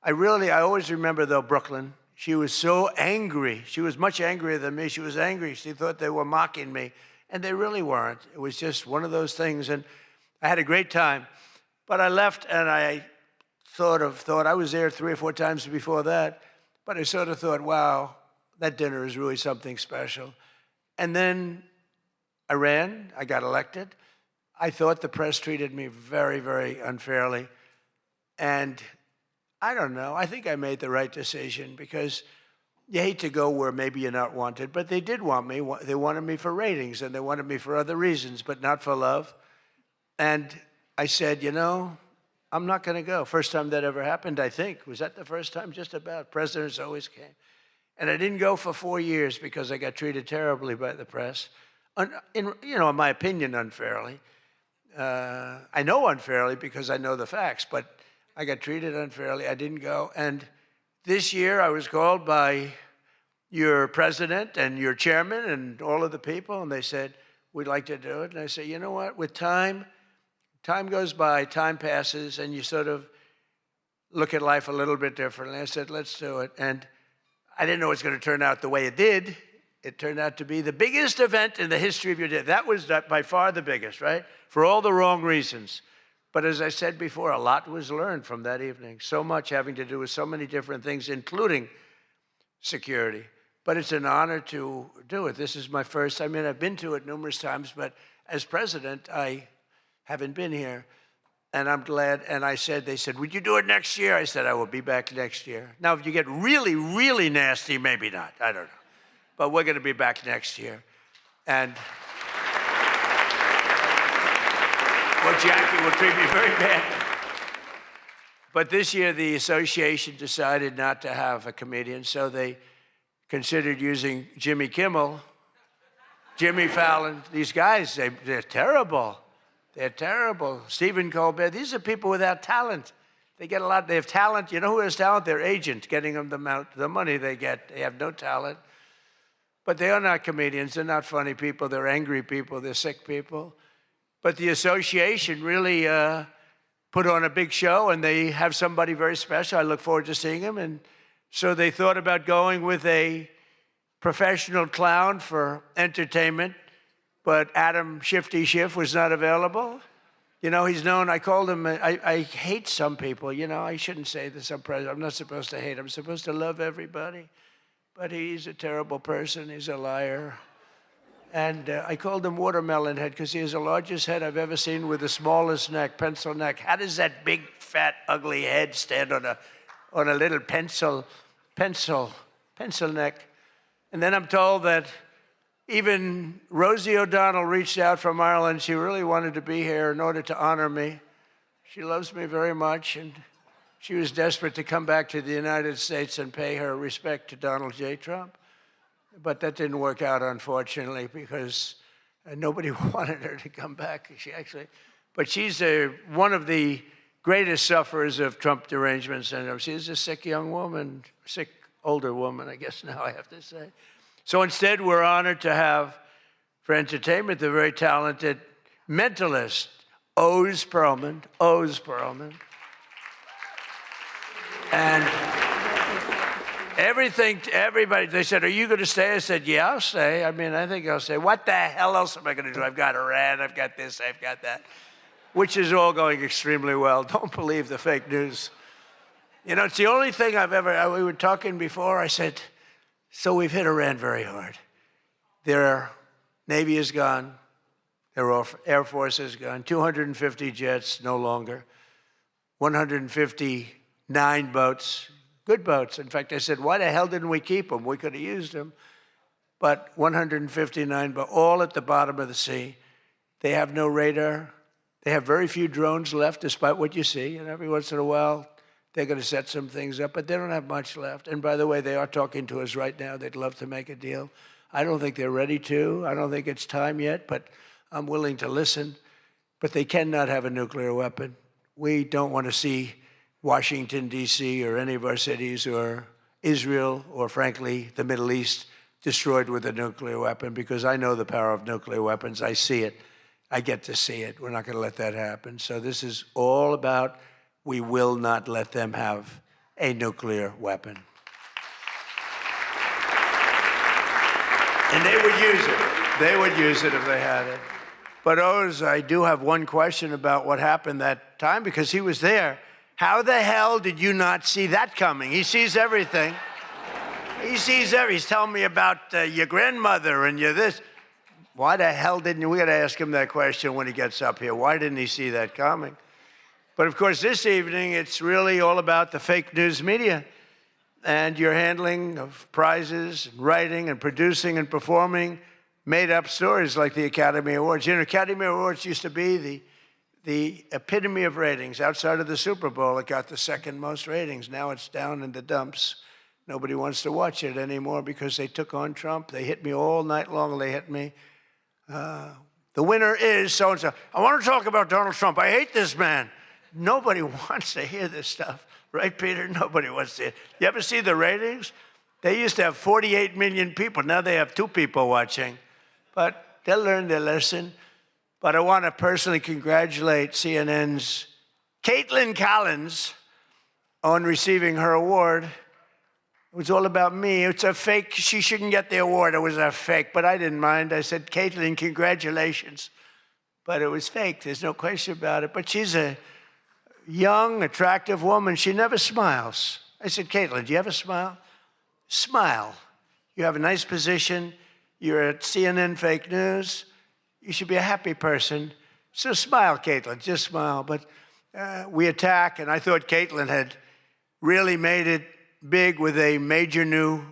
always remember, though, Brooklyn. She was so angry. She was much angrier than me. She was angry. She thought they were mocking me. And they really weren't. It was just one of those things. And I had a great time. But I left, and I thought I was there 3 or 4 times before that. But I sort of thought, wow, that dinner is really something special. And then I ran, I got elected. I thought the press treated me very, very unfairly. And I don't know, I think I made the right decision because you hate to go where maybe you're not wanted, but they did want me. They wanted me for ratings and they wanted me for other reasons, but not for love. And I said, I'm not going to go. First time that ever happened, I think. Was that the first time? Just about. Presidents always came. And I didn't go for 4 years because I got treated terribly by the press. In my opinion, unfairly. I know unfairly because I know the facts, but I got treated unfairly. I didn't go. And this year I was called by your president and your chairman and all of the people, and they said, we'd like to do it. And I said, you know what? With time goes by, time passes, and you sort of look at life a little bit differently. I said, let's do it. And I didn't know it was going to turn out the way it did. It turned out to be the biggest event in the history of your day. That was by far the biggest, right? For all the wrong reasons. But as I said before, a lot was learned from that evening. So much having to do with so many different things, including security. But it's an honor to do it. This is my first. I've been to it numerous times, but as president, I haven't been here. And I'm glad. And they said, would you do it next year? I said, I will be back next year. Now, if you get really, really nasty, maybe not. I don't know. But we're going to be back next year. And Jackie will treat me very bad. But this year, the association decided not to have a comedian, so they considered using Jimmy Kimmel, Jimmy Fallon. These guys, they're terrible. They're terrible. Stephen Colbert. These are people without talent. They get a lot. They have talent. You know who has talent? Their agent, getting them the money they get. They have no talent. But they are not comedians. They're not funny people. They're angry people. They're sick people. But the association really put on a big show, and they have somebody very special. I look forward to seeing him. And so they thought about going with a professional clown for entertainment, but Adam Shifty Schiff was not available. You know, he's known, I called him, I hate some people, you know, I shouldn't say this, I'm not supposed to hate, I'm supposed to love everybody, but he's a terrible person, he's a liar. And I called him Watermelon Head because he has the largest head I've ever seen with the smallest neck, pencil neck. How does that big, fat, ugly head stand on a little pencil neck? And then I'm told that even Rosie O'Donnell reached out from Ireland. She really wanted to be here in order to honor me. She loves me very much, and she was desperate to come back to the United States and pay her respect to Donald J. Trump. But that didn't work out, unfortunately, because nobody wanted her to come back. But she's one of the greatest sufferers of Trump derangement syndrome. She's a sick young woman, sick older woman, I guess now I have to say. So instead, we're honored to have, for entertainment, the very talented mentalist, Oz Perlman. And everybody, they said, are you going to stay? I said, yeah, I'll stay. I mean, I think I'll stay. What the hell else am I going to do? I've got Iran, I've got this, I've got that, which is all going extremely well. Don't believe the fake news. You know, it's the only thing we were talking before, I said, so we've hit Iran very hard. Their Navy is gone. Their Air Force is gone. 250 jets, no longer. 159 boats, good boats. In fact, I said, why the hell didn't we keep them? We could have used them. But 159 boats, all at the bottom of the sea. They have no radar. They have very few drones left, despite what you see. And every once in a while, they're going to set some things up, but they don't have much left. And by the way, they are talking to us right now. They'd love to make a deal. I don't think they're ready to. I don't think it's time yet, but I'm willing to listen. But they cannot have a nuclear weapon. We don't want to see Washington, D.C., or any of our cities, or Israel, or frankly, the Middle East, destroyed with a nuclear weapon, because I know the power of nuclear weapons. I see it. I get to see it. We're not going to let that happen. So this is all about, we will not let them have a nuclear weapon. And they would use it. They would use it if they had it. But Oz, I do have one question about what happened that time, because he was there. How the hell did you not see that coming? He sees everything. He sees everything. He's telling me about your grandmother and your this. Why the hell didn't you? We got to ask him that question when he gets up here. Why didn't he see that coming? But of course, this evening, it's really all about the fake news media and your handling of prizes, and writing and producing and performing made-up stories like the Academy Awards. You know, Academy Awards used to be the epitome of ratings. Outside of the Super Bowl, it got the second most ratings. Now it's down in the dumps. Nobody wants to watch it anymore because they took on Trump. They hit me all night long. They hit me. The winner is so-and-so. I want to talk about Donald Trump. I hate this man. Nobody wants to hear this stuff. Right, Peter? Nobody wants to hear. You ever see the ratings? They used to have 48 million people. Now they have 2 people watching. But they'll learn their lesson. But I want to personally congratulate CNN's Caitlin Collins on receiving her award. It was all about me. It's a fake. She shouldn't get the award. It was a fake. But I didn't mind. I said, Caitlin, congratulations. But it was fake. There's no question about it. But she's a young, attractive woman. She never smiles. I said, Caitlin, do you ever smile? Smile. You have a nice position. You're at CNN Fake News. You should be a happy person. So smile, Caitlin. Just smile. But we attack, and I thought Caitlin had really made it big with a major new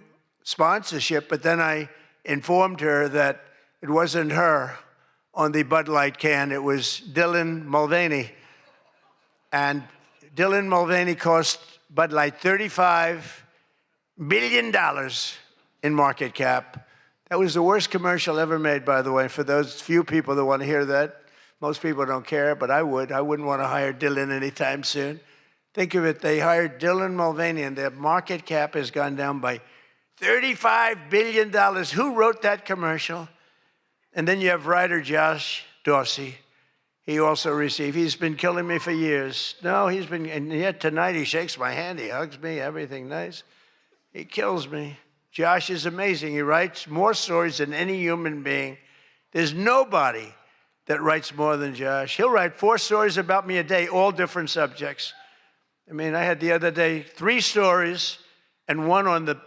sponsorship, but then I informed her that it wasn't her on the Bud Light can. It was Dylan Mulvaney. And Dylan Mulvaney cost Bud Light $35 billion in market cap. That was the worst commercial ever made, by the way, for those few people that want to hear that. Most people don't care, but I would. I wouldn't want to hire Dylan anytime soon. Think of it, they hired Dylan Mulvaney, and their market cap has gone down by $35 billion. Who wrote that commercial? And then you have writer Josh Dorsey. He also received, he's been killing me for years. No, he's been, and yet tonight he shakes my hand, he hugs me, everything nice. He kills me. Josh is amazing. He writes more stories than any human being. There's nobody that writes more than Josh. He'll write 4 stories about me a day, all different subjects. I mean, I had the other day 3 stories and one on the,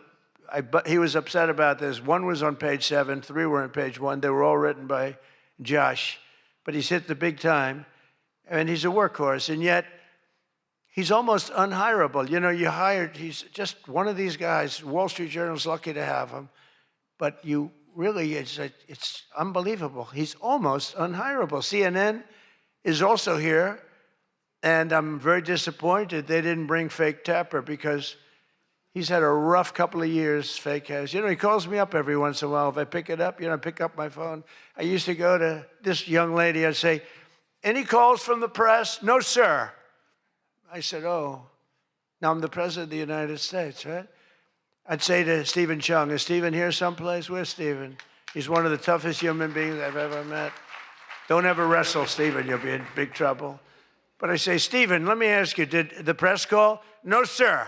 he was upset about this. 1 was on page 7, 3 were on page 1. They were all written by Josh. But he's hit the big time, and he's a workhorse, and yet he's almost unhirable. You know, he's just one of these guys. Wall Street Journal's lucky to have him, but you really, it's unbelievable. He's almost unhirable. CNN is also here, and I'm very disappointed they didn't bring Fake Tapper because he's had a rough couple of years, Fake has. You know, he calls me up every once in a while. If I pick it up, I pick up my phone. I used to go to this young lady. I'd say, any calls from the press? No, sir. I said, oh, now I'm the president of the United States, right? I'd say to Stephen Chung, is Stephen here someplace? Where's Stephen? He's one of the toughest human beings I've ever met. Don't ever wrestle Stephen, you'll be in big trouble. But I say, Stephen, let me ask you, did the press call? No, sir.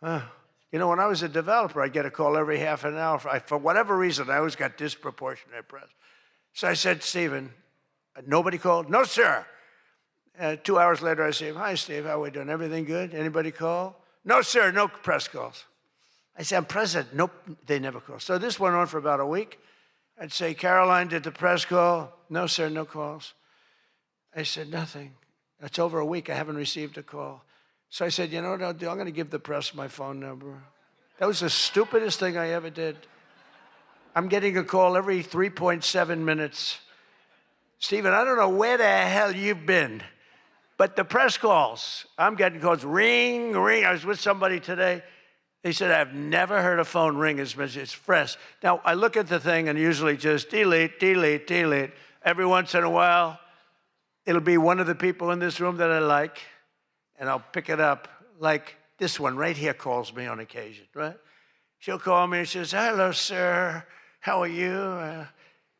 You know, when I was a developer, I'd get a call every half an hour. For whatever reason, I always got disproportionate press. So I said, Stephen, nobody called? No, sir. 2 hours later, I say, hi, Steve, how are we doing? Everything good? Anybody call? No, sir, no press calls. I said, I'm president. Nope, they never call. So this went on for about a week. I'd say, Caroline, did the press call? No, sir, no calls. I said, nothing. It's over a week. I haven't received a call. So I said, you know what I'll do? I'm going to give the press my phone number. That was the stupidest thing I ever did. I'm getting a call every 3.7 minutes. Stephen, I don't know where the hell you've been, but the press calls, I'm getting calls, ring, ring. I was with somebody today. They said, I've never heard a phone ring as much as it's fresh. Now, I look at the thing and usually just delete, delete, delete. Every once in a while, it'll be one of the people in this room that I like, and I'll pick it up. Like this one right here calls me on occasion, right? She'll call me and she says, hello, sir. How are you?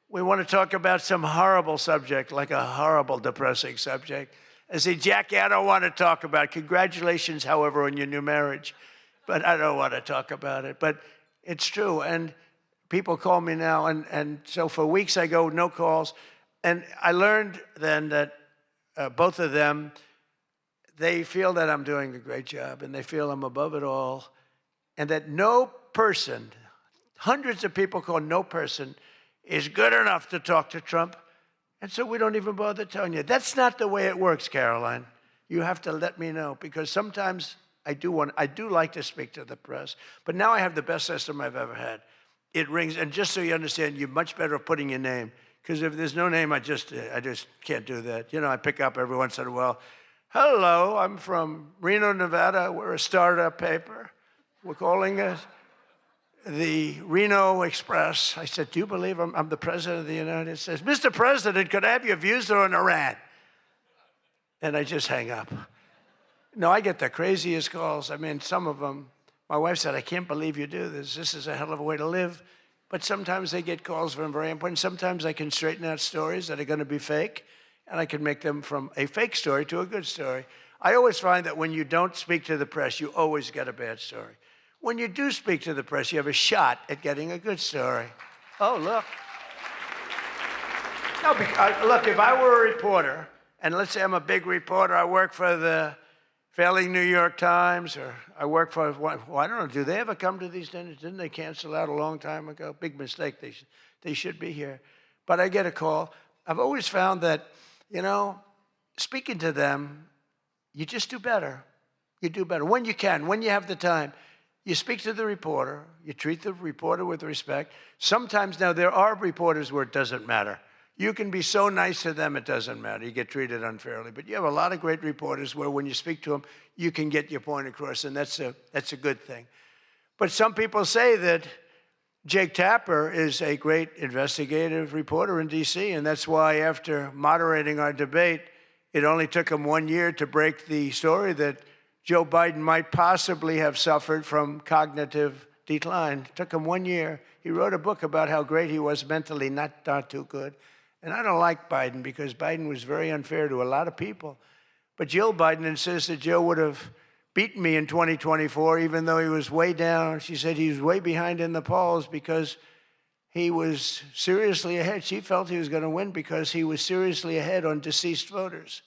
We want to talk about some horrible subject, like a horrible, depressing subject. I say, Jackie, I don't want to talk about it. Congratulations, however, on your new marriage. But I don't want to talk about it. But it's true. And people call me now. And so for weeks I go, no calls. And I learned then that both of them, they feel that I'm doing a great job. And they feel I'm above it all. And that no person, hundreds of people call, no person is good enough to talk to Trump. And so we don't even bother telling you. That's not the way it works, Caroline. You have to let me know, because sometimes I do like to speak to the press, but now I have the best system I've ever had. It rings, and just so you understand, you're much better at putting your name, because if there's no name, I just can't do that. You know, I pick up every once in a while. Hello, I'm from Reno, Nevada. We're a startup paper. We're calling us the Reno Express. I said, do you believe I'm the president of the United States? Mr. President, could I have your views on Iran? And I just hang up. No, I get the craziest calls. I mean, some of them, my wife said, I can't believe you do this. This is a hell of a way to live. But sometimes they get calls from very important. Sometimes I can straighten out stories that are going to be fake, and I can make them from a fake story to a good story. I always find that when you don't speak to the press, you always get a bad story. When you do speak to the press, you have a shot at getting a good story. Oh, look. No, look, if I were a reporter, and let's say I'm a big reporter, I work for the failing New York Times, or I work for, well, I don't know, do they ever come to these dinners? Didn't they cancel out a long time ago? Big mistake, they should be here. But I get a call. I've always found that, you know, speaking to them, you just do better. You do better when you can, when you have the time. You speak to the reporter, you treat the reporter with respect. Sometimes now there are reporters where it doesn't matter. You can be so nice to them, it doesn't matter. You get treated unfairly. But you have a lot of great reporters where when you speak to them, you can get your point across, and that's a good thing. But some people say that Jake Tapper is a great investigative reporter in D.C., and that's why after moderating our debate It only took him 1 year to break the story that Joe Biden might possibly have suffered from cognitive decline. It took him 1 year. He wrote a book about how great he was mentally, not too good. And I don't like Biden because Biden was very unfair to a lot of people. But Jill Biden insists that Joe would have beaten me in 2024, even though he was way down. She said he was way behind in the polls because he was seriously ahead. She felt he was going to win because he was seriously ahead on deceased voters.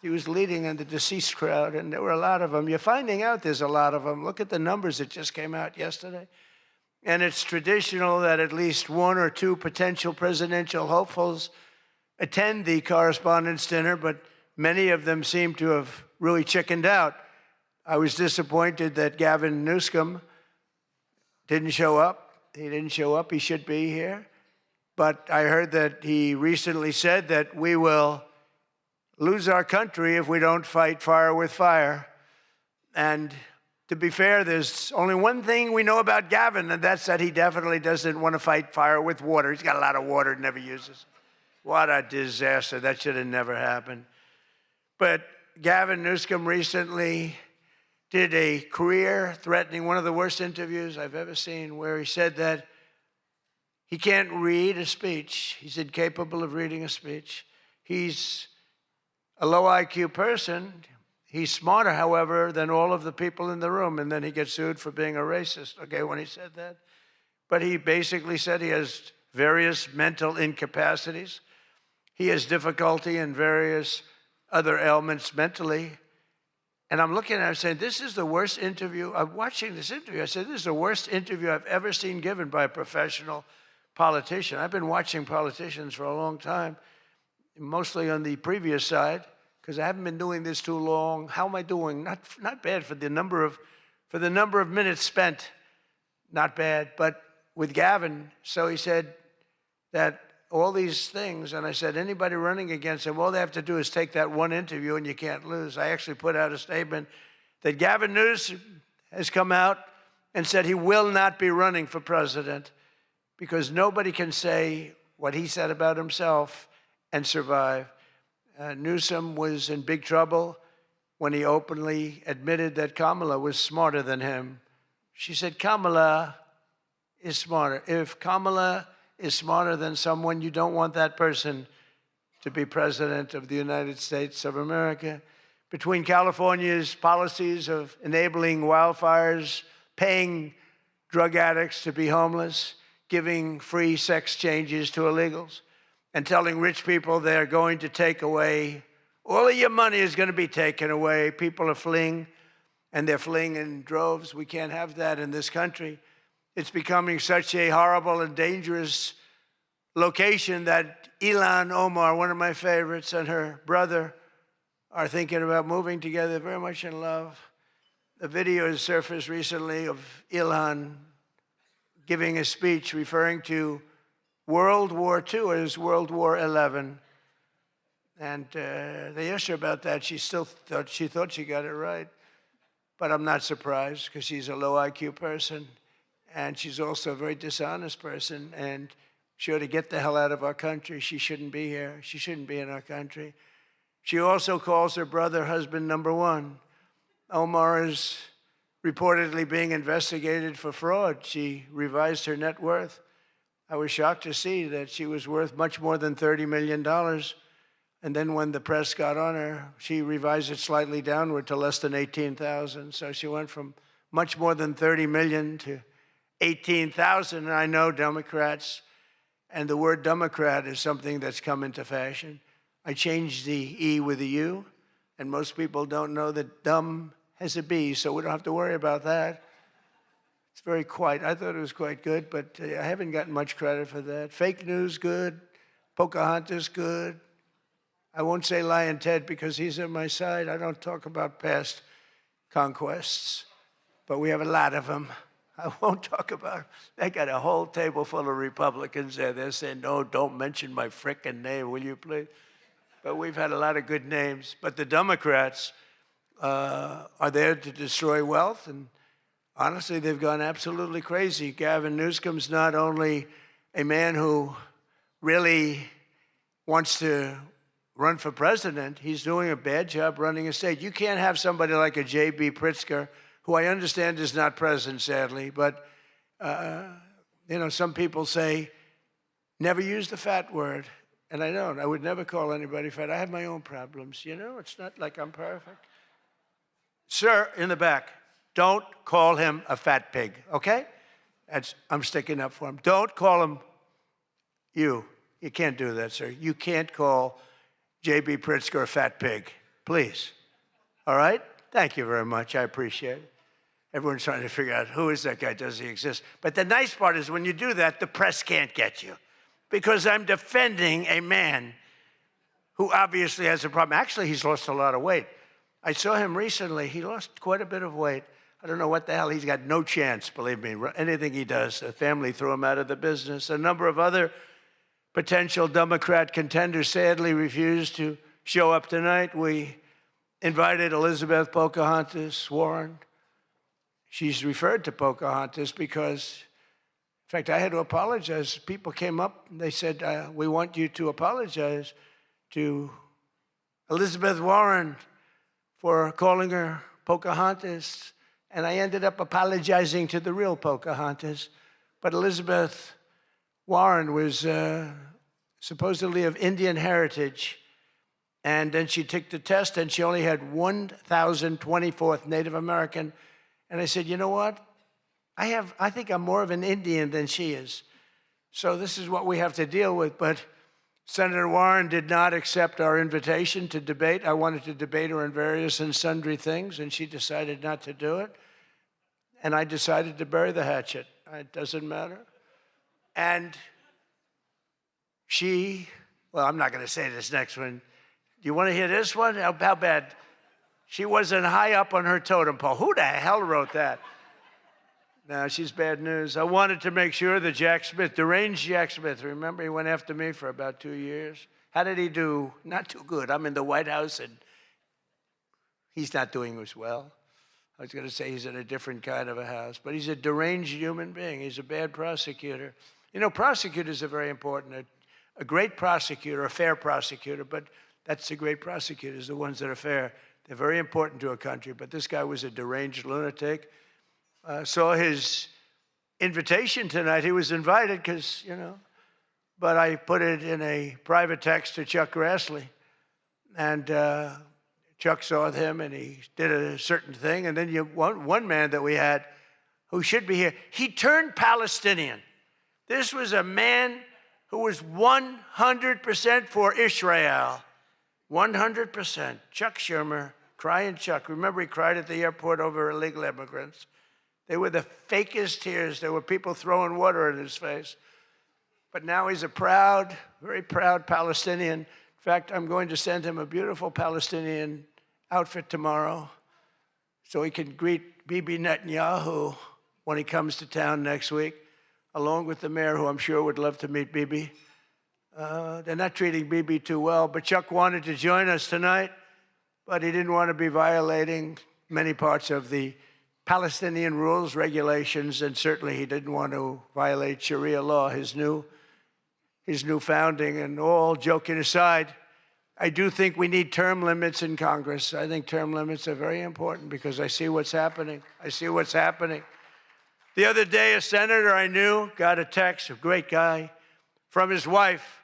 He was leading in the deceased crowd, and there were a lot of them. You're finding out there's a lot of them. Look at the numbers that just came out yesterday. And it's traditional that at least one or two potential presidential hopefuls attend the Correspondents' Dinner, but many of them seem to have really chickened out. I was disappointed that Gavin Newsom didn't show up. He didn't show up. He should be here. But I heard that he recently said that we will lose our country if we don't fight fire with fire. And to be fair, there's only one thing we know about Gavin, and that's that he definitely doesn't want to fight fire with water. He's got a lot of water he never uses. What a disaster. That should have never happened. But Gavin Newsom recently did a career-threatening, one of the worst interviews I've ever seen, where he said that he can't read a speech. He's incapable of reading a speech. He's a low IQ person. He's smarter, however, than all of the people in the room. And then he gets sued for being a racist, okay, when he said that. But he basically said he has various mental incapacities. He has difficulty in various other ailments mentally. And I'm looking at him saying, this is the worst interview. I'm watching this interview. I said, this is the worst interview I've ever seen given by a professional politician. I've been watching politicians for a long time, mostly on the previous side, because I haven't been doing this too long. How am I doing? Not bad for the number of minutes spent. Not bad. But with Gavin, so he said that all these things, and I said, anybody running against him, all they have to do is take that one interview and you can't lose. I actually put out a statement that Gavin Newsom has come out and said he will not be running for president because nobody can say what he said about himself and survive. Newsom was in big trouble when he openly admitted that Kamala was smarter than him. She said, Kamala is smarter. If Kamala is smarter than someone, you don't want that person to be president of the United States of America. Between California's policies of enabling wildfires, paying drug addicts to be homeless, giving free sex changes to illegals, and telling rich people they're going to take away, all of your money is going to be taken away. People are fleeing, and they're fleeing in droves. We can't have that in this country. It's becoming such a horrible and dangerous location that Ilhan Omar, one of my favorites, and her brother are thinking about moving together, very much in love. The video has surfaced recently of Ilhan giving a speech referring to World War II as World War XI. And they asked her about that. She thought she got it right. But I'm not surprised because she's a low IQ person. And she's also a very dishonest person. And she ought to get the hell out of our country. She shouldn't be here. She shouldn't be in our country. She also calls her brother husband number one. Omar is reportedly being investigated for fraud. She revised her net worth. I was shocked to see that she was worth much more than $30 million. And then when the press got on her, she revised it slightly downward to less than 18,000. So she went from much more than 30 million to 18,000. And I know Democrats, and the word Democrat is something that's come into fashion. I changed the E with a U, and most people don't know that dumb has a B, so we don't have to worry about that. It's very quiet. I thought it was quite good, but I haven't gotten much credit for that. Fake news, good. Pocahontas, good. I won't say Lion Ted because he's on my side. I don't talk about past conquests, but we have a lot of them. I won't talk about them. They got a whole table full of Republicans there. They're saying, no, don't mention my frickin' name, will you please? But we've had a lot of good names. But the Democrats are there to destroy wealth, and honestly, they've gone absolutely crazy. Gavin Newsom's not only a man who really wants to run for president. He's doing a bad job running a state. You can't have somebody like a J.B. Pritzker, who I understand is not present, sadly, but some people say, never use the fat word. And I don't. I would never call anybody fat. I have my own problems, It's not like I'm perfect. Sir, in the back, don't call him a fat pig, okay? I'm sticking up for him. Don't call him you. You can't do that, sir. You can't call J.B. Pritzker a fat pig, please. All right? Thank you very much. I appreciate it. Everyone's trying to figure out, who is that guy? Does he exist? But the nice part is when you do that, the press can't get you, because I'm defending a man who obviously has a problem. Actually, he's lost a lot of weight. I saw him recently. He lost quite a bit of weight. I don't know what the hell. He's got no chance, believe me. Anything he does, the family threw him out of the business. A number of other potential Democrat contenders sadly refused to show up tonight. We invited Elizabeth Pocahontas Warren. She's referred to Pocahontas because, in fact, I had to apologize. People came up and they said, we want you to apologize to Elizabeth Warren for calling her Pocahontas. And I ended up apologizing to the real Pocahontas. But Elizabeth Warren was supposedly of Indian heritage. And then she took the test and she only had 1,024th Native American. And I said, you know what? I think I'm more of an Indian than she is. So this is what we have to deal with. But Senator Warren did not accept our invitation to debate. I wanted to debate her on various and sundry things, and she decided not to do it. And I decided to bury the hatchet. It doesn't matter. And well, I'm not going to say this next one. Do you want to hear this one? How bad? She wasn't high up on her totem pole. Who the hell wrote that? No, she's bad news. I wanted to make sure that Jack Smith, deranged Jack Smith, remember he went after me for about 2 years? How did he do? Not too good. I'm in the White House and he's not doing as well. I was going to say he's in a different kind of a house, but he's a deranged human being. He's a bad prosecutor. Prosecutors are very important. A great prosecutor, a fair prosecutor, but that's the great prosecutors, the ones that are fair. They're very important to a country, but this guy was a deranged lunatic. Saw his invitation tonight. He was invited because, but I put it in a private text to Chuck Grassley. And Chuck saw him and he did a certain thing. And then one man that we had who should be here, he turned Palestinian. This was a man who was 100% for Israel. 100%. Chuck Schumer, crying Chuck. Remember, he cried at the airport over illegal immigrants. They were the fakest tears. There were people throwing water in his face. But now he's a proud, very proud Palestinian. In fact, I'm going to send him a beautiful Palestinian outfit tomorrow so he can greet Bibi Netanyahu when he comes to town next week, along with the mayor, who I'm sure would love to meet Bibi. They're not treating Bibi too well, but Chuck wanted to join us tonight, but he didn't want to be violating many parts of the Palestinian rules, regulations, and certainly he didn't want to violate Sharia law, his new founding. And all joking aside, I do think we need term limits in Congress. I think term limits are very important because I see what's happening. The other day, a senator I knew got a text, a great guy, from his wife.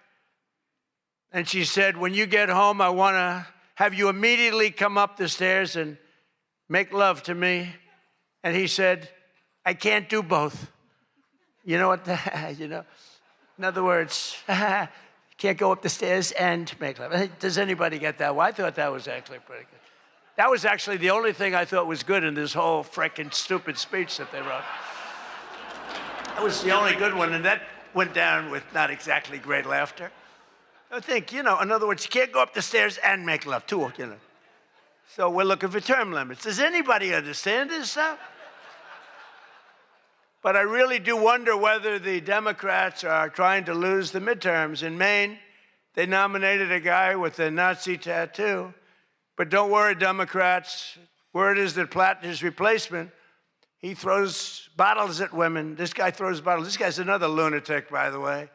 And she said, when you get home, I want to have you immediately come up the stairs and make love to me. And he said, I can't do both. You know what? In other words, can't go up the stairs and make love. Does anybody get that? Well, I thought that was actually pretty good. That was actually the only thing I thought was good in this whole frickin' stupid speech that they wrote. That was the only good one, and that went down with not exactly great laughter. I think, in other words, you can't go up the stairs and make love, too, So we're looking for term limits. Does anybody understand this stuff? But I really do wonder whether the Democrats are trying to lose the midterms. In Maine, they nominated a guy with a Nazi tattoo. But don't worry, Democrats. Word is that Plattner's replacement, he throws bottles at women. This guy throws bottles. This guy's another lunatic, by the way.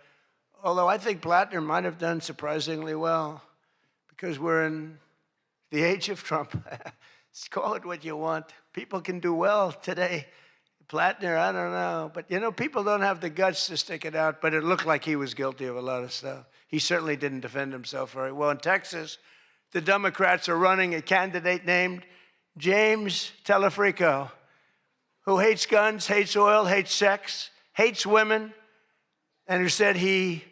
Although I think Plattner might have done surprisingly well, because we're in the age of Trump. Call it what you want. People can do well today. Plattner, I don't know. But, you know, people don't have the guts to stick it out, but it looked like he was guilty of a lot of stuff. He certainly didn't defend himself very well. In Texas, the Democrats are running a candidate named James Telefrico, who hates guns, hates oil, hates sex, hates women, and who said he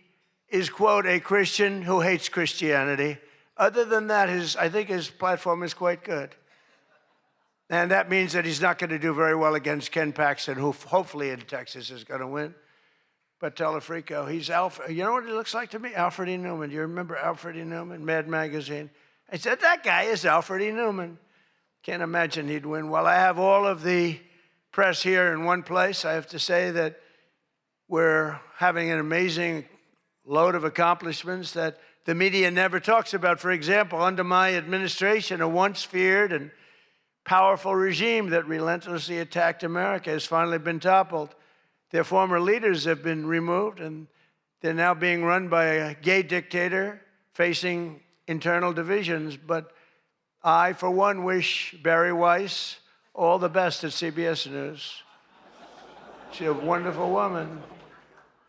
is, quote, a Christian who hates Christianity. Other than that, I think his platform is quite good. And that means that he's not going to do very well against Ken Paxton, who hopefully in Texas is going to win. But Telefrico, he's Alfred. You know what he looks like to me? Alfred E. Newman. Do you remember Alfred E. Newman, Mad Magazine? I said, that guy is Alfred E. Newman. Can't imagine he'd win. Well, I have all of the press here in one place. I have to say that we're having an amazing load of accomplishments that the media never talks about. For example, under my administration, a once feared and powerful regime that relentlessly attacked America has finally been toppled. Their former leaders have been removed, and they're now being run by a gay dictator facing internal divisions. But I, for one, wish Barry Weiss all the best at CBS News. She's a wonderful woman.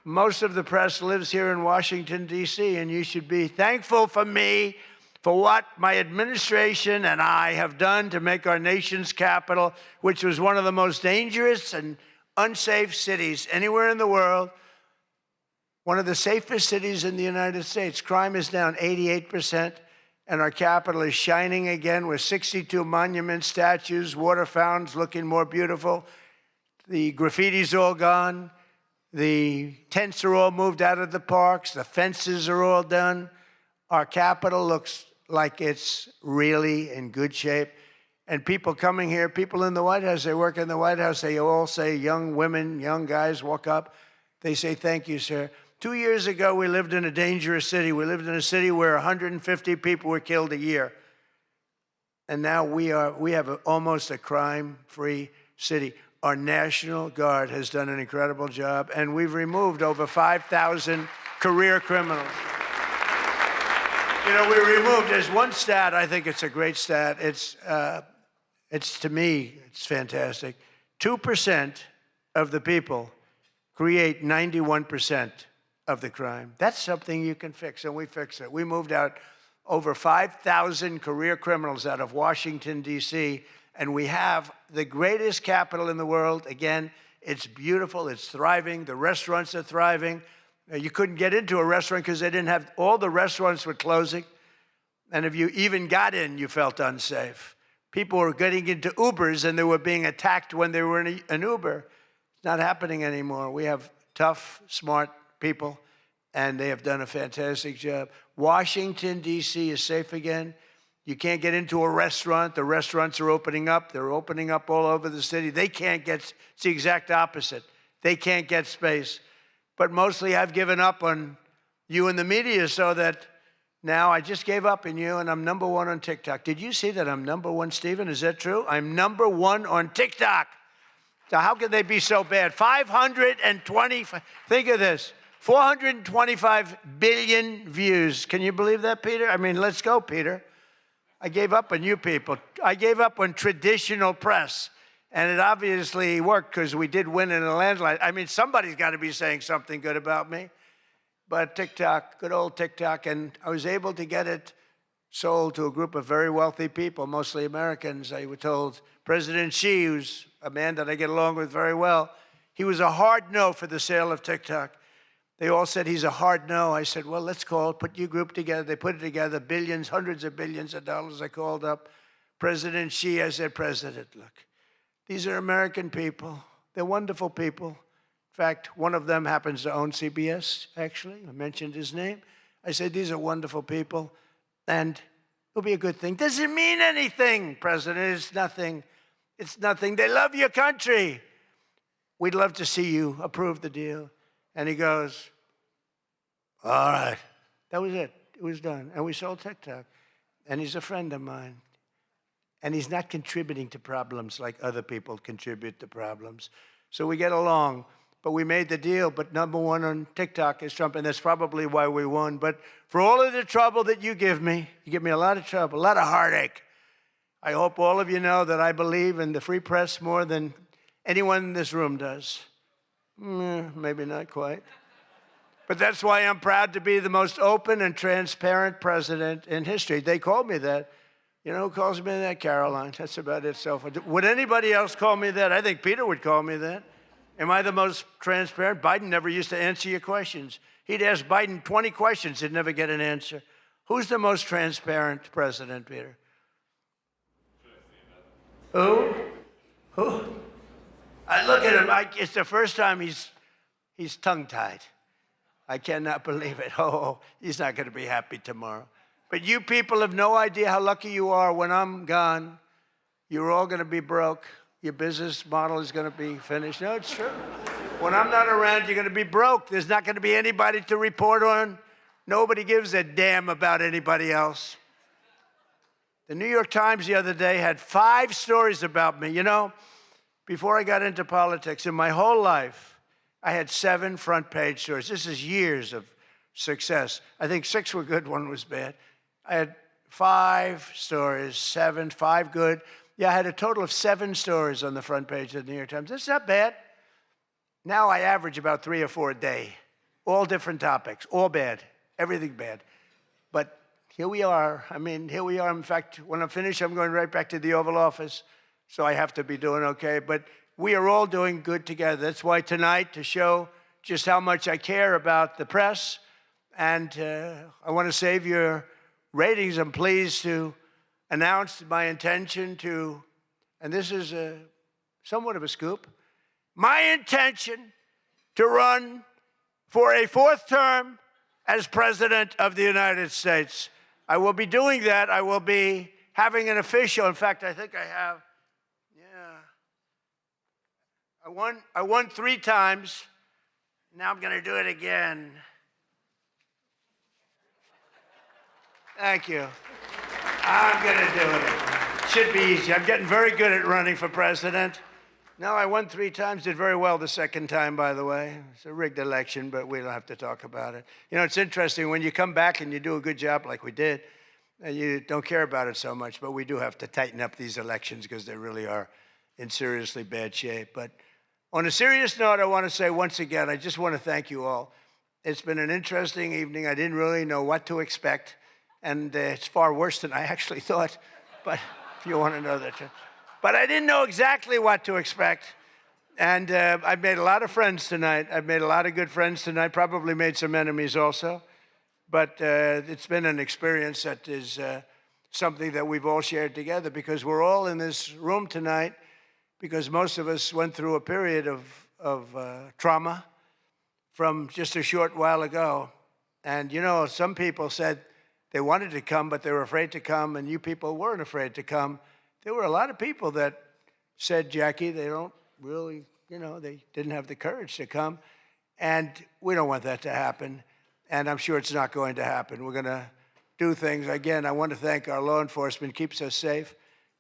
Most of the press lives here in Washington, D.C., and you should be thankful for me for what my administration and I have done to make our nation's capital, which was one of the most dangerous and unsafe cities anywhere in the world, one of the safest cities in the United States. Crime is down 88%, and our capital is shining again with 62 monuments, statues, water fountains looking more beautiful. The graffiti's all gone. The tents are all moved out of the parks. The fences are all done. Our capital looks like it's really in good shape. And people coming here, people in the White House, they work in the White House, they all say, young women, young guys walk up, they say, thank you, sir. 2 years ago, we lived in a dangerous city. We lived in a city where 150 people were killed a year. And now we have almost a crime-free city. Our National Guard has done an incredible job, and we've removed over 5,000 career criminals. You know, we removed, there's one stat, I think it's a great stat. It's to me, it's fantastic. 2% of the people create 91% of the crime. That's something you can fix, and we fix it. We moved out over 5,000 career criminals out of Washington, D.C., and we have the greatest capital in the world. Again, it's beautiful, it's thriving, the restaurants are thriving. You couldn't get into a restaurant because they didn't have, all the restaurants were closing. And if you even got in, you felt unsafe. People were getting into Ubers and they were being attacked when they were in an Uber. It's not happening anymore. We have tough, smart people, and they have done a fantastic job. Washington, D.C. is safe again. You can't get into a restaurant. The restaurants are opening up. They're opening up all over the city. They can't get, it's the exact opposite. They can't get space. But mostly I've given up on you and the media so that now I just gave up on you and I'm #1 on TikTok. Did you see that I'm #1, Stephen? Is that true? I'm #1 on TikTok. So how could they be so bad? 520, think of this, 425 billion views. Can you believe that, Peter? I mean, let's go, Peter. I gave up on you people. I gave up on traditional press. And it obviously worked because we did win in a landslide. I mean, somebody's got to be saying something good about me. But TikTok, good old TikTok, and I was able to get it sold to a group of very wealthy people, mostly Americans. I was told President Xi, who's a man that I get along with very well, he was a hard no for the sale of TikTok. They all said he's a hard no. I said, well, let's call, put your group together. They put it together, billions, hundreds of billions of dollars. I called up President Xi. I said, President, look. These are American people. They're wonderful people. In fact, one of them happens to own CBS, actually. I mentioned his name. I said, these are wonderful people, and it'll be a good thing. Does it mean anything, President? It's nothing. It's nothing. They love your country. We'd love to see you approve the deal. And he goes, all right. That was it. It was done. And we sold TikTok. And he's a friend of mine. And he's not contributing to problems like other people contribute to problems. So we get along. but we made the deal. But #1 on TikTok is Trump, and that's probably why we won. But for all of the trouble that you give me a lot of trouble, a lot of heartache. I hope all of you know that I believe in the free press more than anyone in this room does. Maybe not quite. But that's why I'm proud to be the most open and transparent president in history. They called me that. You know who calls me that? Caroline. That's about it so far. Would anybody else call me that? I think Peter would call me that. Am I the most transparent? Biden never used to answer your questions. He'd ask Biden 20 questions, he'd never get an answer. Who's the most transparent president, Peter? Who? I look at him, it's the first time he's tongue-tied. I cannot believe it. Oh, he's not going to be happy tomorrow. But you people have no idea how lucky you are. When I'm gone, you're all going to be broke. Your business model is going to be finished. No, it's true. When I'm not around, you're going to be broke. There's not going to be anybody to report on. Nobody gives a damn about anybody else. The New York Times the other day had 5 stories about me. You know, before I got into politics, in my whole life, I had 7 front-page stories. This is years of success. I think 6 were good, 1 was bad. I had 5 stories, 7, 5 good. Yeah, I had a total of 7 stories on the front page of the New York Times. That's not bad. Now I average about 3 or 4 a day, all different topics, all bad, everything bad. But here we are. I mean, here we are. In fact, when I'm finished, I'm going right back to the Oval Office, so I have to be doing okay. But we are all doing good together. That's why tonight, to show just how much I care about the press, and I want to save your ratings, I'm pleased to announce my intention to, and this is somewhat of a scoop, my intention to run for a 4th term as President of the United States. I will be doing that. I will be having an official, in fact, I think I have, I won 3 times. Now I'm going to do it again. Thank you. I'm going to do it. Should be easy. I'm getting very good at running for president. No, I won 3 times, did very well the 2nd time, by the way. It's a rigged election, but we don't have to talk about it. You know, it's interesting, when you come back and you do a good job like we did, you don't care about it so much, but we do have to tighten up these elections because they really are in seriously bad shape. But on a serious note, I want to say once again, I just want to thank you all. It's been an interesting evening. I didn't really know what to expect, and it's far worse than I actually thought, but if you want to know that. But I didn't know exactly what to expect, and I've made a lot of friends tonight. I've made a lot of good friends tonight, probably made some enemies also, but it's been an experience that is something that we've all shared together, because we're all in this room tonight because most of us went through a period of trauma from just a short while ago. And, you know, some people said they wanted to come, but they were afraid to come, and you people weren't afraid to come. There were a lot of people that said, Jackie, they don't really, you know, they didn't have the courage to come. And we don't want that to happen. And I'm sure it's not going to happen. We're going to do things. Again, I want to thank our law enforcement, keeps us safe.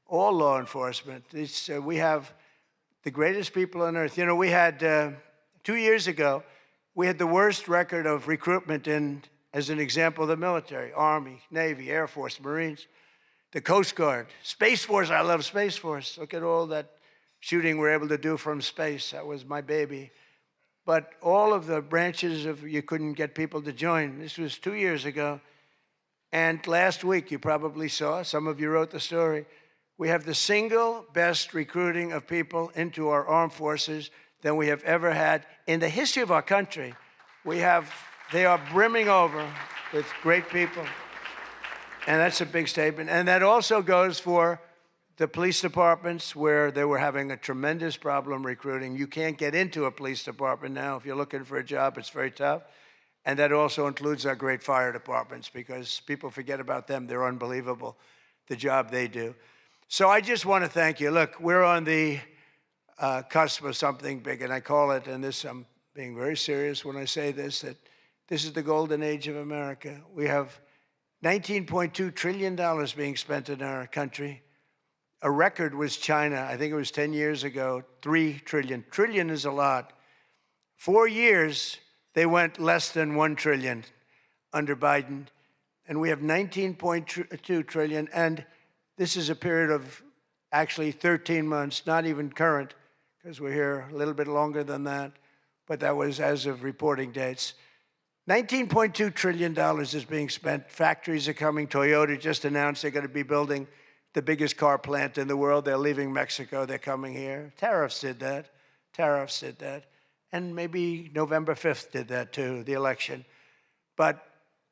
All law enforcement. We have the greatest people on earth. You know, we had, 2 years ago, we had the worst record of recruitment in, as an example, the military, Army, Navy, Air Force, Marines, the Coast Guard, Space Force. I love Space Force. Look at all that shooting we're able to do from space. That was my baby. But all of the branches of, you couldn't get people to join. This was 2 years ago. And last week, you probably saw, some of you wrote the story, we have the single best recruiting of people into our armed forces than we have ever had in the history of our country. They are brimming over with great people. And that's a big statement. And that also goes for the police departments, where they were having a tremendous problem recruiting. You can't get into a police department now. If you're looking for a job, it's very tough. And that also includes our great fire departments, because people forget about them. They're unbelievable, the job they do. So I just want to thank you. Look, we're on the cusp of something big, and I call it, and this, I'm being very serious when I say this, that this is the golden age of America. We have $19.2 trillion being spent in our country. A record was China. I think it was 10 years ago, $3 trillion. Trillion is a lot. 4 years, they went less than $1 trillion under Biden, and we have $19.2 trillion, and this is a period of actually 13 months, not even current, because we're here a little bit longer than that, but that was as of reporting dates. $19.2 trillion is being spent. Factories are coming. Toyota just announced they're going to be building the biggest car plant in the world. They're leaving Mexico. They're coming here. Tariffs did that. Tariffs did that. And maybe November 5th did that too, the election. But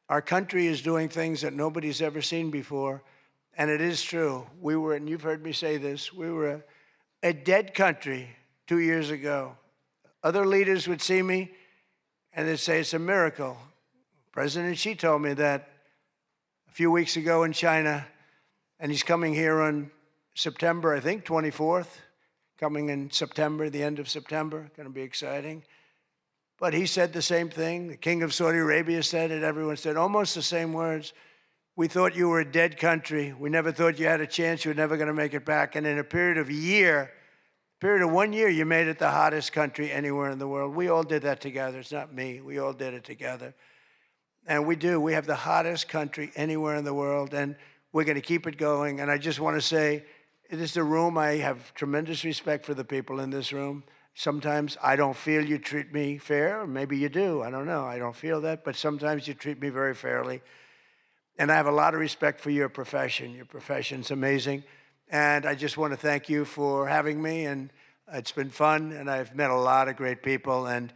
our country is doing things that nobody's ever seen before. And it is true. We were, and you've heard me say this, we were a dead country 2 years ago. Other leaders would see me and they'd say it's a miracle. President Xi told me that a few weeks ago in China, and he's coming here on September, I think, 24th, coming in September, the end of September, going to be exciting. But he said the same thing. The King of Saudi Arabia said it. Everyone said almost the same words. We thought you were a dead country. We never thought you had a chance. You were never going to make it back. And in a period of 1 year, you made it the hottest country anywhere in the world. We all did that together. It's not me. We all did it together. And we do. We have the hottest country anywhere in the world, and we're going to keep it going. And I just want to say, it is the room. I have tremendous respect for the people in this room. Sometimes I don't feel you treat me fair. Maybe you do. I don't know. I don't feel that. But sometimes you treat me very fairly. And I have a lot of respect for your profession. Your profession's amazing. And I just want to thank you for having me. And it's been fun. And I've met a lot of great people. And,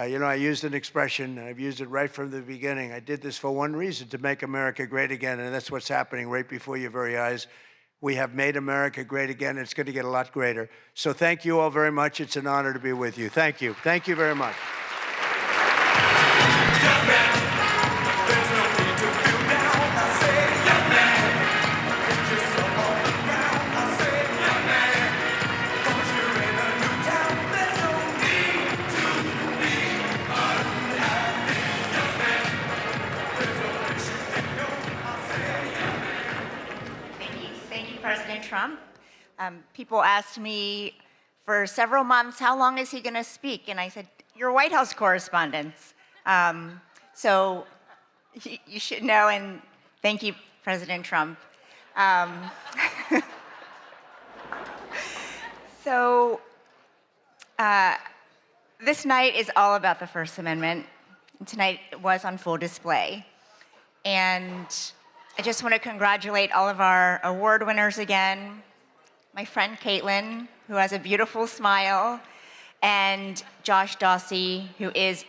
you know, I used an expression, and I've used it right from the beginning. I did this for one reason, to make America great again. And that's what's happening right before your very eyes. We have made America great again. It's going to get a lot greater. So thank you all very much. It's an honor to be with you. Thank you. Thank you very much. President Trump. People asked me for several months, how long is he going to speak? And I said, you're White House correspondents. So you should know, and thank you, President Trump. This night is all about the First Amendment. And tonight it was on full display. And I just want to congratulate all of our award winners again, my friend Caitlin, who has a beautiful smile, and Josh Dawsey, who is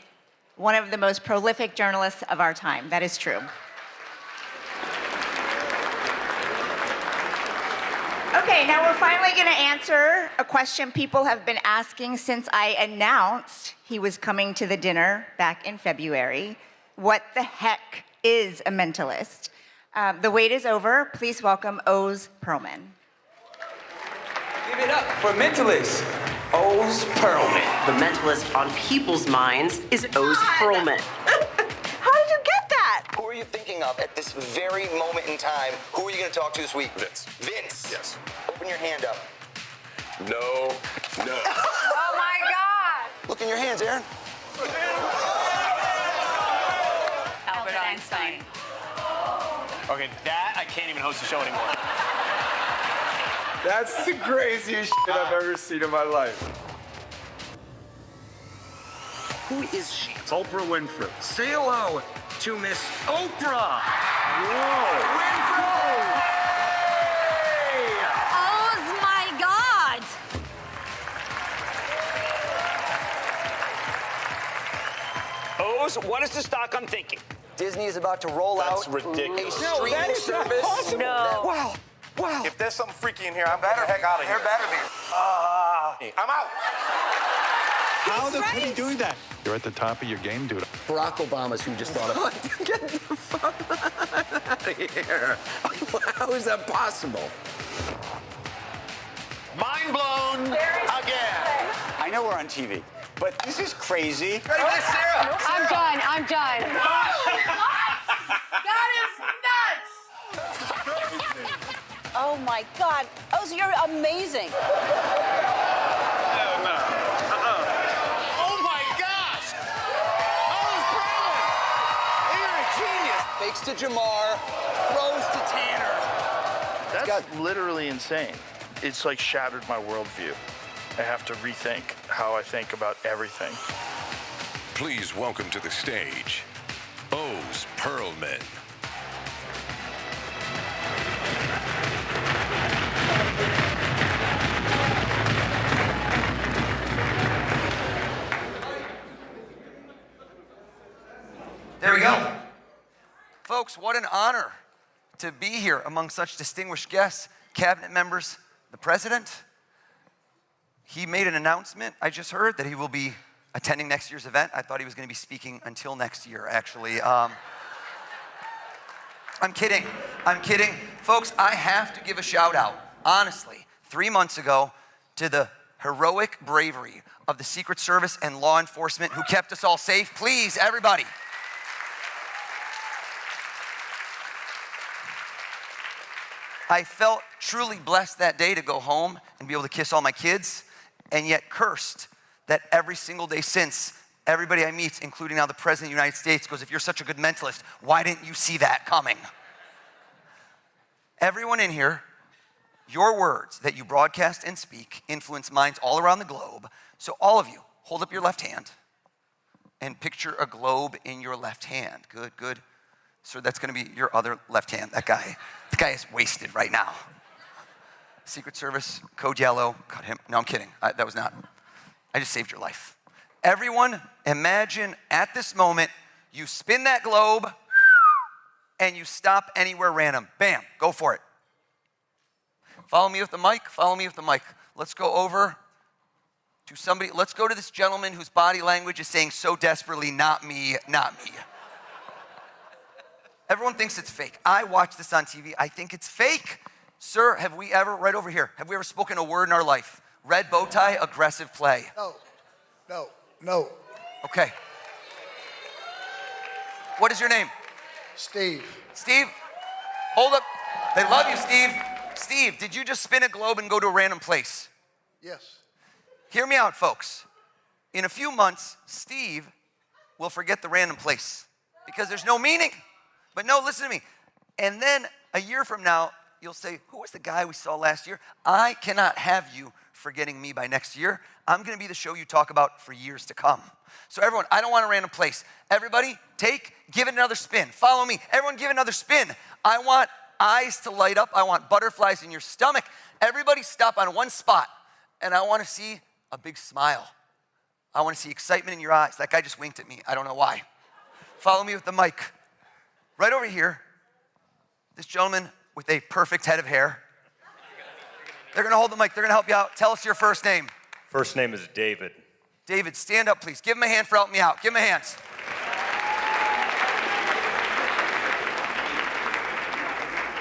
one of the most prolific journalists of our time. That is true. Okay, now we're finally going to answer a question people have been asking since I announced he was coming to the dinner back in February. What the heck is a mentalist? The wait is over. Please welcome Oz Perlman. Give it up for mentalist, Oz Perlman. The mentalist on people's minds is Oz Perlman. How did you get that? Who are you thinking of at this very moment in time? Who are you going to talk to this week? Vince. Vince. Yes. Open your hand up. No. Oh my God. Look in your hands, Aaron. Albert Einstein. Okay, that I can't even host a show anymore. That's the craziest shit I've ever seen in my life. Who is she? Oprah Winfrey. Say hello to Miss Oprah. Whoa. Winfrey. Oh my God. Oz, what is the stock I'm thinking? Disney is about to roll That's out ridiculous. a streaming service. No. Wow. Wow. If there's something freaky in here, I'm better heck out of here. There better be. I'm out. How the fuck are you doing that? You're at the top of your game, dude. Barack Obama's who just thought of Get the fuck out of here. How is that possible? Mind blown again. I know we're on TV, but this is crazy. Ready for this, Sarah? I'm done. I'm done. That is nuts. Oh my God. Oz, you're amazing. Oh my God. fakes to Jamar, throws to Tanner. That's literally insane. It's like shattered my worldview. I have to rethink how I think about everything. Please welcome to the stage, O's Pearlman. There we go. Folks, what an honor to be here among such distinguished guests, cabinet members, the president. He made an announcement, I just heard, that he will be attending next year's event. I thought he was going to be speaking until next year, actually. I'm kidding. I'm kidding. Folks, I have to give a shout out, honestly, 3 months ago to the heroic bravery of the Secret Service and law enforcement who kept us all safe. Please, everybody. I felt truly blessed that day to go home and be able to kiss all my kids, and yet cursed that every single day since, everybody I meet, including now the President of the United States, goes, if you're such a good mentalist, why didn't you see that coming? Everyone in here, your words that you broadcast and speak influence minds all around the globe. So all of you, hold up your left hand and picture a globe in your left hand. Good, good. So that's gonna be your other left hand. That guy is wasted right now. Secret Service, code yellow, cut him. No, I'm kidding. That was not. I just saved your life. Everyone, imagine at this moment, you spin that globe and you stop anywhere random. Bam, go for it. Follow me with the mic, follow me with the mic. Let's go over to somebody. Let's go to this gentleman whose body language is saying so desperately, not me, not me. Everyone thinks it's fake. I watch this on TV. I think it's fake. Sir, have we ever, right over here, have we ever spoken a word in our life? Red bow tie, aggressive play. No. Okay. What is your name? Steve. Steve, hold up. They love you, Steve. Steve, did you just spin a globe and go to a random place? Yes. Hear me out, folks. In a few months, Steve will forget the random place because there's no meaning. But no, listen to me. And then a year from now, you'll say, who was the guy we saw last year? I cannot have you forgetting me by next year. I'm gonna be the show you talk about for years to come. So everyone, I don't want a random place. Everybody, give it another spin. Follow me. Everyone give it another spin. I want eyes to light up. I want butterflies in your stomach. Everybody stop on one spot. And I wanna see a big smile. I wanna see excitement in your eyes. That guy just winked at me. I don't know why. Follow me with the mic. Right over here, this gentleman with a perfect head of hair. They're gonna hold the mic, they're gonna help you out. Tell us your first name. First name is David. David, stand up, please. Give him a hand for helping me out. Give him a hand.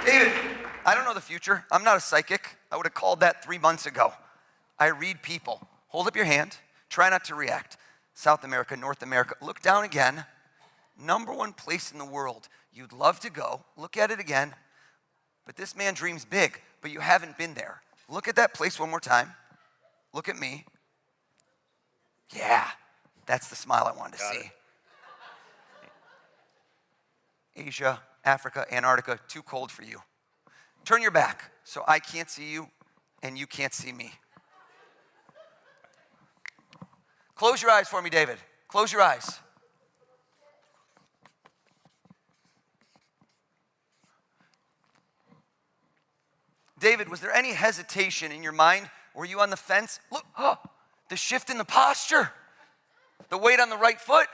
David, I don't know the future. I'm not a psychic. I would have called that 3 months ago. I read people. Hold up your hand. Try not to react. South America, North America. Look down again. #1 place in the world you'd love to go. Look at it again. But this man dreams big, but you haven't been there. Look at that place one more time. Look at me. Yeah, that's the smile I wanted to see. Asia, Africa, Antarctica, too cold for you. Turn your back so I can't see you and you can't see me. Close your eyes for me, David. Close your eyes. David, was there any hesitation in your mind? Were you on the fence? Look, the shift in the posture, the weight on the right foot.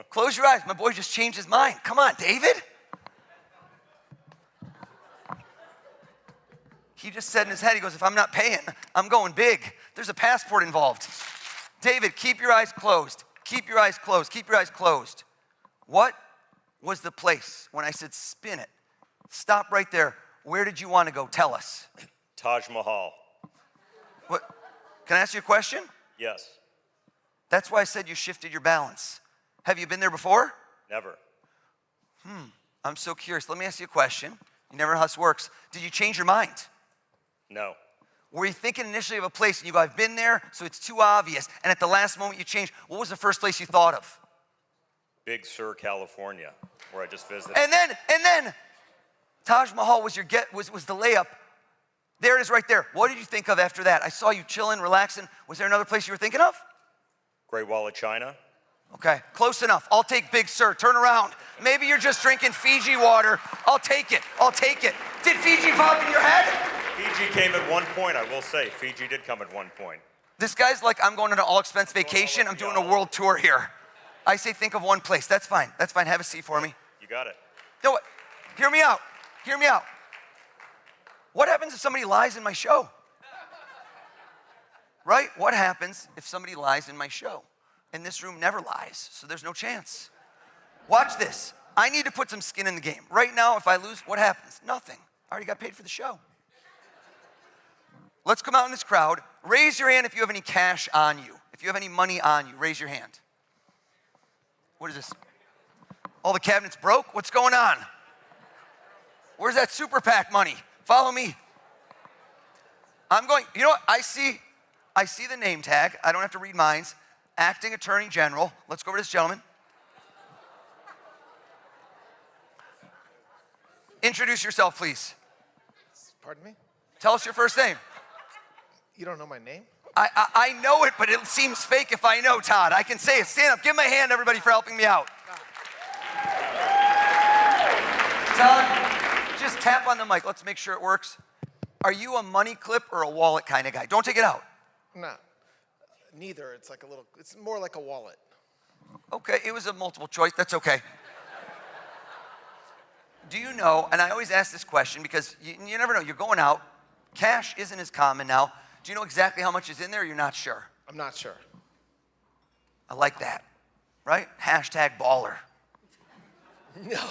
Close your eyes. My boy just changed his mind. Come on, David. He just said in his head, he goes, if I'm not paying, I'm going big. There's a passport involved. David, keep your eyes closed. Keep your eyes closed. Keep your eyes closed. What was the place when I said spin it? Stop right there. Where did you want to go? Tell us. Taj Mahal. What? Can I ask you a question? Yes. That's why I said you shifted your balance. Have you been there before? Never. I'm so curious. Let me ask you a question. You never know how this works. Did you change your mind? No. Were you thinking initially of a place and you go, I've been there, so it's too obvious, and at the last moment you changed? What was the first place you thought of? Big Sur, California, where I just visited. And then, Taj Mahal was was the layup. There it is right there. What did you think of after that? I saw you chilling, relaxing. Was there another place you were thinking of? Great Wall of China. Okay, close enough. I'll take Big Sur. Turn around. Maybe you're just drinking Fiji water. I'll take it. I'll take it. Did Fiji pop in your head? Fiji came at one point, I will say. Fiji did come at one point. This guy's like, I'm going on an all-expense vacation. I'm doing a world tour here. I say think of one place. That's fine. That's fine. Have a seat for me. You got it. No, what? Hear me out. Hear me out. What happens if somebody lies in my show? Right? What happens if somebody lies in my show? And this room never lies, so there's no chance. Watch this. I need to put some skin in the game. Right now, if I lose, what happens? Nothing. I already got paid for the show. Let's come out in this crowd. Raise your hand if you have any cash on you. If you have any money on you, raise your hand. What is this? All the cabinets broke? What's going on? Where's that super PAC money? Follow me. I'm going, you know what? I see the name tag. I don't have to read minds. Acting Attorney General. Let's go over to this gentleman. Introduce yourself, please. Pardon me? Tell us your first name. You don't know my name? I know it, but it seems fake if I know, Todd. I can say it. Stand up. Give him a hand, everybody, for helping me out. Todd, just tap on the mic. Let's make sure it works. Are you a money clip or a wallet kind of guy? Don't take it out. No. Neither. It's more like a wallet. Okay, it was a multiple choice. That's okay. Do you know, and I always ask this question because you never know. You're going out. Cash isn't as common now. Do you know exactly how much is in there or you're not sure? I'm not sure. I like that, right? Hashtag baller. No.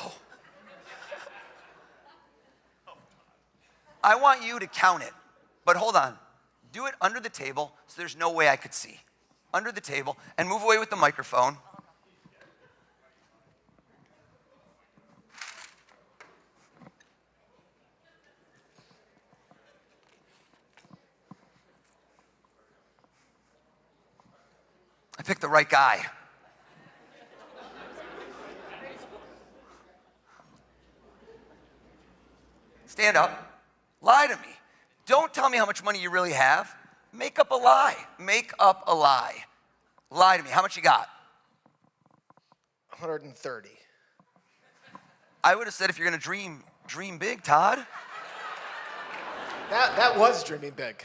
I want you to count it, but hold on. Do it under the table so there's no way I could see. Under the table, and move away with the microphone. I picked the right guy. Stand up. Lie to me. Don't tell me how much money you really have. Make up a lie. Make up a lie. Lie to me. How much you got? 130. I would have said if you're going to dream big, Todd. That was dreaming big.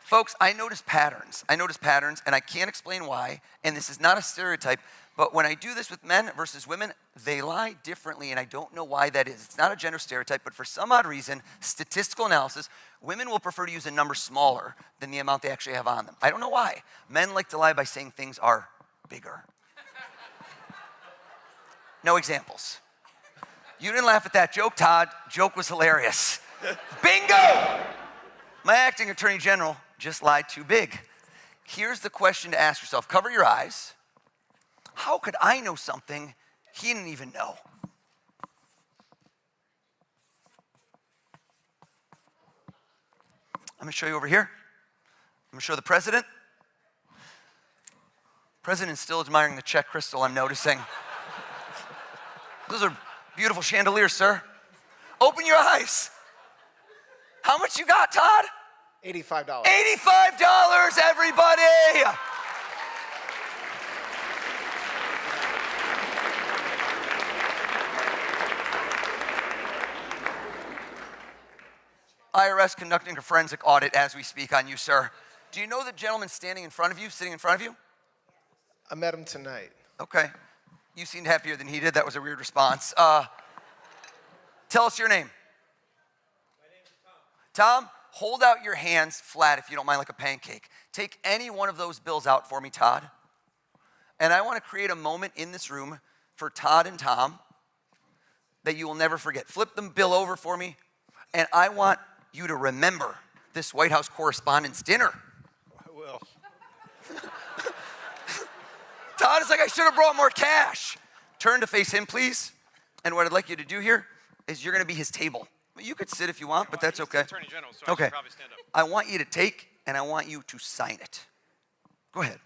Folks, I notice patterns. And I can't explain why, and this is not a stereotype, but when I do this with men versus women, they lie differently, and I don't know why that is. It's not a gender stereotype, but for some odd reason, statistical analysis, women will prefer to use a number smaller than the amount they actually have on them. I don't know why. Men like to lie by saying things are bigger. No examples. You didn't laugh at that joke, Todd. Joke was hilarious. Bingo! My acting attorney general just lied too big. Here's the question to ask yourself. Cover your eyes. How could I know something he didn't even know? I'm gonna show you over here. I'm gonna show the president. President's still admiring the Czech crystal, I'm noticing. Those are beautiful chandeliers, sir. Open your eyes. How much you got, Todd? $85. $85, everybody! IRS conducting a forensic audit as we speak on you, sir. Do you know the gentleman standing in front of you, sitting in front of you? I met him tonight. Okay. You seemed happier than he did. That was a weird response. Tell us your name. My name is Tom. Tom, hold out your hands flat if you don't mind, like a pancake. Take any one of those bills out for me, Todd. And I want to create a moment in this room for Todd and Tom that you will never forget. Flip the bill over for me, and I want you to remember this White House Correspondents' Dinner. I will. Todd is like, I should have brought more cash. Turn to face him, please. And what I'd like you to do here is you're going to be his table. You could sit if you want, but that's okay. Attorney General, so Okay. I should probably stand up. I want you to take, and I want you to sign it. Go ahead.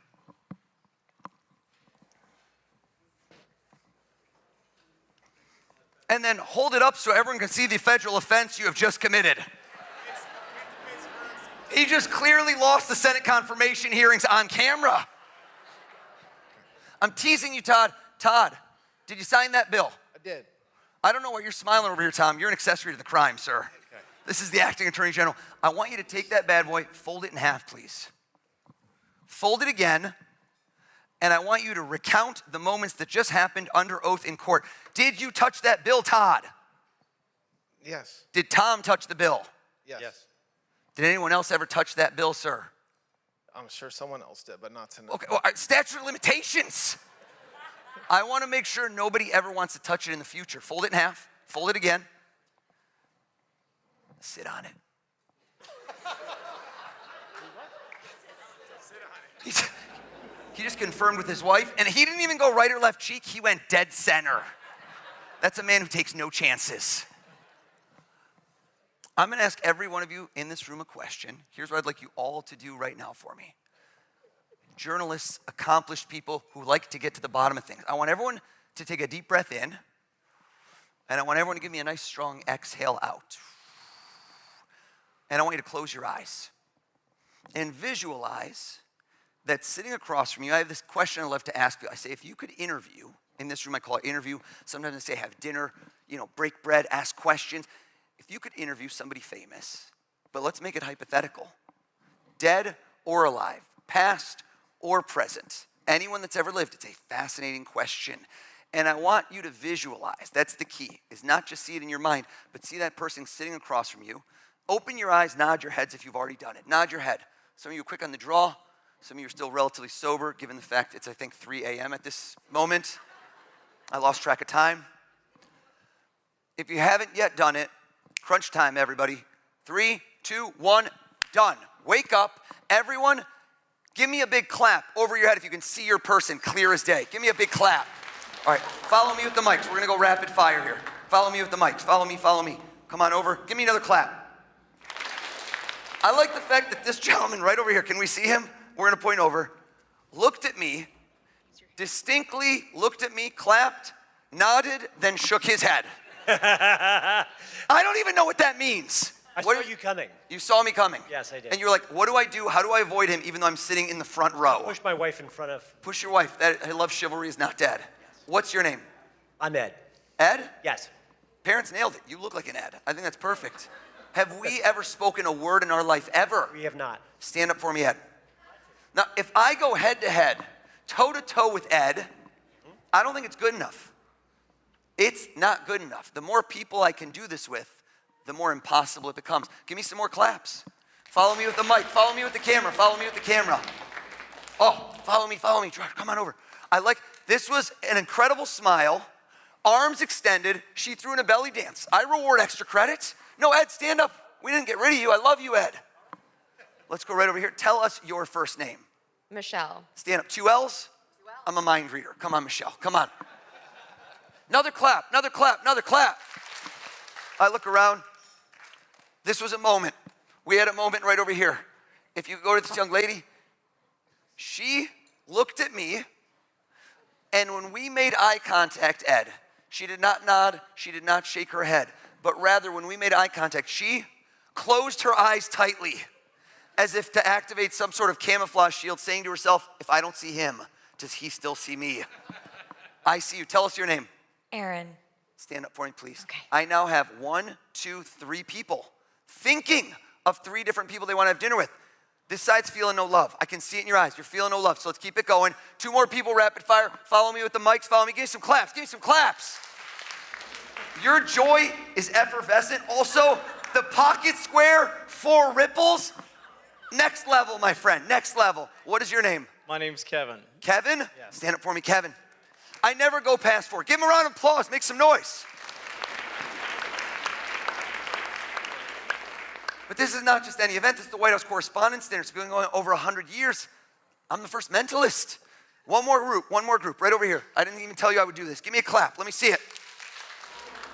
and then hold it up so everyone can see the federal offense you have just committed. He just clearly lost the Senate confirmation hearings on camera. I'm teasing you, Todd. Todd, did you sign that bill? I did. I don't know why you're smiling over here, Tom. You're an accessory to the crime, sir. Okay. This is the acting attorney general. I want you to take that bad boy, fold it in half, please. Fold it again, and I want you to recount the moments that just happened under oath in court. Did you touch that bill, Todd? Yes. Did Tom touch the bill? Yes. Did anyone else ever touch that bill, sir? I'm sure someone else did, but not tonight. Okay, well, statute of limitations. I want to make sure nobody ever wants to touch it in the future. Fold it in half. Fold it again. Sit on it. He just confirmed with his wife, and he didn't even go right or left cheek. He went dead center. That's a man who takes no chances. I'm going to ask every one of you in this room a question. Here's what I'd like you all to do right now for me. Journalists, accomplished people who like to get to the bottom of things. I want everyone to take a deep breath in, and I want everyone to give me a nice strong exhale out. And I want you to close your eyes and visualize that sitting across from you. I have this question I love to ask you. I say, if you could interview, in this room I call it interview, sometimes I say have dinner, break bread, ask questions. If you could interview somebody famous, but let's make it hypothetical, dead or alive, past or present, anyone that's ever lived, it's a fascinating question. And I want you to visualize, that's the key, is not just see it in your mind, but see that person sitting across from you. Open your eyes, nod your heads if you've already done it. Nod your head. Some of you are quick on the draw. Some of you are still relatively sober, given the fact it's, I think, 3 a.m. at this moment. I lost track of time. If you haven't yet done it, crunch time, everybody. 3, 2, 1, done. Wake up. Everyone, give me a big clap over your head if you can see your person clear as day. Give me a big clap. All right, follow me with the mics. We're going to go rapid fire here. Follow me with the mics. Follow me, follow me. Come on over. Give me another clap. I like the fact that this gentleman right over here, can we see him? We're going to point over. Looked at me, distinctly looked at me, clapped, nodded, then shook his head. I don't even know what that means. I saw you coming. You saw me coming? Yes, I did. And you're like, what do I do? How do I avoid him even though I'm sitting in the front row? Push my wife in front of... Push your wife. I love chivalry is not dead. Yes. What's your name? I'm Ed. Ed? Yes. Parents nailed it. You look like an Ed. I think that's perfect. Have we ever spoken a word in our life ever? We have not. Stand up for me, Ed. Now, if I go head to head, toe to toe with Ed, I don't think it's good enough. It's not good enough. The more people I can do this with, the more impossible it becomes. Give me some more claps. Follow me with the mic. Follow me with the camera. Follow me with the camera. Oh, follow me, follow me. Come on over. This was an incredible smile. Arms extended. She threw in a belly dance. I reward extra credit. No, Ed, stand up. We didn't get rid of you. I love you, Ed. Let's go right over here. Tell us your first name. Michelle. Stand up. 2 L's? 2 L's. I'm a mind reader. Come on, Michelle. Come on. Another clap, another clap, another clap. I look around. This was a moment. We had a moment right over here. If you go to this young lady, she looked at me, and when we made eye contact, Ed, she did not nod, she did not shake her head, but rather when we made eye contact, she closed her eyes tightly as if to activate some sort of camouflage shield, saying to herself, if I don't see him, does he still see me? I see you. Tell us your name. Aaron. Stand up for me, please. Okay. I now have 1, 2, 3 people thinking of 3 different people they want to have dinner with. This side's feeling no love. I can see it in your eyes. You're feeling no love, so let's keep it going. 2 more people, rapid fire. Follow me with the mics. Follow me. Give me some claps. Give me some claps. Your joy is effervescent. Also, the pocket square, 4 ripples. Next level, my friend. Next level. What is your name? My name's Kevin. Kevin? Yes. Stand up for me, Kevin. I never go past 4. Give him a round of applause. Make some noise. But this is not just any event. This is the White House Correspondents Dinner. It's been going on over 100 years. I'm the first mentalist. One more group, right over here. I didn't even tell you I would do this. Give me a clap. Let me see it.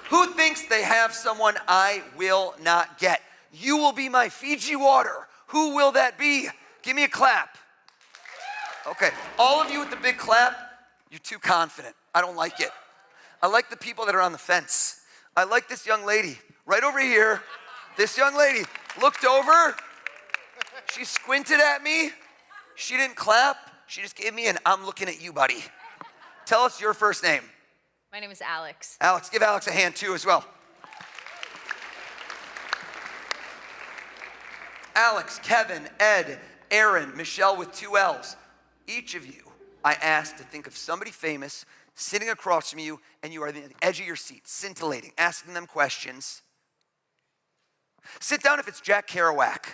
Who thinks they have someone I will not get? You will be my Fiji water. Who will that be? Give me a clap. Okay, all of you with the big clap, you're too confident. I don't like it. I like the people that are on the fence. I like this young lady right over here. This young lady looked over. She squinted at me. She didn't clap. She just gave me an I'm looking at you, buddy. Tell us your first name. My name is Alex. Alex, give Alex a hand too as well. Alex, Kevin, Ed, Aaron, Michelle with 2 L's. Each of you, I asked to think of somebody famous sitting across from you, and you are at the edge of your seat, scintillating, asking them questions. Sit down if it's Jack Kerouac.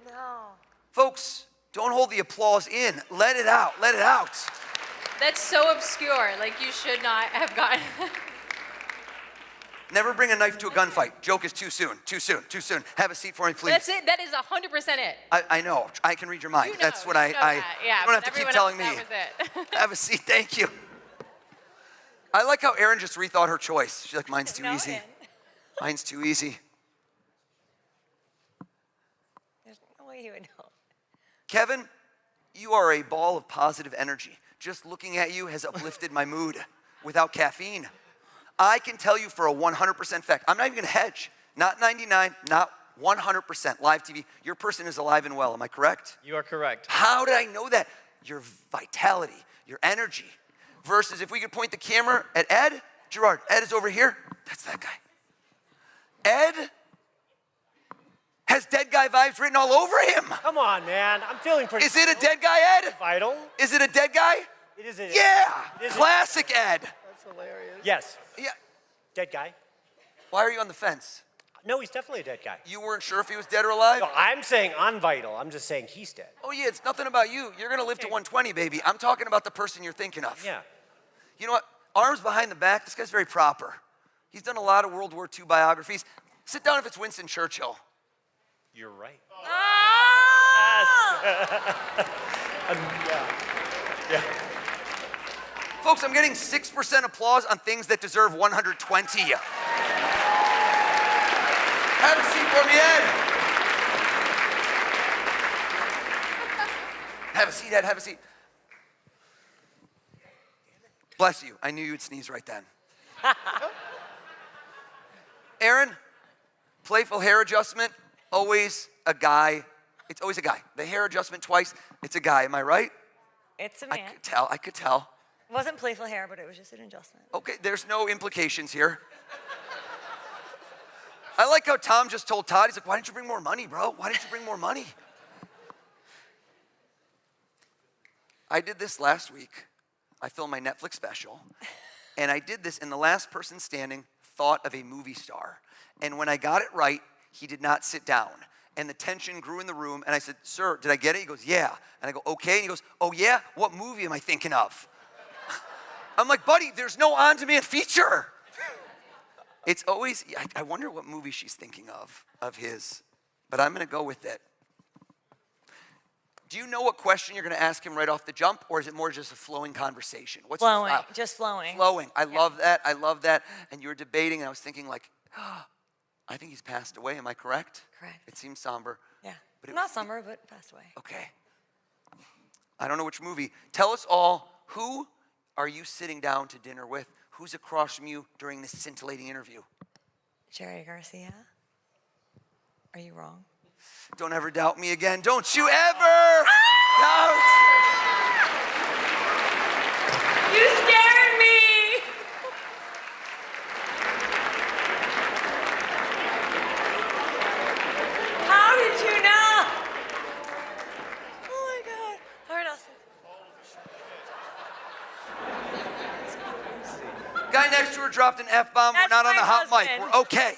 No. Folks, don't hold the applause in. Let it out. Let it out. That's so obscure. Like, you should not have gotten. Never bring a knife to a gunfight. Joke is too soon. Too soon. Too soon. Have a seat for me, please. That's it. That is 100% it. I know. I can read your mind. You know, That's what you I. know that. Yeah, you don't have but to keep everyone telling else, me. that was it. Have a seat. Thank you. I like how Erin just rethought her choice. She's like, mine's too easy. Mine's too easy. There's no way you would know. Kevin, you are a ball of positive energy. Just looking at you has uplifted my mood without caffeine. I can tell you for a 100% fact, I'm not even gonna hedge. Not 99, not 100% live TV. Your person is alive and well, am I correct? You are correct. How did I know that? Your vitality, your energy. Versus if we could point the camera at Ed, Gerard, Ed is over here, that's that guy. Ed has dead guy vibes written all over him. Come on, man. I'm feeling pretty. Is it a dead guy, Ed? Vital. Is it a dead guy? It is. Yeah. Classic Ed. That's hilarious. Yes. Yeah. Dead guy. Why are you on the fence? No, he's definitely a dead guy. You weren't sure if he was dead or alive? No, I'm saying I'm vital. I'm just saying he's dead. Oh yeah, it's nothing about you. You're gonna live to 120, baby. I'm talking about the person you're thinking of. Yeah. You know what? Arms behind the back. This guy's very proper. He's done a lot of World War II biographies. Sit down if it's Winston Churchill. You're right. Yeah. Folks, I'm getting 6% applause on things that deserve 120. Have a seat for me, Ed. Have a seat, Ed, have a seat. Bless you. I knew you'd sneeze right then. Aaron, playful hair adjustment, always a guy. It's always a guy. The hair adjustment twice, it's a guy. Am I right? It's a man. I could tell. It wasn't playful hair, but it was just an adjustment. Okay, there's no implications here. I like how Tom just told Todd, he's like, why didn't you bring more money, bro? Why didn't you bring more money? I did this last week. I filmed my Netflix special. And I did this, and the last person standing thought of a movie star. And when I got it right, he did not sit down. And the tension grew in the room, and I said, sir, did I get it? He goes, yeah. And I go, okay. And he goes, oh yeah? What movie am I thinking of? I'm like, buddy, there's no on-demand feature. It's always, I wonder what movie she's thinking of his. But I'm gonna go with it. Do you know what question you're gonna ask him right off the jump, or is it more just a flowing conversation? What's Flowing, your style? just flowing. Flowing, I love that, I love that. And you were debating, and I was thinking like, oh, I think he's passed away, am I correct? Correct. It seems somber. Yeah, But it not was- summer, but passed away. Okay. I don't know which movie. Tell us all, who are you sitting down to dinner with? Who's across from you during this scintillating interview? Jerry Garcia? Are you wrong? Don't ever doubt me again. Don't you ever doubt. You scared me! How did you know? Oh my God. All right, Austin. Guy next to her dropped an F-bomb. We're That's not on my a hot mic. husband. We're okay.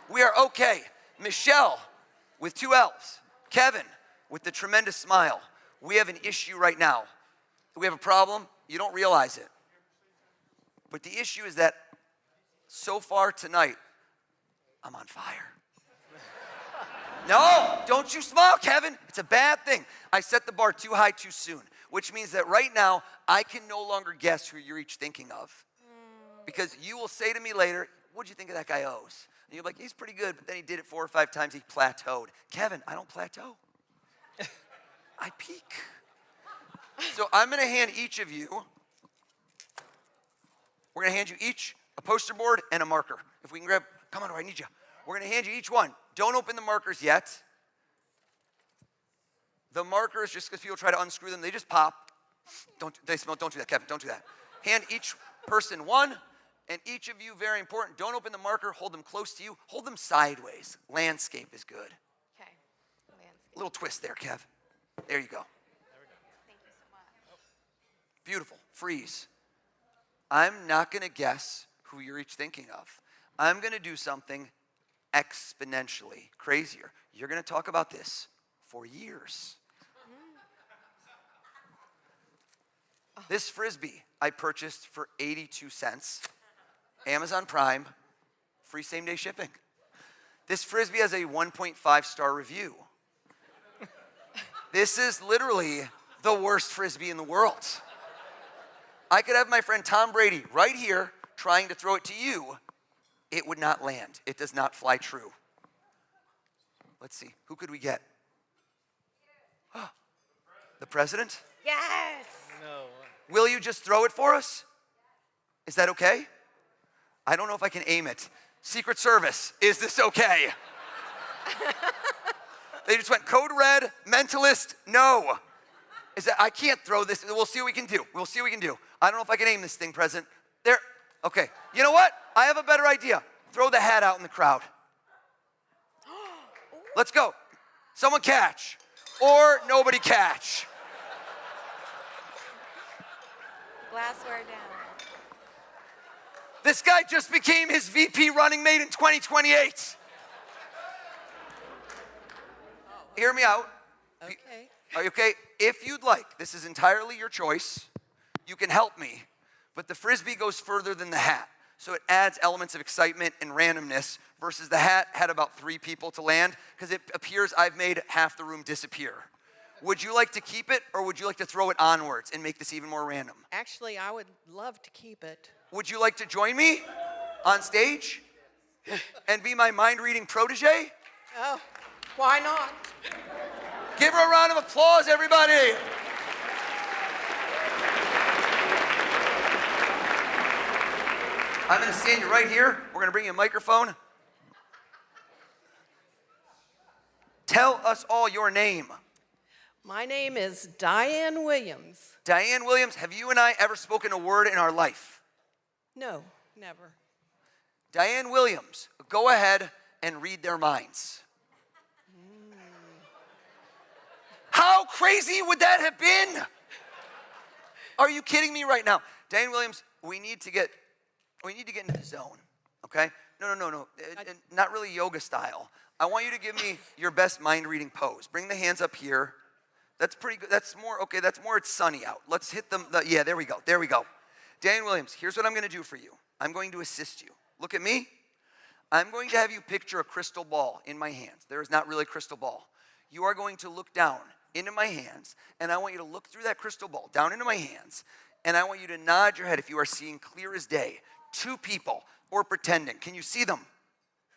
We are okay. Michelle with 2 L's. Kevin with the tremendous smile. We have an issue right now. We have a problem. You don't realize it. But the issue is that so far tonight, I'm on fire. No, don't you smile, Kevin. It's a bad thing. I set the bar too high too soon, which means that right now, I can no longer guess who you're each thinking of. Because you will say to me later, what'd you think of that guy O's? And you're like, he's pretty good, but then he did it 4 or 5 times, he plateaued. Kevin, I don't plateau. I peak. So I'm gonna hand each of you We're gonna hand you each a poster board and a marker. If we can grab, come on, I need you. We're gonna hand you each one. Don't open the markers yet. The markers, just because people try to unscrew them, they just pop. Don't do that, Kevin, don't do that. Hand each person one, and each of you, very important, don't open the marker, hold them close to you, hold them sideways. Landscape is good. Okay. A little twist there, Kev. There you go. Thank you so much. Beautiful. Freeze. I'm not going to guess who you're each thinking of. I'm going to do something exponentially crazier. You're going to talk about this for years. This Frisbee I purchased for 82 cents. Amazon Prime, free same-day shipping. This Frisbee has a 1.5-star review. This is literally the worst Frisbee in the world. I could have my friend Tom Brady right here trying to throw it to you. It would not land. It does not fly true. Let's see. Who could we get? The president? Yes. No. Will you just throw it for us? Is that okay? I don't know if I can aim it. Secret Service, is this okay? They just went code red, mentalist, no. I can't throw this. We'll see what we can do. We'll see what we can do. I don't know if I can aim this thing, President. There. Okay. You know what? I have a better idea. Throw the hat out in the crowd. Let's go. Someone catch. Or nobody catch. Glassware down. This guy just became his VP running mate in 2028. Hear me out. Okay. Are you okay? If you'd like, this is entirely your choice. You can help me. But the Frisbee goes further than the hat. So it adds elements of excitement and randomness versus the hat had about 3 people to land because it appears I've made half the room disappear. Would you like to keep it or would you like to throw it onwards and make this even more random? Actually, I would love to keep it. Would you like to join me on stage and be my mind-reading protege? Oh, why not? Give her a round of applause, everybody. I'm going to stand you right here. We're going to bring you a microphone. Tell us all your name. My name is Diane Williams. Diane Williams, have you and I ever spoken a word in our life? No, never. Diane Williams, go ahead and read their minds. How crazy would that have been? Are you kidding me right now? Diane Williams, we need to get into the zone, okay? No. Not really yoga style. I want you to give me your best mind-reading pose. Bring the hands up here. That's pretty good. That's more, okay, it's sunny out. Let's hit them, yeah, there we go. Diane Williams, here's what I'm gonna do for you. I'm going to assist you. Look at me. I'm going to have you picture a crystal ball in my hands. There is not really a crystal ball. You are going to look down into my hands, and I want you to look through that crystal ball, down into my hands, and I want you to nod your head if you are seeing clear as day. 2 people, or pretending. Can you see them?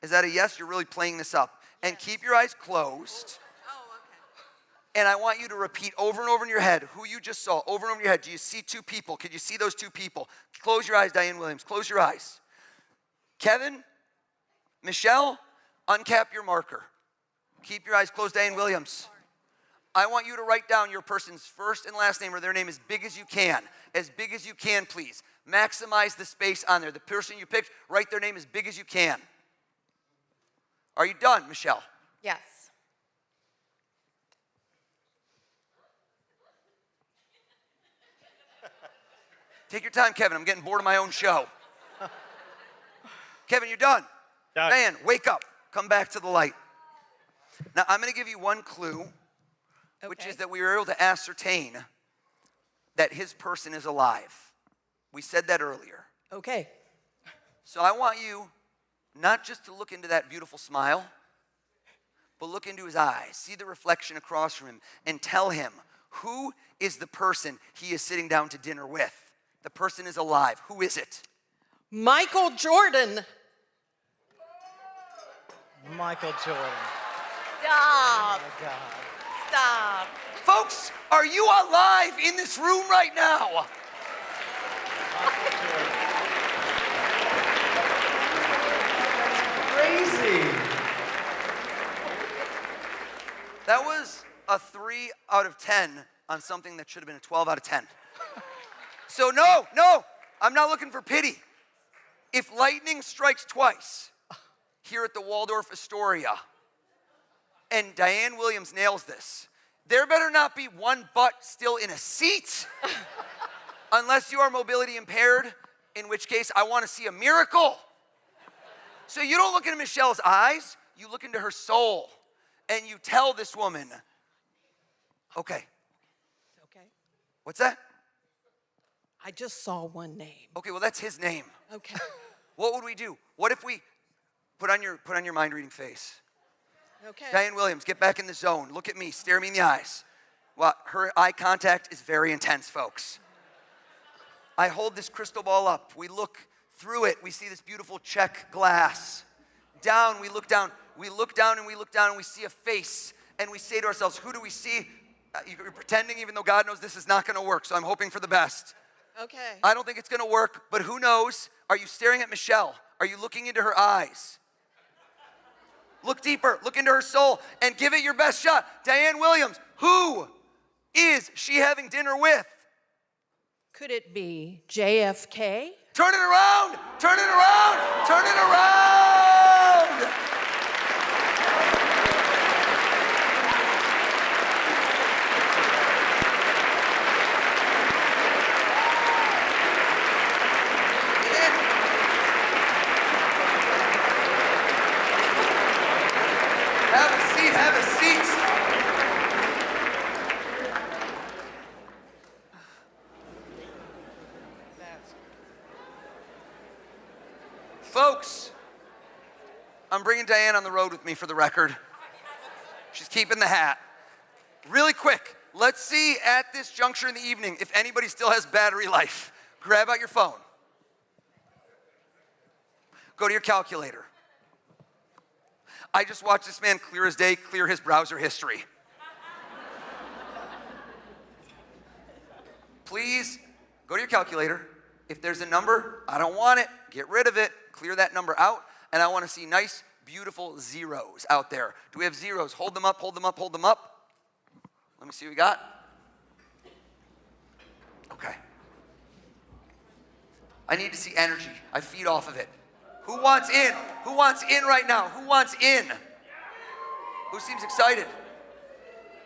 Is that a yes? You're really playing this up. And keep your eyes closed. Oh, okay. And I want you to repeat over and over in your head who you just saw, over and over in your head. Do you see 2 people? Can you see those 2 people? Close your eyes, Diane Williams. Close your eyes. Kevin, Michelle, uncap your marker. Keep your eyes closed, Diane Williams. I want you to write down your person's first and last name or their name as big as you can. As big as you can, please. Maximize the space on there. The person you picked, write their name as big as you can. Are you done, Michelle? Yes. Take your time, Kevin. I'm getting bored of my own show. Kevin, you're done. Diane, wake up. Come back to the light. Now, I'm going to give you one clue, which is that we were able to ascertain that his person is alive. We said that earlier. Okay. So I want you not just to look into that beautiful smile, but look into his eyes. See the reflection across from him and tell him who is the person he is sitting down to dinner with. The person is alive. Who is it? Michael Jordan. Michael Jordan. Stop. Oh my God. Stop. Folks, are you alive in this room right now? out of 10 on something that should have been a 12 out of 10. So no, I'm not looking for pity. If lightning strikes twice here at the Waldorf Astoria and Diane Williams nails this, there better not be one butt still in a seat unless you are mobility impaired, in which case I want to see a miracle. So you don't look into Michelle's eyes, you look into her soul, and you tell this woman, okay. Okay. What's that? I just saw one name. Okay, well, that's his name. Okay. What would we do? What if we put on your mind reading face? Okay. Diane Williams, get back in the zone. Look at me, stare me in the eyes. Well, her eye contact is very intense, folks. I hold this crystal ball up. We look through it. We see this beautiful check glass. Down, we look down. We look down and we look down and we see a face. And we say to ourselves, who do we see? You're pretending even though God knows this is not going to work, so I'm hoping for the best. Okay. I don't think it's going to work, but who knows? Are you staring at Michelle? Are you looking into her eyes? Look deeper, look into her soul, and give it your best shot. Diane Williams, who is she having dinner with? Could it be JFK? Turn it around, turn it around, turn it around! Have a seat. Folks, I'm bringing Diane on the road with me for the record. She's keeping the hat. Really quick, let's see at this juncture in the evening if anybody still has battery life. Grab out your phone. Go to your calculator. I just watched this man clear as day clear his browser history. Please go to your calculator. If there's a number, I don't want it. Get rid of it. Clear that number out. And I want to see nice, beautiful zeros out there. Do we have zeros? Hold them up, hold them up, hold them up. Let me see what we got. Okay. I need to see energy. I feed off of it. Who wants in? Who wants in right now? Who wants in? Who seems excited?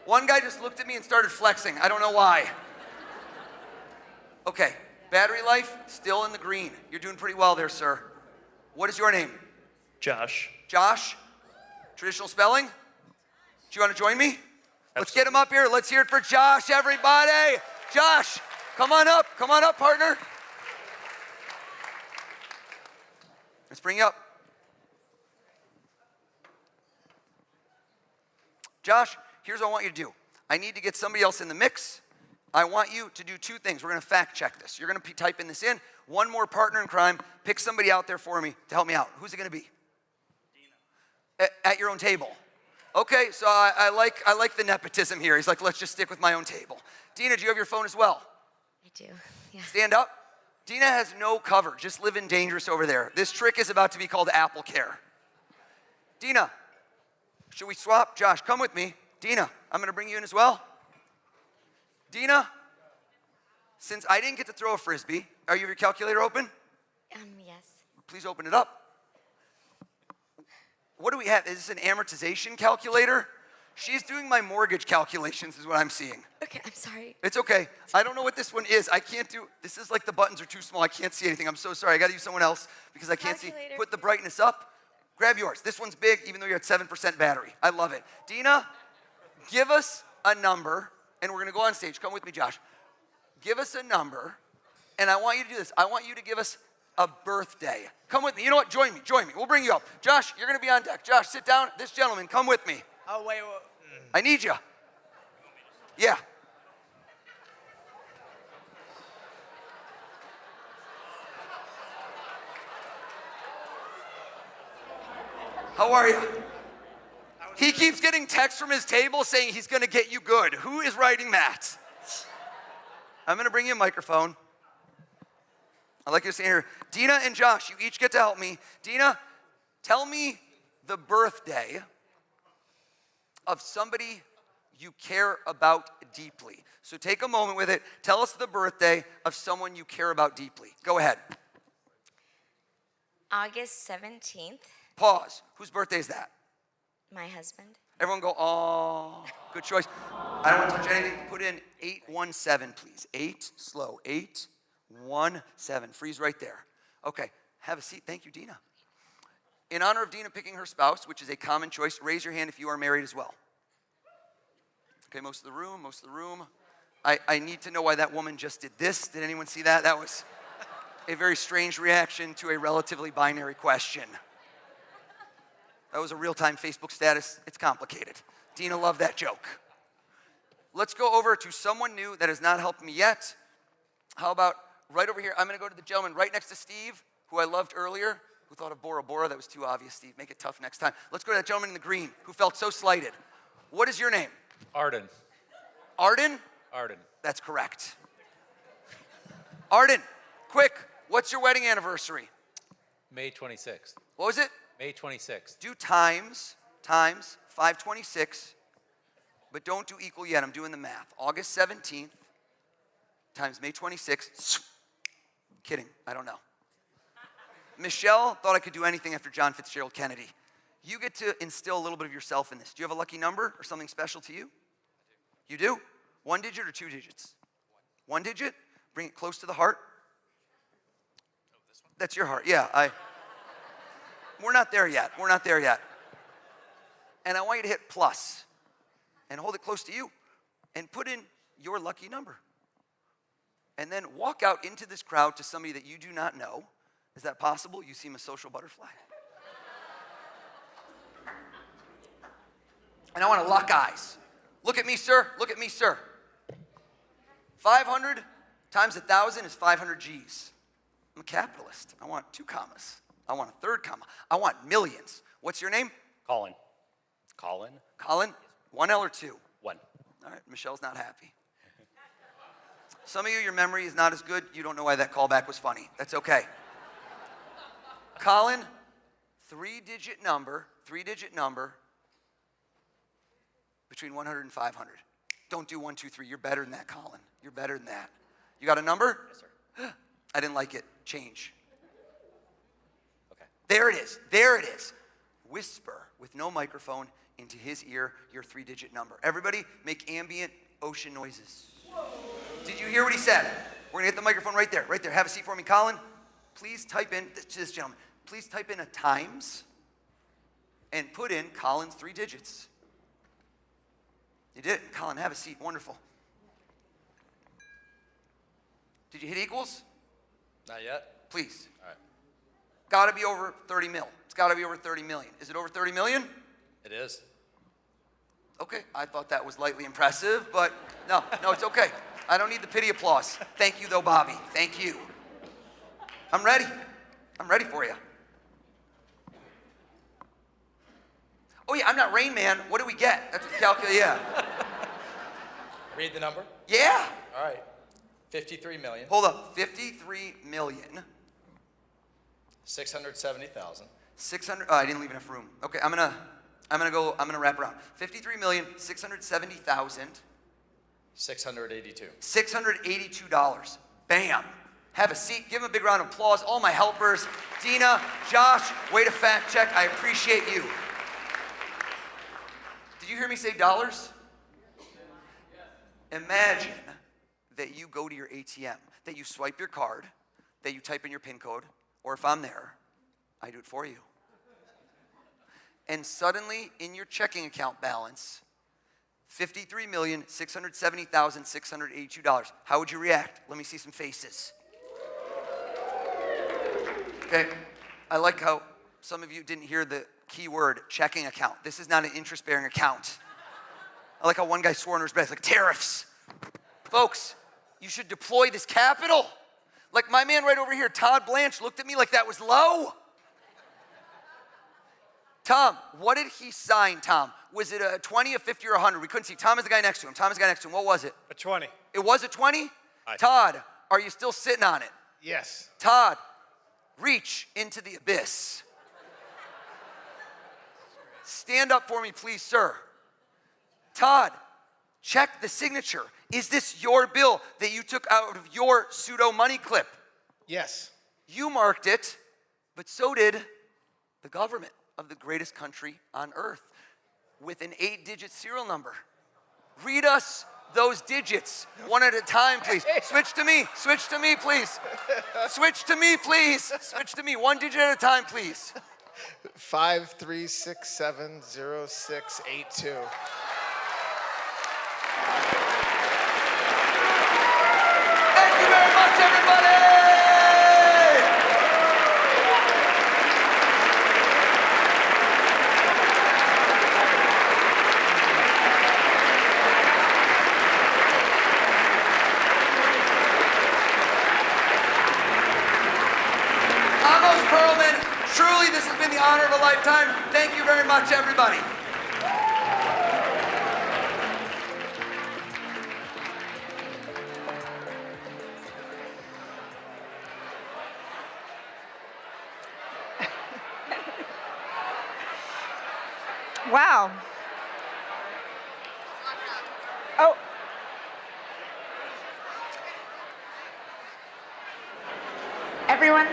One guy just looked at me and started flexing. I don't know why. Okay, battery life, still in the green. You're doing pretty well there, sir. What is your name? Josh. Josh? Traditional spelling? Do you want to join me? Let's get him up here. Let's hear it for Josh, everybody. Josh, come on up, partner. Let's bring you up. Josh, here's what I want you to do. I need to get somebody else in the mix. I want you to do two things. We're going to fact check this. You're going to type in this in. One more partner in crime. Pick somebody out there for me to help me out. Who's it going to be? Dina. At your own table. Okay, so I like the nepotism here. He's like, let's just stick with my own table. Dina, do you have your phone as well? I do, yeah. Stand up. Dina has no cover, just living dangerous over there. This trick is about to be called Apple Care. Dina, should we swap? Josh, come with me. Dina, I'm gonna bring you in as well. Dina, since I didn't get to throw a Frisbee, are you have your calculator open? Yes. Please open it up. What do we have? Is this an amortization calculator? She's doing my mortgage calculations is what I'm seeing. Okay, I'm sorry. It's okay. I don't know what this one is. I can't do, this is like the buttons are too small. I can't see anything. I'm so sorry. I gotta use someone else because I can't see. Put the brightness up. Grab yours. This one's big even though you're at 7% battery. I love it. Dina, give us a number and we're gonna go on stage. Come with me, Josh. Give us a number and I want you to do this. I want you to give us a birthday. Come with me. You know what? Join me. We'll bring you up. Josh, you're gonna be on deck. Josh, sit down. This gentleman, come with me. Oh, wait. I need you. Yeah. How are you? He keeps getting texts from his table saying he's gonna get you good. Who is writing that? I'm gonna bring you a microphone. I'd like you to stand here. Dina and Josh, you each get to help me. Dina, tell me the birthday of somebody you care about deeply. So take a moment with it. Tell us the birthday of someone you care about deeply. Go ahead. August 17th. Pause. Whose birthday is that? My husband. Everyone go, oh, good choice. I don't want to touch anything. Put in 817, please. 8, slow. 817. Freeze right there. Okay, have a seat. Thank you, Dina. In honor of Dina picking her spouse, which is a common choice, raise your hand if you are married as well. Okay, most of the room. I need to know why that woman just did this. Did anyone see that? That was a very strange reaction to a relatively binary question. That was a real-time Facebook status. It's complicated. Dina loved that joke. Let's go over to someone new that has not helped me yet. How about right over here? I'm going to go to the gentleman right next to Steve, who I loved earlier. Who thought of Bora Bora? That was too obvious, Steve. Make it tough next time. Let's go to that gentleman in the green who felt so slighted. What is your name? Arden. Arden? Arden. That's correct. Arden, quick, what's your wedding anniversary? May 26th. What was it? May 26th. Do times 526, but don't do equal yet. I'm doing the math. August 17th times May 26th. Kidding, I don't know. Michelle thought I could do anything after John Fitzgerald Kennedy. You get to instill a little bit of yourself in this. Do you have a lucky number or something special to you? You do? 1 digit or 2 digits? 1 digit? Bring it close to the heart. That's your heart. Yeah, we're not there yet. And I want you to hit plus and hold it close to you and put in your lucky number. And then walk out into this crowd to somebody that you do not know. Is that possible? You seem a social butterfly. And I want to lock eyes. Look at me, sir. Look at me, sir. 500 times 1,000 is 500 G's. I'm a capitalist. I want 2 commas. I want a third comma. I want millions. What's your name? Colin. Colin? Colin? 1 L or 2? 1. All right, Michelle's not happy. Some of you, your memory is not as good. You don't know why that callback was funny. That's okay. Colin, 3-digit number between 100 and 500. Don't do 1, 2, 3. You're better than that, Colin. You're better than that. You got a number? Yes, sir. I didn't like it. Change. Okay. There it is. There it is. Whisper with no microphone into his ear your 3-digit number. Everybody make ambient ocean noises. Did you hear what he said? We're going to get the microphone right there. Right there. Have a seat for me, Colin. Please type in, to this gentleman, please type in a times and put in Colin's 3 digits. You did. Colin, have a seat. Wonderful. Did you hit equals? Not yet. Please. All right. Got to be over 30 mil. It's got to be over 30 million. Is it over 30 million? It is. Okay, I thought that was lightly impressive, but no, it's okay. I don't need the pity applause. Thank you, though, Bobby. Thank you. I'm ready. I'm ready for you. Oh, yeah, I'm not Rain Man. What do we get? That's the calculate, yeah. Read the number? Yeah. All right. 53 million. Hold up. 53 million. 670,000. 600. Oh, I didn't leave enough room. Okay, I'm gonna wrap around. 53,670,000. 682. $682. Bam. Have a seat. Give them a big round of applause. All my helpers. Dina, Josh, way to fact check. I appreciate you. Did you hear me say dollars? Imagine that you go to your ATM, that you swipe your card, that you type in your PIN code, or if I'm there, I do it for you. And suddenly, in your checking account balance, $53,670,682. How would you react? Let me see some faces. Okay, I like how some of you didn't hear the key word, checking account. This is not an interest-bearing account. I like how one guy swore under his breath, like tariffs. Folks, you should deploy this capital. Like my man right over here, Todd Blanche, looked at me like that was low. Tom, what did he sign, Tom? Was it a 20, a 50, or 100? We couldn't see. Tom is the guy next to him. What was it? A 20. It was a 20? Aye. Todd, are you still sitting on it? Yes. Todd, reach into the abyss. Stand up for me, please, sir. Todd, Check the signature. Is this your bill that you took out of your pseudo money clip? Yes. You marked it, but so did the government of the greatest country on earth with an 8-digit serial number. Read us those digits one at a time, please. Switch to me, please. Switch to me, please. Switch to me, 1 digit at a time, please. 53670682. Thank you very much, everybody! Amos Perlman, truly this has been the honor of a lifetime. Thank you very much, everybody. Wow. Oh. Everyone,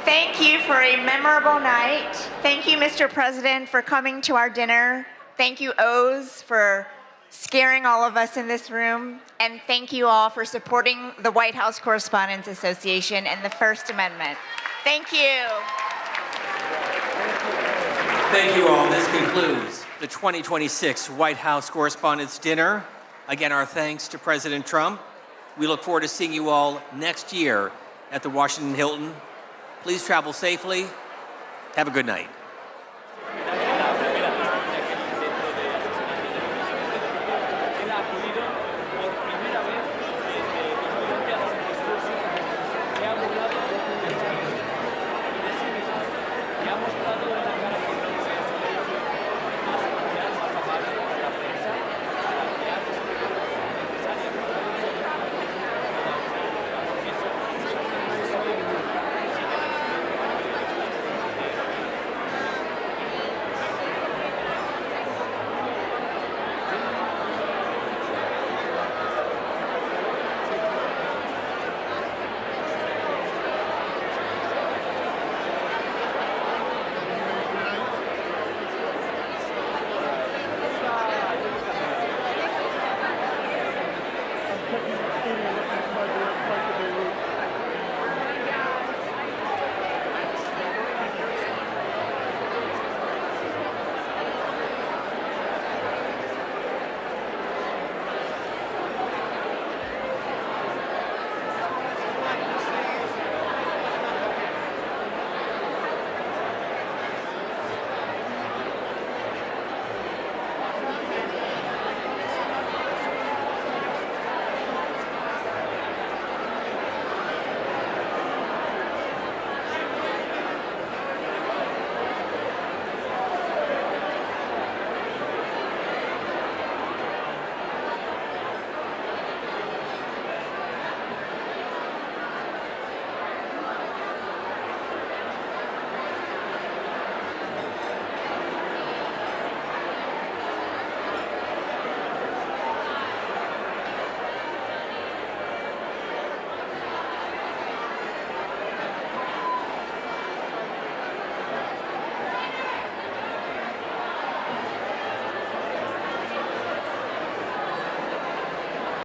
thank you for a memorable night. Thank you, Mr. President, for coming to our dinner. Thank you, O's, for scaring all of us in this room. And thank you all for supporting the White House Correspondents Association and the First Amendment. Thank you. Thank you all. This concludes the 2026 White House Correspondents' Dinner. Again, our thanks to President Trump. We look forward to seeing you all next year at the Washington Hilton. Please travel safely. Have a good night.